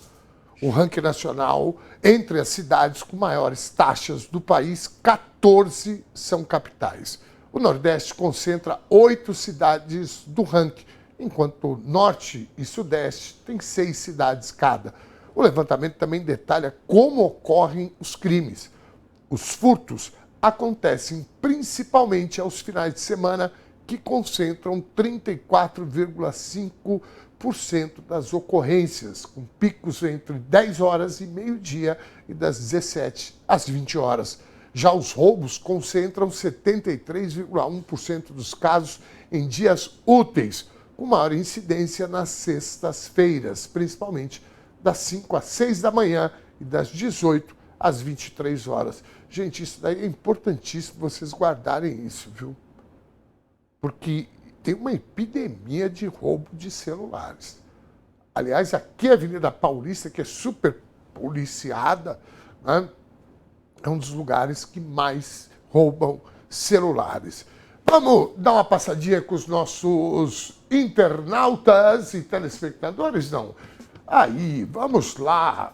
O ranking nacional, entre as cidades com maiores taxas do país, 14 são capitais. O Nordeste concentra 8 cidades do ranking, enquanto o Norte e Sudeste têm 6 cidades cada. O levantamento também detalha como ocorrem os crimes. Os furtos acontecem principalmente aos finais de semana, que concentram 34,5% das ocorrências, com picos entre 10 horas e meio-dia e das 17 às 20 horas. Já os roubos concentram 73,1% dos casos em dias úteis, com maior incidência nas sextas-feiras, principalmente das 5 às 6 da manhã e das 18 às 23 horas. Gente, isso daí é importantíssimo vocês guardarem isso, viu? Porque tem uma epidemia de roubo de celulares. Aliás, aqui a Avenida Paulista, que é super policiada, né, é um dos lugares que mais roubam celulares. Vamos dar uma passadinha com os nossos internautas e telespectadores? Não. Aí, vamos lá,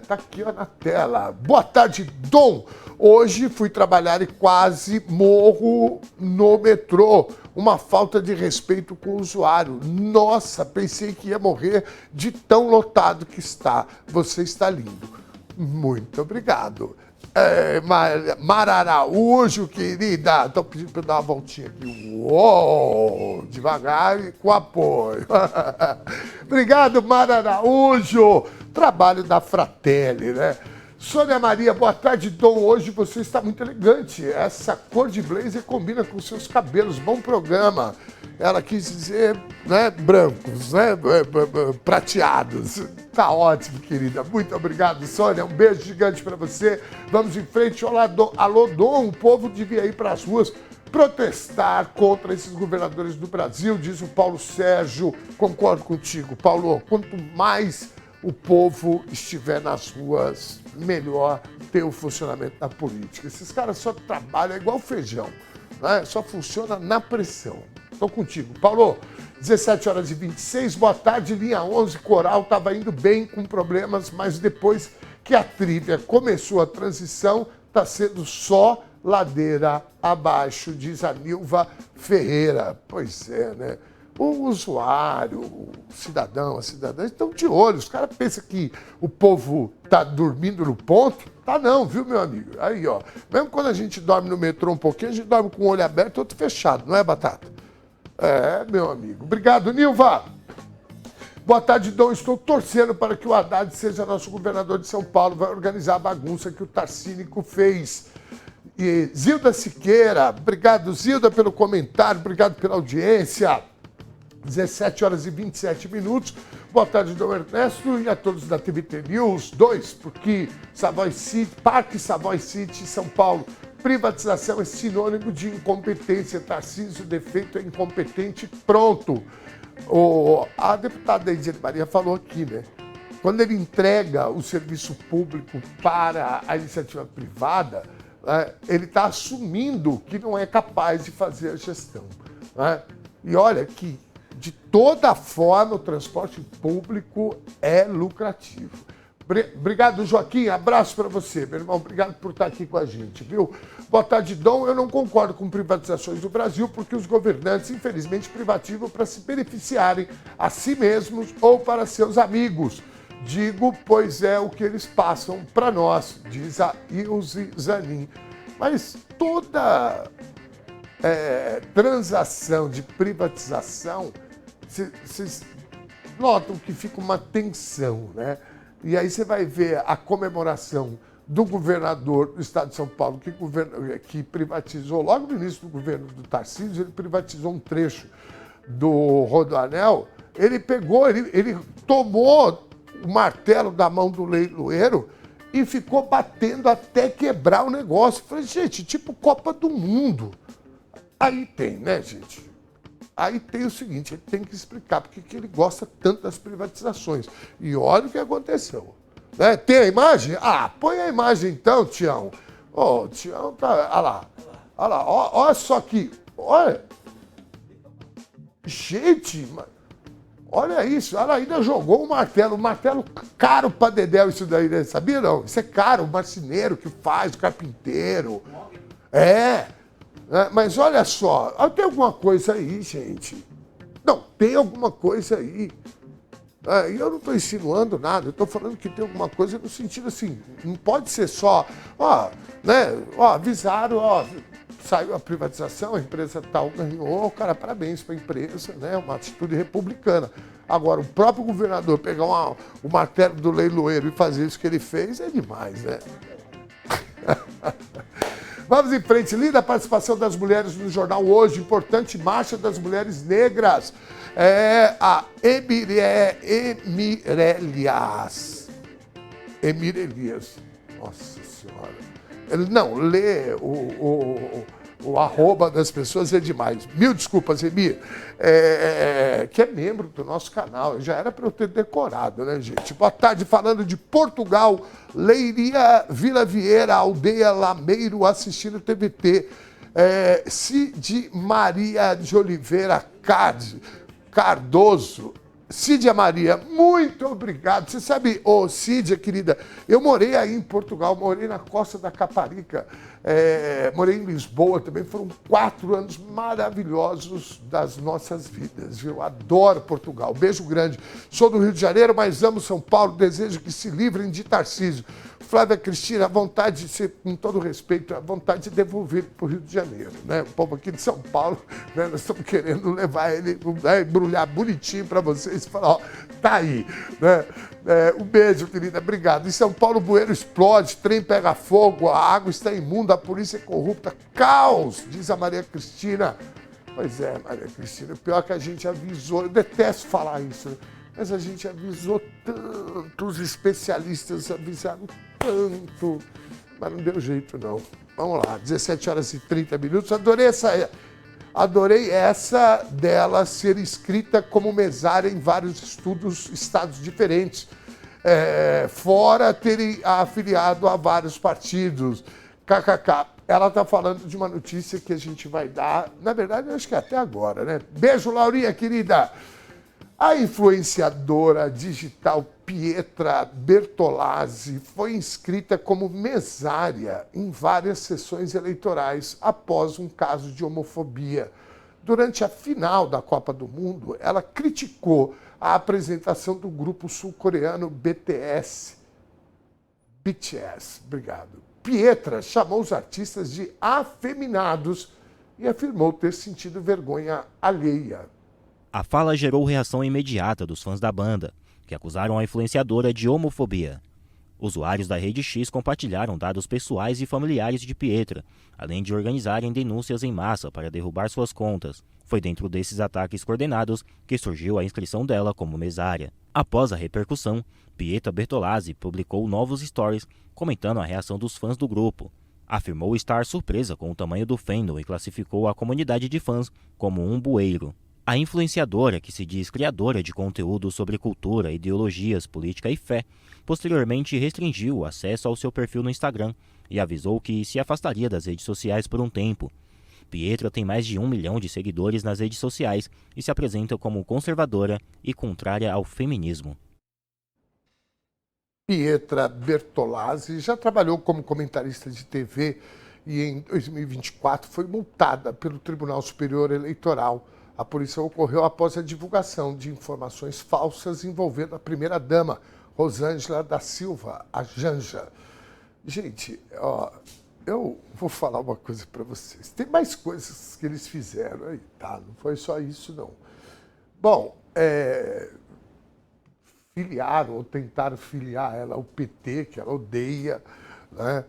tá aqui ó, na tela. Boa tarde, Dom. Hoje fui trabalhar e quase morro no metrô. Uma falta de respeito com o usuário. Nossa, pensei que ia morrer de tão lotado que está. Você está lindo. Muito obrigado. Mara Araújo, querida, estou pedindo para dar uma voltinha aqui. Uou, devagar e com apoio. Obrigado, Mara Araújo. Trabalho da Fratelli, né? Sônia Maria, boa tarde, Dom. Hoje você está muito elegante. Essa cor de blazer combina com seus cabelos. Bom programa. Ela quis dizer, né, brancos, né, prateados. Tá ótimo, querida. Muito obrigado, Sônia. Um beijo gigante para você. Vamos em frente. Olá, alô, Dom. O povo devia ir para as ruas protestar contra esses governadores do Brasil, diz o Paulo Sérgio. Concordo contigo, Paulo. Quanto mais o povo estiver nas ruas, melhor ter o funcionamento da política. Esses caras só trabalham igual feijão, né? Só funciona na pressão. Estou contigo. Paulo, 17h26, boa tarde, linha 11, Coral estava indo bem com problemas, mas depois que a trilha começou a transição, está sendo só ladeira abaixo, diz a Nilva Ferreira. Pois é, né? O usuário, o cidadão, a cidadã estão de olho. Os caras pensam que o povo está dormindo no ponto. Tá não, viu, meu amigo? Aí, ó. Mesmo quando a gente dorme no metrô um pouquinho, a gente dorme com o olho aberto e outro fechado, não é, Batata? É, meu amigo. Obrigado, Nilva. Boa tarde, Dom. Estou torcendo para que o Haddad seja nosso governador de São Paulo. Vai organizar a bagunça que o Tarcínico fez. E Zilda Siqueira, obrigado, Zilda, pelo comentário, obrigado pela audiência. 17h27. Boa tarde, Dom Ernesto, e a todos da TVT News 2, porque Savoy City, Parque Savoy City, São Paulo, privatização é sinônimo de incompetência. Tarcísio, defeito é incompetente, pronto. A deputada Ediane Maria falou aqui, né? Quando ele entrega o serviço público para a iniciativa privada, ele está assumindo que não é capaz de fazer a gestão, né? E olha que, de toda forma, o transporte público é lucrativo. Obrigado, Joaquim. Abraço para você, meu irmão. Obrigado por estar aqui com a gente, viu? Boa tarde, Dom. Eu não concordo com privatizações do Brasil, porque os governantes, infelizmente, privatizam para se beneficiarem a si mesmos ou para seus amigos. Digo, pois é o que eles passam para nós, diz a Ilse Zanin. Mas toda transação de privatização, vocês notam que fica uma tensão, né? E aí você vai ver a comemoração do governador do estado de São Paulo, que privatizou, logo no início do governo do Tarcísio, ele privatizou um trecho do Rodoanel. Ele pegou, ele tomou o martelo da mão do leiloeiro e ficou batendo até quebrar o negócio. Falei, gente, tipo Copa do Mundo. Aí tem, né, gente? Aí tem o seguinte, ele tem que explicar porque que ele gosta tanto das privatizações. E olha o que aconteceu. Né? Tem a imagem? Ah, põe a imagem então, Tião. Ó, o Tião tá... Olha lá. Olha lá. Olha só aqui. Olha. Gente, olha isso. Ela ainda jogou um martelo caro pra Dedéu isso daí, né? Sabia não? Isso é caro, o marceneiro que faz, o carpinteiro. Mas olha só, tem alguma coisa aí, gente. Não, tem alguma coisa aí. E eu não estou insinuando nada, eu estou falando que tem alguma coisa no sentido assim, não pode ser só, avisaram, saiu a privatização, a empresa tal ganhou, cara, parabéns para a empresa, né? Uma atitude republicana. Agora, o próprio governador pegar o martelo do leiloeiro e fazer isso que ele fez é demais, né? Vamos em frente. Linda participação das mulheres no jornal hoje. Importante marcha das mulheres negras. A Emirelias. Nossa Senhora. Ele não lê o arroba das pessoas é demais. Mil desculpas, Emir. Que é membro do nosso canal. Já era para eu ter decorado, né, gente? Boa tarde, falando de Portugal. Leiria Vila Vieira, Aldeia Lameiro, assistindo TVT. Cid Maria de Oliveira Cardoso. Cídia Maria, muito obrigado. Você sabe, Cídia, querida, eu morei aí em Portugal, morei na Costa da Caparica, morei em Lisboa também, foram 4 anos maravilhosos das nossas vidas, viu? Adoro Portugal, beijo grande. Sou do Rio de Janeiro, mas amo São Paulo, desejo que se livrem de Tarcísio. Flávia Cristina, a vontade de ser, com todo respeito, a vontade de devolver para o Rio de Janeiro, né? O povo aqui de São Paulo, né? Nós estamos querendo levar ele, embrulhar bonitinho para vocês e falar, tá aí, né? Um beijo, querida, obrigado. Em São Paulo, o bueiro explode, trem pega fogo, a água está imunda, a polícia é corrupta, caos, diz a Maria Cristina. Pois é, Maria Cristina, o pior é que a gente avisou, eu detesto falar isso, né? Mas a gente avisou tanto, os especialistas avisaram tanto, mas não deu jeito não. Vamos lá, 17h30. Adorei essa dela ser escrita como mesária em vários estados diferentes. fora terem afiliado a vários partidos. KKK. Ela está falando de uma notícia que a gente vai dar, na verdade, eu acho que até agora, né? Beijo, Laurinha, querida. A influenciadora digital Pietra Bertolazzi foi inscrita como mesária em várias sessões eleitorais após um caso de homofobia. Durante a final da Copa do Mundo, ela criticou a apresentação do grupo sul-coreano BTS. Obrigado. Pietra chamou os artistas de afeminados e afirmou ter sentido vergonha alheia. A fala gerou reação imediata dos fãs da banda, que acusaram a influenciadora de homofobia. Usuários da Rede X compartilharam dados pessoais e familiares de Pietra, além de organizarem denúncias em massa para derrubar suas contas. Foi dentro desses ataques coordenados que surgiu a inscrição dela como mesária. Após a repercussão, Pietra Bertolazzi publicou novos stories comentando a reação dos fãs do grupo. Afirmou estar surpresa com o tamanho do fandom e classificou a comunidade de fãs como um bueiro. A influenciadora, que se diz criadora de conteúdo sobre cultura, ideologias, política e fé, posteriormente restringiu o acesso ao seu perfil no Instagram e avisou que se afastaria das redes sociais por um tempo. Pietra tem mais de 1 milhão de seguidores nas redes sociais e se apresenta como conservadora e contrária ao feminismo. Pietra Bertolazzi já trabalhou como comentarista de TV e em 2024 foi multada pelo Tribunal Superior Eleitoral. A punição ocorreu após a divulgação de informações falsas envolvendo a primeira-dama, Rosângela da Silva, a Janja. Gente, ó, eu vou falar uma coisa para vocês. Tem mais coisas que eles fizeram aí, tá? Não foi só isso, não. Bom, filiaram ou tentaram filiar ela ao PT, que ela odeia, né?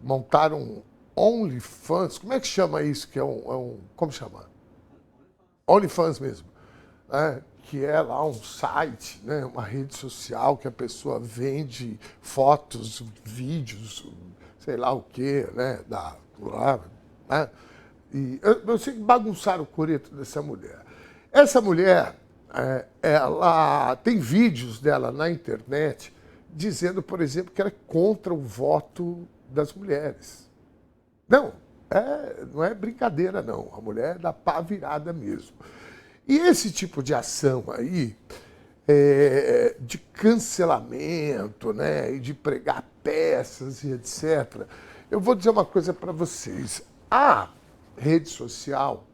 Montaram OnlyFans, como é que chama isso? Que como chama? OnlyFans mesmo, né? Que é lá um site, né? Uma rede social que a pessoa vende fotos, vídeos, sei lá o quê, né? Né? E eu sei que bagunçaram o coreto dessa mulher. Essa mulher, ela tem vídeos dela na internet dizendo, por exemplo, que ela é contra o voto das mulheres. Não é brincadeira, não. A mulher é da pá virada mesmo. E esse tipo de ação aí, de cancelamento, né, e de pregar peças e etc., eu vou dizer uma coisa para vocês. A rede social,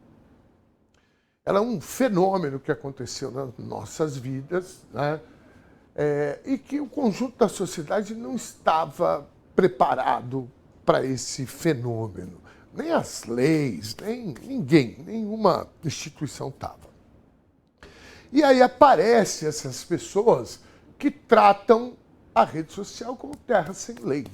ela é um fenômeno que aconteceu nas nossas vidas, né, e que o conjunto da sociedade não estava preparado para esse fenômeno. Nem as leis, nem ninguém, nenhuma instituição estava. E aí aparecem essas pessoas que tratam a rede social como terra sem lei.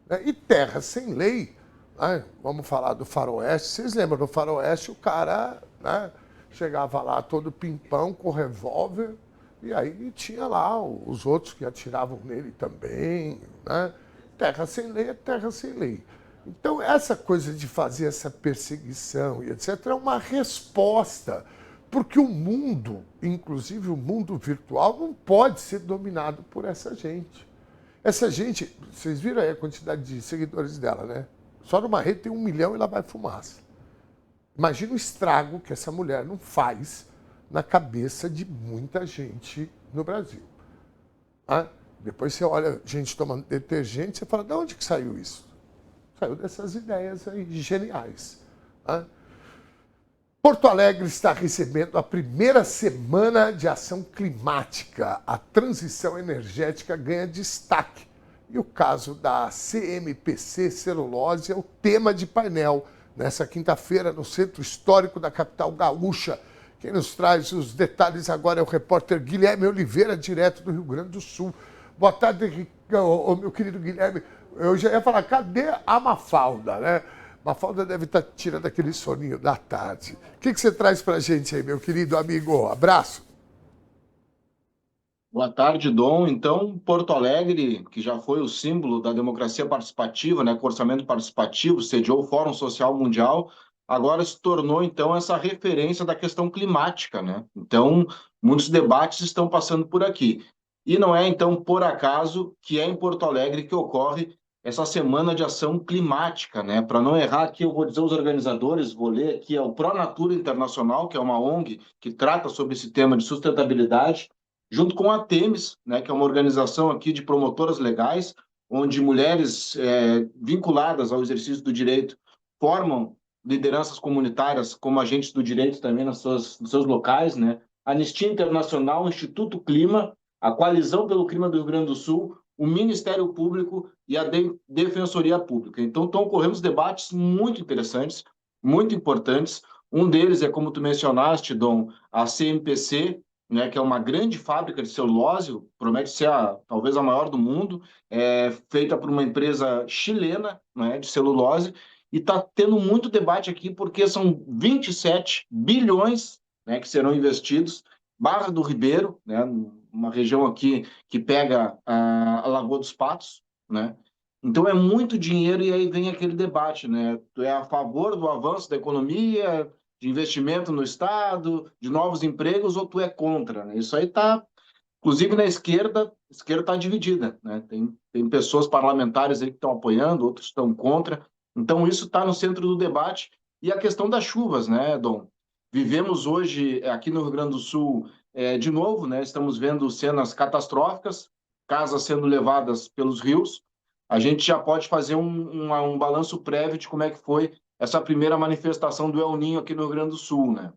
Né? E terra sem lei, né? Vamos falar do faroeste. Vocês lembram do faroeste? O cara, né, chegava lá todo pimpão com revólver e aí tinha lá os outros que atiravam nele também. Né? Terra sem lei é terra sem lei. Então, essa coisa de fazer essa perseguição e etc. é uma resposta, porque o mundo, inclusive o mundo virtual, não pode ser dominado por essa gente. Essa gente, vocês viram aí a quantidade de seguidores dela, né? Só numa rede tem 1 milhão e lá vai fumaça. Imagina o estrago que essa mulher não faz na cabeça de muita gente no Brasil. Ah, depois você olha gente tomando detergente, você fala, de onde que saiu isso? Saiu dessas ideias aí geniais. Ah? Porto Alegre está recebendo a primeira semana de ação climática. A transição energética ganha destaque. E o caso da CMPC Celulose é o tema de painel nessa quinta-feira no Centro Histórico da capital gaúcha. Quem nos traz os detalhes agora é o repórter Guilherme Oliveira, direto do Rio Grande do Sul. Boa tarde, meu querido Guilherme. Eu já ia falar, cadê a Mafalda, né? Mafalda deve estar tirando aquele soninho da tarde. O que você traz para a gente aí, meu querido amigo? Abraço. Boa tarde, Dom. Então, Porto Alegre, que já foi o símbolo da democracia participativa, né, com orçamento participativo, sediou o Fórum Social Mundial, agora se tornou, então, essa referência da questão climática, né? Então, muitos debates estão passando por aqui. E não é, então, por acaso que é em Porto Alegre que ocorre essa Semana de Ação Climática, né? Para não errar aqui, eu vou dizer os organizadores, vou ler aqui, é o ProNatura Internacional, que é uma ONG que trata sobre esse tema de sustentabilidade, junto com a Temis, né, que é uma organização aqui de promotoras legais, onde mulheres vinculadas ao exercício do direito formam lideranças comunitárias como agentes do direito também nos seus locais, né? Anistia Internacional, Instituto Clima, a Coalizão pelo Clima do Rio Grande do Sul, o Ministério Público e a Defensoria Pública. Então, estão ocorrendo debates muito interessantes, muito importantes. Um deles é, como tu mencionaste, Dom, a CMPC, né, que é uma grande fábrica de celulose, promete ser talvez a maior do mundo, feita por uma empresa chilena, né, de celulose, e está tendo muito debate aqui porque são 27 bilhões, né, que serão investidos. Barra do Ribeiro, né, uma região aqui que pega a Lagoa dos Patos, né? Então é muito dinheiro e aí vem aquele debate, né? Tu é a favor do avanço da economia, de investimento no Estado, de novos empregos, ou tu é contra, né? Isso aí está, inclusive na esquerda, a esquerda está dividida, né? Tem pessoas parlamentares aí que estão apoiando, outros estão contra. Então isso está no centro do debate. E a questão das chuvas, né, Dom? Vivemos hoje, aqui no Rio Grande do Sul, de novo, né? Estamos vendo cenas catastróficas, casas sendo levadas pelos rios. A gente já pode fazer um balanço prévio de como é que foi essa primeira manifestação do El Niño aqui no Rio Grande do Sul, né?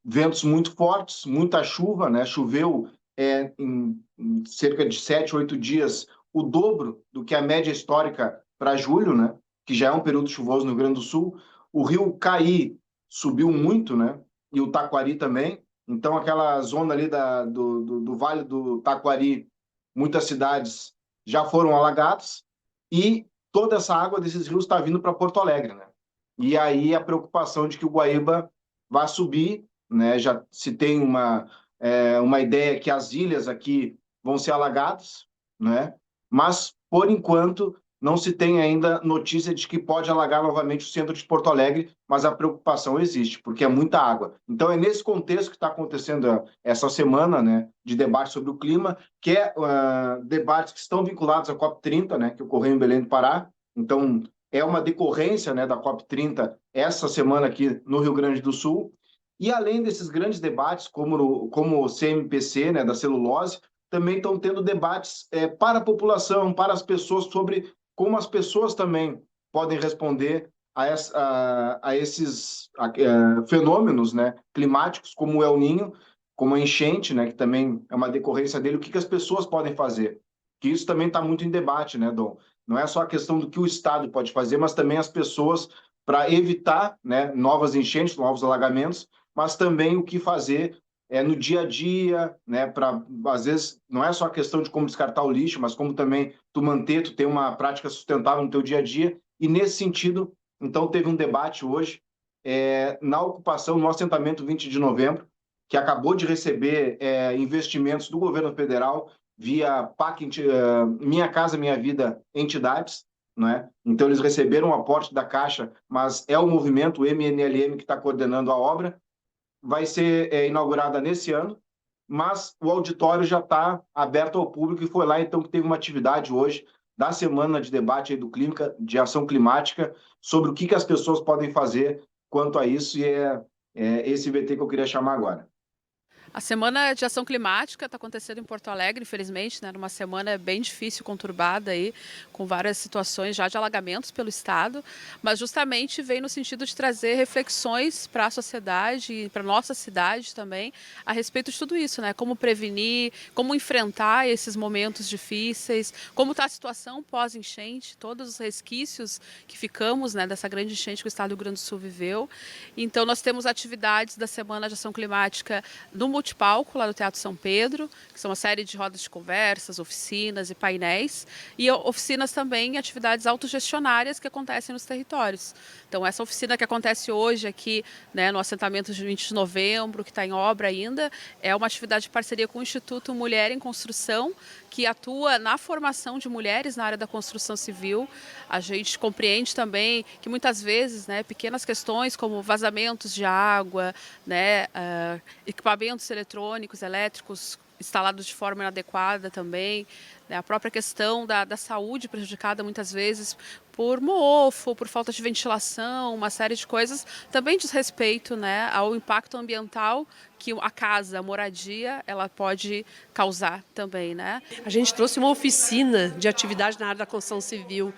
Ventos muito fortes, muita chuva, né? Choveu em cerca de 7, 8 dias o dobro do que a média histórica para julho, né? Que já é um período chuvoso no Rio Grande do Sul. O rio Caí subiu muito, né? E o Taquari também. Então, aquela zona ali do Vale do Taquari, muitas cidades já foram alagadas e toda essa água desses rios está vindo para Porto Alegre, né? E aí a preocupação de que o Guaíba vai subir, né? Já se tem uma ideia que as ilhas aqui vão ser alagadas, né? Mas, por enquanto, não se tem ainda notícia de que pode alagar novamente o centro de Porto Alegre, mas a preocupação existe, porque é muita água. Então, é nesse contexto que está acontecendo essa semana, né, de debate sobre o clima, que é debates que estão vinculados à COP30, né, que ocorreu em Belém do Pará. Então, é uma decorrência, né, da COP30 essa semana aqui no Rio Grande do Sul. E, além desses grandes debates, como o CMPC, né, da celulose, também estão tendo debates para a população, para as pessoas, sobre como as pessoas também podem responder a esses fenômenos, né, climáticos, como o El Niño, como a enchente, né, que também é uma decorrência dele, o que as pessoas podem fazer. Que isso também está muito em debate, né, Dom? Não é só a questão do que o Estado pode fazer, mas também as pessoas para evitar, né, novas enchentes, novos alagamentos, mas também o que fazer no dia a dia, né, às vezes não é só a questão de como descartar o lixo, mas como também tu ter uma prática sustentável no teu dia a dia. E nesse sentido, então, teve um debate hoje na ocupação, no assentamento 20 de novembro, que acabou de receber investimentos do governo federal via PAC, Minha Casa Minha Vida entidades, né? Então eles receberam um aporte da Caixa, mas é o movimento, o MNLM, que está coordenando a obra. Vai ser inaugurada nesse ano, mas o auditório já está aberto ao público e foi lá então que teve uma atividade hoje da semana de debate aí do clima, de ação climática, sobre o que as pessoas podem fazer quanto a isso, e é esse VT que eu queria chamar agora. A Semana de Ação Climática está acontecendo em Porto Alegre, infelizmente, né? Numa semana bem difícil, conturbada aí, com várias situações já de alagamentos pelo Estado, mas justamente vem no sentido de trazer reflexões para a sociedade e para a nossa cidade também a respeito de tudo isso, né? Como prevenir, como enfrentar esses momentos difíceis, como está a situação pós-enchente, todos os resquícios que ficamos, né, dessa grande enchente que o Estado do Rio Grande do Sul viveu. Então nós temos atividades da Semana de Ação Climática no multipalco lá do Teatro São Pedro, que são uma série de rodas de conversas, oficinas e painéis, e oficinas também, atividades autogestionárias que acontecem nos territórios. Então essa oficina que acontece hoje aqui, né, no assentamento de 20 de novembro, que está em obra ainda, é uma atividade de parceria com o Instituto Mulher em Construção, que atua na formação de mulheres na área da construção civil. A gente compreende também que muitas vezes, né, pequenas questões como vazamentos de água, né, equipamentos eletrônicos, elétricos, instalados de forma inadequada também, né? A própria questão da saúde prejudicada muitas vezes por mofo, por falta de ventilação, uma série de coisas, também diz respeito, né, ao impacto ambiental que a casa, a moradia, ela pode causar também, né? A gente trouxe uma oficina de atividade na área da construção civil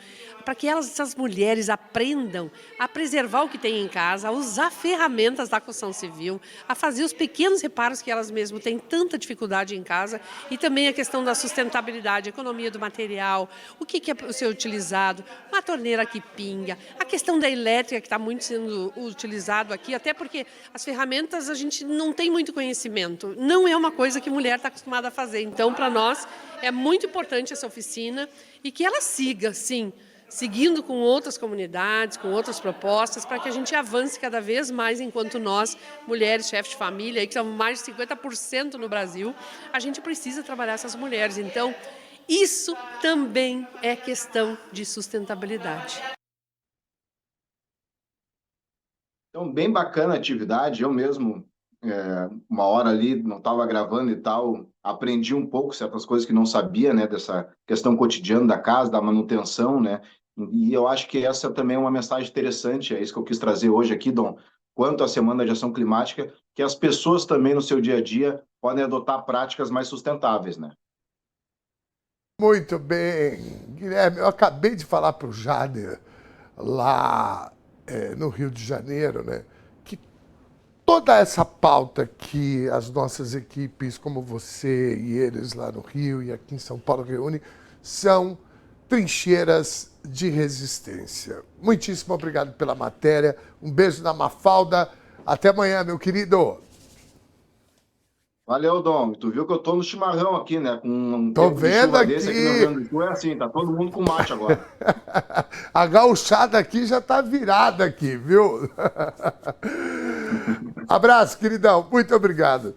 para que essas mulheres aprendam a preservar o que têm em casa, a usar ferramentas da construção civil, a fazer os pequenos reparos que elas mesmas têm tanta dificuldade em casa e também a questão da sustentabilidade, a economia do material, o que é ser utilizado, uma torneira que pinga, a questão da elétrica que está muito sendo utilizado aqui, até porque as ferramentas a gente não tem muito conhecimento, não é uma coisa que mulher está acostumada a fazer. Então, para nós, é muito importante essa oficina e que ela siga, sim, seguindo com outras comunidades, com outras propostas, para que a gente avance cada vez mais enquanto nós, mulheres, chefes de família, que são mais de 50% no Brasil, a gente precisa trabalhar essas mulheres. Então, isso também é questão de sustentabilidade. Então, bem bacana a atividade. Eu mesmo, uma hora ali, não estava gravando e tal, aprendi um pouco certas coisas que não sabia, né, dessa questão cotidiana da casa, da manutenção, né? E eu acho que essa também é uma mensagem interessante, é isso que eu quis trazer hoje aqui, Dom, quanto à Semana de Ação Climática, que as pessoas também no seu dia a dia podem adotar práticas mais sustentáveis, né? Muito bem, Guilherme, eu acabei de falar para o Jader, lá no Rio de Janeiro, né, que toda essa pauta que as nossas equipes, como você e eles lá no Rio e aqui em São Paulo reúnem, são trincheiras de resistência. Muitíssimo obrigado pela matéria. Um beijo na Mafalda. Até amanhã, meu querido. Valeu, Dom. Tu viu que eu tô no chimarrão aqui, né? Com um tô vendo aqui. Desse aqui no Rio Grande do Sul é assim, tá todo mundo com mate agora. A gauchada aqui já tá virada aqui, viu? Abraço, queridão. Muito obrigado.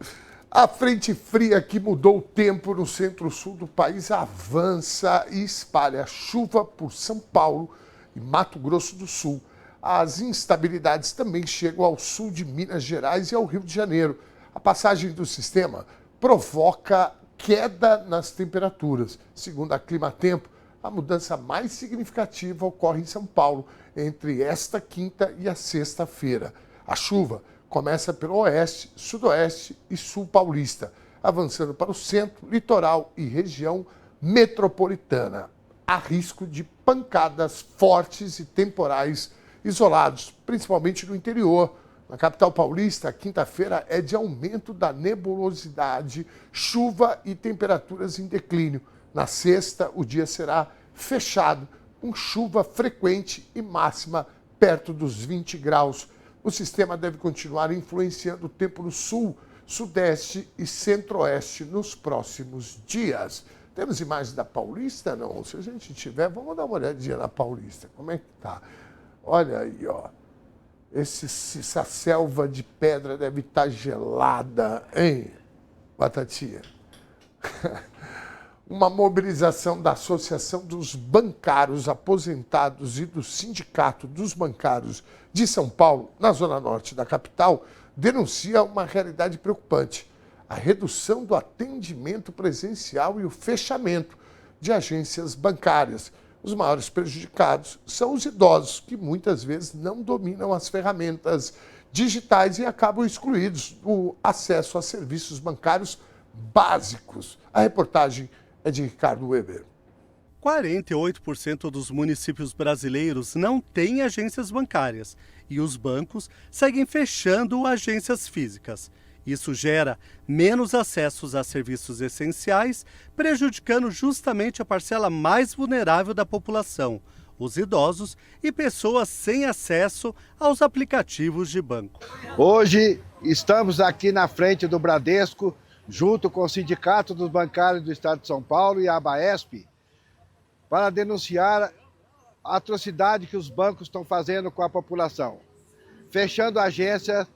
A frente fria que mudou o tempo no centro-sul do país avança e espalha chuva por São Paulo e Mato Grosso do Sul. As instabilidades também chegam ao sul de Minas Gerais e ao Rio de Janeiro. A passagem do sistema provoca queda nas temperaturas. Segundo a Climatempo, a mudança mais significativa ocorre em São Paulo entre esta quinta e a sexta-feira. A chuva começa pelo oeste, sudoeste e sul paulista, avançando para o centro, litoral e região metropolitana. Há risco de pancadas fortes e temporais isolados, principalmente no interior. Na capital paulista, a quinta-feira é de aumento da nebulosidade, chuva e temperaturas em declínio. Na sexta, o dia será fechado, com chuva frequente e máxima perto dos 20 graus. O sistema deve continuar influenciando o tempo no sul, sudeste e centro-oeste nos próximos dias. Temos imagens da Paulista? Não. Se a gente tiver, vamos dar uma olhadinha na Paulista. Como é que tá? Olha aí, ó. Essa selva de pedra deve estar gelada, hein, Batatinha? Uma mobilização da Associação dos Bancários Aposentados e do Sindicato dos Bancários de São Paulo, na zona norte da capital, denuncia uma realidade preocupante: a redução do atendimento presencial e o fechamento de agências bancárias. Os maiores prejudicados são os idosos, que muitas vezes não dominam as ferramentas digitais e acabam excluídos do acesso a serviços bancários básicos. A reportagem é de Ricardo Weber. 48% dos municípios brasileiros não têm agências bancárias e os bancos seguem fechando agências físicas. Isso gera menos acessos a serviços essenciais, prejudicando justamente a parcela mais vulnerável da população, os idosos e pessoas sem acesso aos aplicativos de banco. Hoje estamos aqui na frente do Bradesco, junto com o Sindicato dos Bancários do Estado de São Paulo e a ABAESP, para denunciar a atrocidade que os bancos estão fazendo com a população, fechando agências,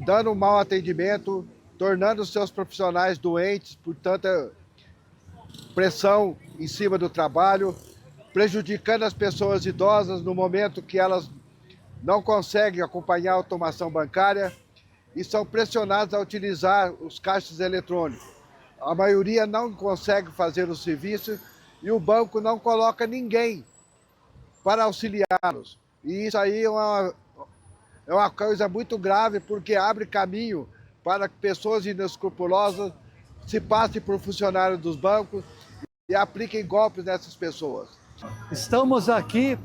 dando um mau atendimento, tornando os seus profissionais doentes por tanta pressão em cima do trabalho, prejudicando as pessoas idosas no momento que elas não conseguem acompanhar a automação bancária e são pressionadas a utilizar os caixas eletrônicos. A maioria não consegue fazer o serviço e o banco não coloca ninguém para auxiliá-los. E isso aí é uma coisa muito grave, porque abre caminho para que pessoas inescrupulosas se passem por funcionários dos bancos e apliquem golpes nessas pessoas. Estamos aqui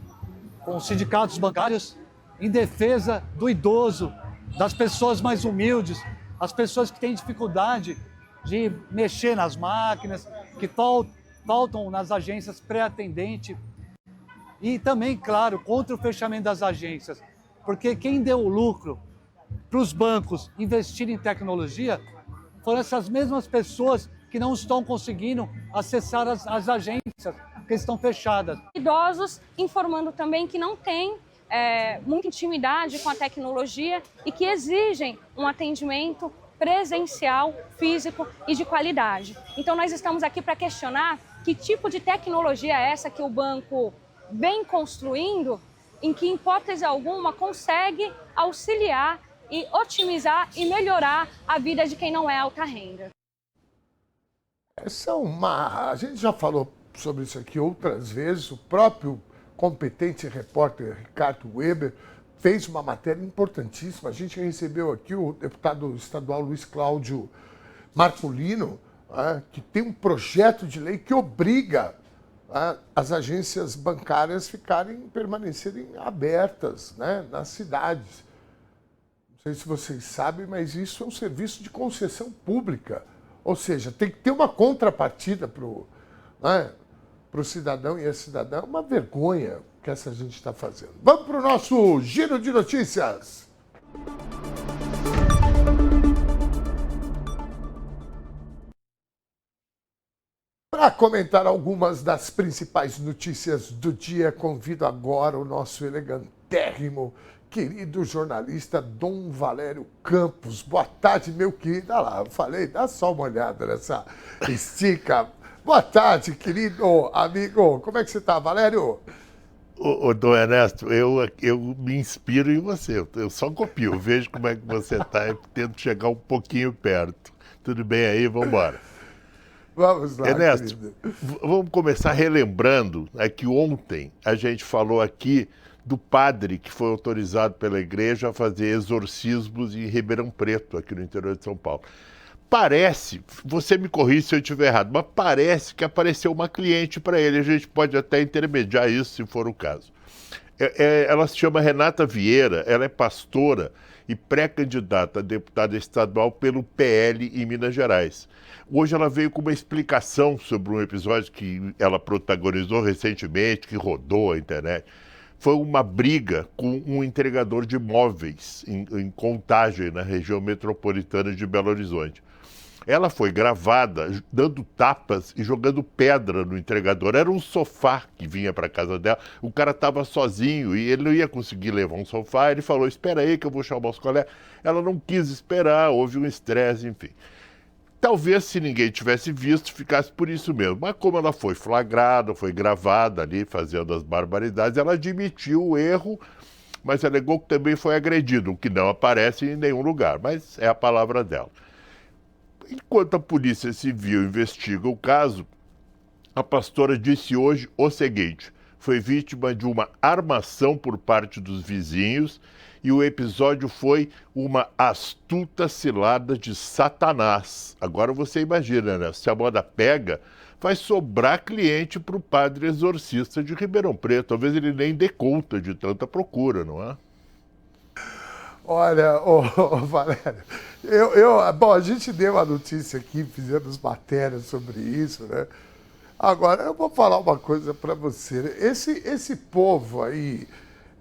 com os sindicatos bancários em defesa do idoso, das pessoas mais humildes, as pessoas que têm dificuldade de mexer nas máquinas, que faltam nas agências pré-atendente. E também, claro, contra o fechamento das agências, porque quem deu o lucro para os bancos investir em tecnologia foram essas mesmas pessoas que não estão conseguindo acessar as agências, que estão fechadas. Idosos informando também que não têm muita intimidade com a tecnologia e que exigem um atendimento presencial, físico e de qualidade. Então nós estamos aqui para questionar que tipo de tecnologia é essa que o banco vem construindo, em que hipótese alguma consegue auxiliar e otimizar e melhorar a vida de quem não é alta renda. A gente já falou sobre isso aqui outras vezes. O próprio competente repórter Ricardo Weber fez uma matéria importantíssima. A gente recebeu aqui o deputado estadual Luiz Cláudio Marculino, que tem um projeto de lei que obriga as agências bancárias permanecerem abertas, né, nas cidades. Não sei se vocês sabem, mas isso é um serviço de concessão pública. Ou seja, tem que ter uma contrapartida para o cidadão e a cidadã. É uma vergonha que essa gente está fazendo. Vamos para o nosso Giro de Notícias. Para comentar algumas das principais notícias do dia, convido agora o nosso elegantérrimo, querido jornalista Dom Valério Campos. Boa tarde, meu querido. Olha lá, eu falei, dá só uma olhada nessa estica. Boa tarde, querido amigo. Como é que você está, Valério? Ô, Dom Ernesto, eu me inspiro em você. Eu só copio, vejo como é que você está e tento chegar um pouquinho perto. Tudo bem aí? Vamos embora. Vamos lá, Ernesto, querido. Vamos começar relembrando que ontem a gente falou aqui do padre que foi autorizado pela igreja a fazer exorcismos em Ribeirão Preto, aqui no interior de São Paulo. Parece, você me corrige se eu estiver errado, mas parece que apareceu uma cliente para ele. A gente pode até intermediar isso, se for o caso. Ela se chama Renata Vieira, ela é pastora e pré-candidata a deputada estadual pelo PL em Minas Gerais. Hoje ela veio com uma explicação sobre um episódio que ela protagonizou recentemente, que rodou a internet. Foi uma briga com um entregador de móveis em Contagem, na região metropolitana de Belo Horizonte. Ela foi gravada dando tapas e jogando pedra no entregador. Era um sofá que vinha para casa dela. O cara estava sozinho e ele não ia conseguir levar um sofá. Ele falou, espera aí que eu vou chamar os colegas. Ela não quis esperar, houve um estresse, enfim. Talvez, se ninguém tivesse visto, ficasse por isso mesmo. Mas como ela foi flagrada, foi gravada ali, fazendo as barbaridades, ela admitiu o erro, mas alegou que também foi agredido, o que não aparece em nenhum lugar, mas é a palavra dela. Enquanto a Polícia Civil investiga o caso, a pastora disse hoje o seguinte: foi vítima de uma armação por parte dos vizinhos e o episódio foi uma astuta cilada de Satanás. Agora você imagina, né? Se a moda pega, vai sobrar cliente para o padre exorcista de Ribeirão Preto. Talvez ele nem dê conta de tanta procura, não é? Olha, Valério, bom, a gente deu a notícia aqui, fizemos matérias sobre isso, né? Agora, eu vou falar uma coisa para você. Esse povo aí,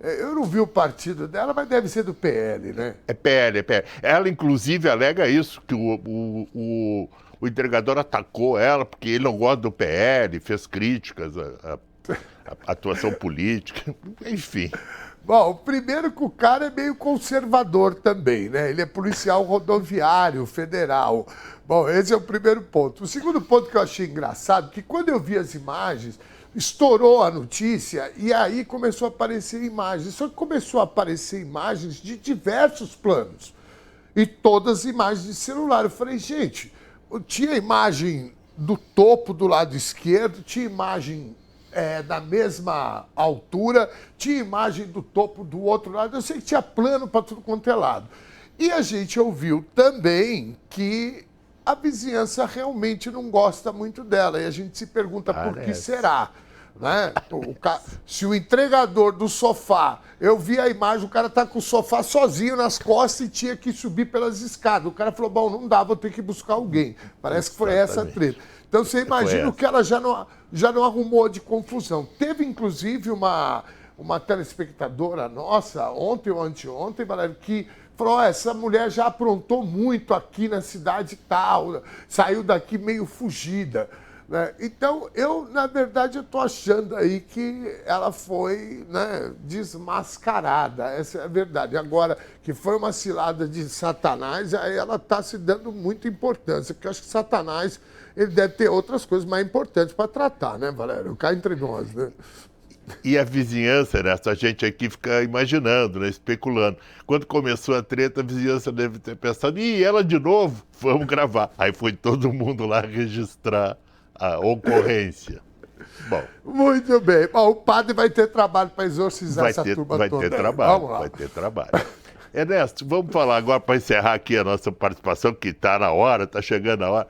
eu não vi o partido dela, mas deve ser do PL, né? É PL. Ela, inclusive, alega isso, que o entregador atacou ela porque ele não gosta do PL, fez críticas à atuação política, enfim. Bom, primeiro que o cara é meio conservador também, né? Ele é policial rodoviário federal. Bom, esse é o primeiro ponto. O segundo ponto que eu achei engraçado, que quando eu vi as imagens, estourou a notícia e aí começou a aparecer imagens. Só que começou a aparecer imagens de diversos planos. E todas imagens de celular. Eu falei, gente, tinha imagem do topo do lado esquerdo, tinha imagem da mesma altura, tinha imagem do topo do outro lado. Eu sei que tinha plano para tudo quanto é lado. E a gente ouviu também que a vizinhança realmente não gosta muito dela. E a gente se pergunta por que será. Né? Se o entregador do sofá, eu vi a imagem, o cara tá com o sofá sozinho nas costas e tinha que subir pelas escadas. O cara falou, bom, não dá, vou ter que buscar alguém. Parece que foi essa a treta. Então você imagina o que ela já não arrumou de confusão. Teve, inclusive, uma telespectadora nossa, ontem ou anteontem, Valério, que falou, essa mulher já aprontou muito aqui na cidade tal, saiu daqui meio fugida. Né? Então, na verdade, eu estou achando aí que ela foi, né, desmascarada, essa é a verdade. Agora, que foi uma cilada de Satanás, aí ela está se dando muita importância, porque eu acho que Satanás ele deve ter outras coisas mais importantes para tratar, né, Valério? Cá entre nós, né? E a vizinhança, né? A gente aqui fica imaginando, né? Especulando. Quando começou a treta, a vizinhança deve ter pensado, ela de novo? Vamos gravar. Aí foi todo mundo lá registrar a ocorrência. Bom. Muito bem. Bom, o padre vai ter trabalho para exorcizar essa turma toda. Vai ter trabalho, vai ter trabalho. Ernesto, vamos falar agora, para encerrar aqui a nossa participação, que está na hora, está chegando a hora.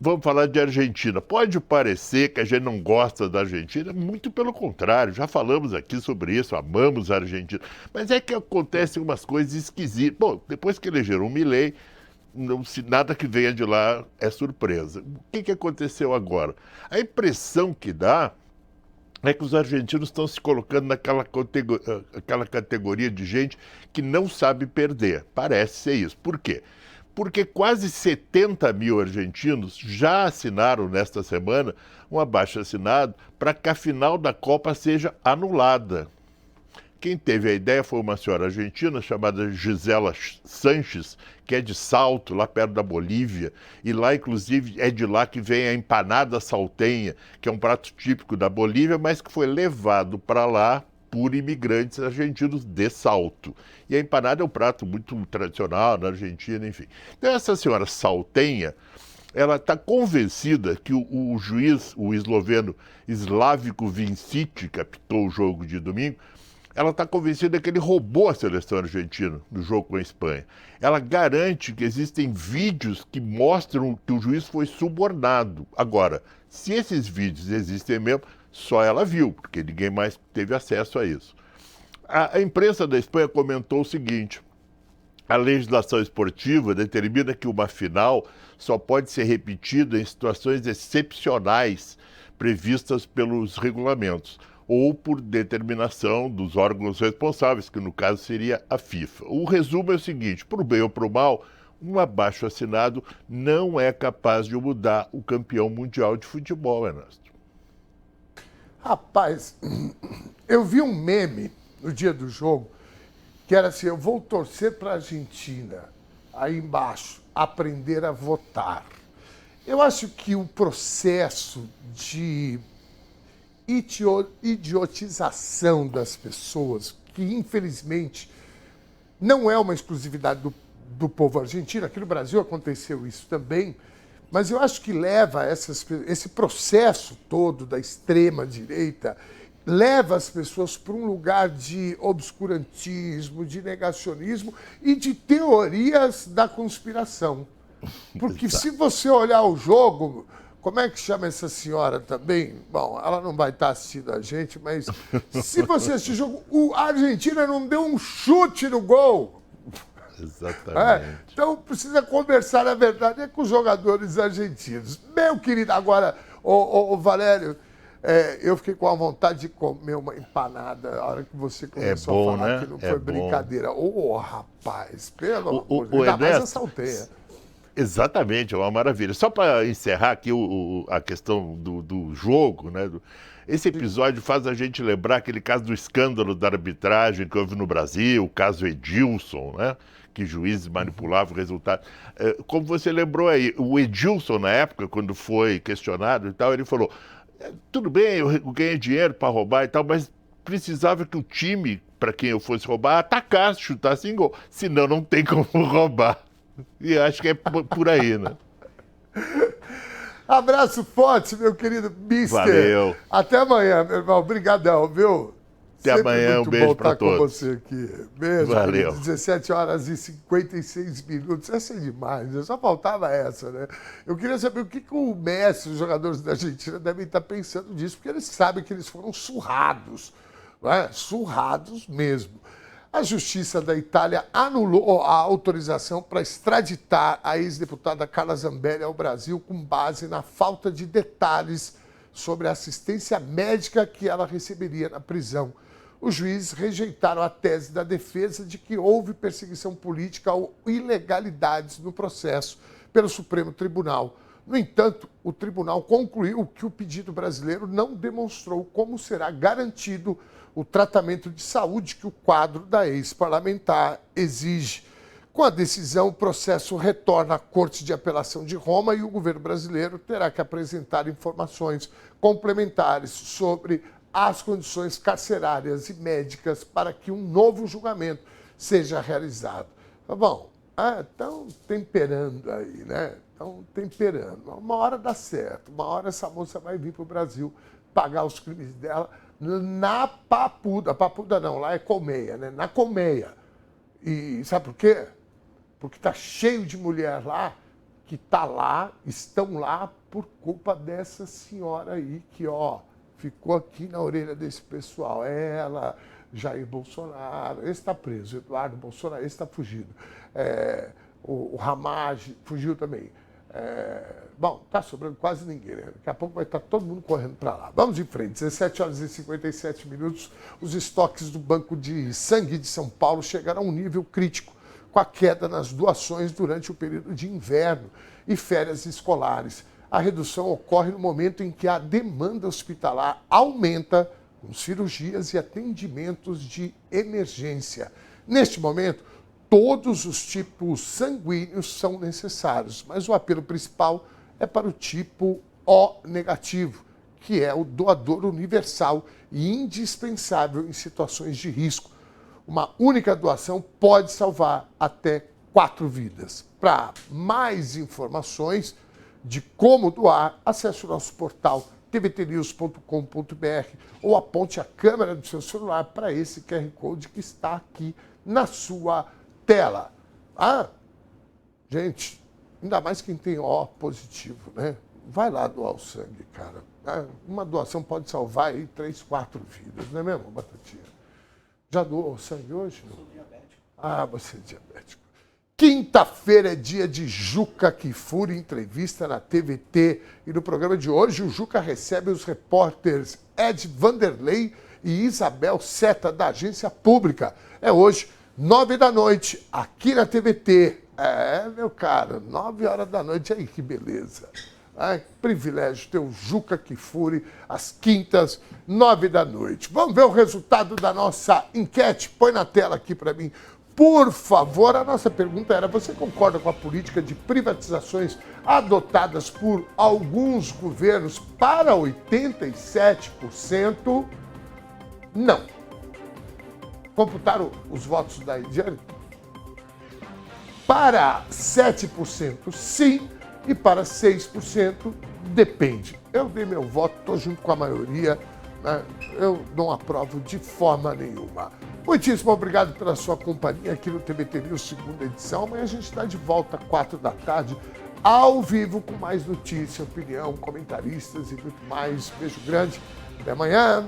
Vamos falar de Argentina. Pode parecer que a gente não gosta da Argentina, muito pelo contrário, já falamos aqui sobre isso, amamos a Argentina. Mas é que acontecem umas coisas esquisitas. Bom, depois que elegeram o Milei, nada que venha de lá é surpresa. O que aconteceu agora? A impressão que dá é que os argentinos estão se colocando naquela categoria de gente que não sabe perder. Parece ser isso. Por quê? Porque quase 70 mil argentinos já assinaram nesta semana um abaixo-assinado para que a final da Copa seja anulada. Quem teve a ideia foi uma senhora argentina chamada Gisela Sanches, que é de Salto, lá perto da Bolívia, e lá, inclusive, é de lá que vem a empanada saltenha, que é um prato típico da Bolívia, mas que foi levado para lá por imigrantes argentinos de Salto. E a empanada é um prato muito tradicional na Argentina, enfim. Então, essa senhora saltenha, ela está convencida que o juiz, o esloveno Slavko Vincic, que apitou o jogo de domingo, ela está convencida que ele roubou a seleção argentina no jogo com a Espanha. Ela garante que existem vídeos que mostram que o juiz foi subornado. Agora, se esses vídeos existem mesmo, só ela viu, porque ninguém mais teve acesso a isso. A imprensa da Espanha comentou o seguinte: a legislação esportiva determina que uma final só pode ser repetida em situações excepcionais previstas pelos regulamentos ou por determinação dos órgãos responsáveis, que no caso seria a FIFA. O resumo é o seguinte: por bem ou por mal, um abaixo-assinado não é capaz de mudar o campeão mundial de futebol, Ernesto. Rapaz, eu vi um meme no dia do jogo que era assim: eu vou torcer para a Argentina, aí embaixo, aprender a votar. Eu acho que o processo de idiotização das pessoas, que infelizmente não é uma exclusividade do povo argentino, aqui no Brasil aconteceu isso também, mas eu acho que leva esse processo todo da extrema-direita, leva as pessoas para um lugar de obscurantismo, de negacionismo e de teorias da conspiração. Porque se você olhar o jogo, como é que chama essa senhora também? Bom, ela não vai estar assistindo a gente, mas se você assistir o jogo, a Argentina não deu um chute no gol. Exatamente. Então precisa conversar, a verdade, com os jogadores argentinos. Meu querido, agora, ô Valério, eu fiquei com a vontade de comer uma empanada na hora que você começou a falar, né? Que não foi brincadeira. Ô, rapaz, pelo amor de Deus, ainda mais essa alteia. Exatamente, é uma maravilha. Só para encerrar aqui a questão do jogo, né? Esse episódio faz a gente lembrar aquele caso do escândalo da arbitragem que houve no Brasil, o caso Edilson, né? Que juízes manipulavam o resultado. Como você lembrou aí, o Edilson, na época, quando foi questionado e tal, ele falou: tudo bem, eu ganhei dinheiro para roubar e tal, mas precisava que o time, para quem eu fosse roubar, atacasse, chutasse em gol. Senão não tem como roubar. E acho que é por aí, né? Abraço forte, meu querido Mister. Valeu. Até amanhã, meu irmão. Obrigadão, viu? Até amanhã, um beijo para todos. Com você aqui. Beijo. Valeu. 17 horas e 56 minutos. Essa é demais, né? Só faltava essa, né? Eu queria saber o que o Messi, os jogadores da Argentina, devem estar pensando disso, porque eles sabem que eles foram surrados, não é? Surrados mesmo. A Justiça da Itália anulou a autorização para extraditar a ex-deputada Carla Zambelli ao Brasil com base na falta de detalhes sobre a assistência médica que ela receberia na prisão. Os juízes rejeitaram a tese da defesa de que houve perseguição política ou ilegalidades no processo pelo Supremo Tribunal. No entanto, o tribunal concluiu que o pedido brasileiro não demonstrou como será garantido o tratamento de saúde que o quadro da ex-parlamentar exige. Com a decisão, o processo retorna à Corte de Apelação de Roma e o governo brasileiro terá que apresentar informações complementares sobre as condições carcerárias e médicas para que um novo julgamento seja realizado. Bom, estão temperando aí, né? Estão temperando. Uma hora dá certo, uma hora essa moça vai vir para o Brasil pagar os crimes dela na Papuda. Papuda não, lá é colmeia, né? Na colmeia. E sabe por quê? Porque está cheio de mulher lá que tá lá, estão lá por culpa dessa senhora aí que, ó, ficou aqui na orelha desse pessoal. Ela, Jair Bolsonaro, esse está preso, Eduardo Bolsonaro, esse está fugido. O Ramage fugiu também. Bom, tá sobrando quase ninguém, né? Daqui a pouco vai estar todo mundo correndo para lá. Vamos em frente, 17 horas e 57 minutos. Os estoques do Banco de Sangue de São Paulo chegaram a um nível crítico, com a queda nas doações durante o período de inverno e férias escolares. A redução ocorre no momento em que a demanda hospitalar aumenta com cirurgias e atendimentos de emergência. Neste momento, todos os tipos sanguíneos são necessários, mas o apelo principal é para o tipo O negativo, que é o doador universal e indispensável em situações de risco. Uma única doação pode salvar até 4 vidas. Para mais informações de como doar, acesse o nosso portal tvtnews.com.br ou aponte a câmera do seu celular para esse QR Code que está aqui na sua tela. Gente, ainda mais quem tem O positivo, né? Vai lá doar o sangue, cara. Uma doação pode salvar aí 3, 4 vidas, não é mesmo, Batatinha? Já doou sangue hoje? Não? Sou diabético. Você é diabético. Quinta-feira é dia de Juca Kfouri, entrevista na TVT. E no programa de hoje, o Juca recebe os repórteres Ed Vanderlei e Isabel Seta, da Agência Pública. É hoje, 9 da noite, aqui na TVT. Meu caro, 9 horas da noite, aí que beleza. Que privilégio ter o Juca Kfouri às quintas, 9 da noite. Vamos ver o resultado da nossa enquete? Põe na tela aqui para mim. Por favor, a nossa pergunta era: você concorda com a política de privatizações adotadas por alguns governos? Para 87%, não. Computaram os votos da Ediane? Para 7%, sim. E para 6%, depende. Eu dei meu voto, estou junto com a maioria, né? Eu não aprovo de forma nenhuma. Muitíssimo obrigado pela sua companhia aqui no TVT News, segunda edição. Amanhã a gente está de volta às 4 da tarde, ao vivo, com mais notícia, opinião, comentaristas e muito mais. Beijo grande. Até amanhã.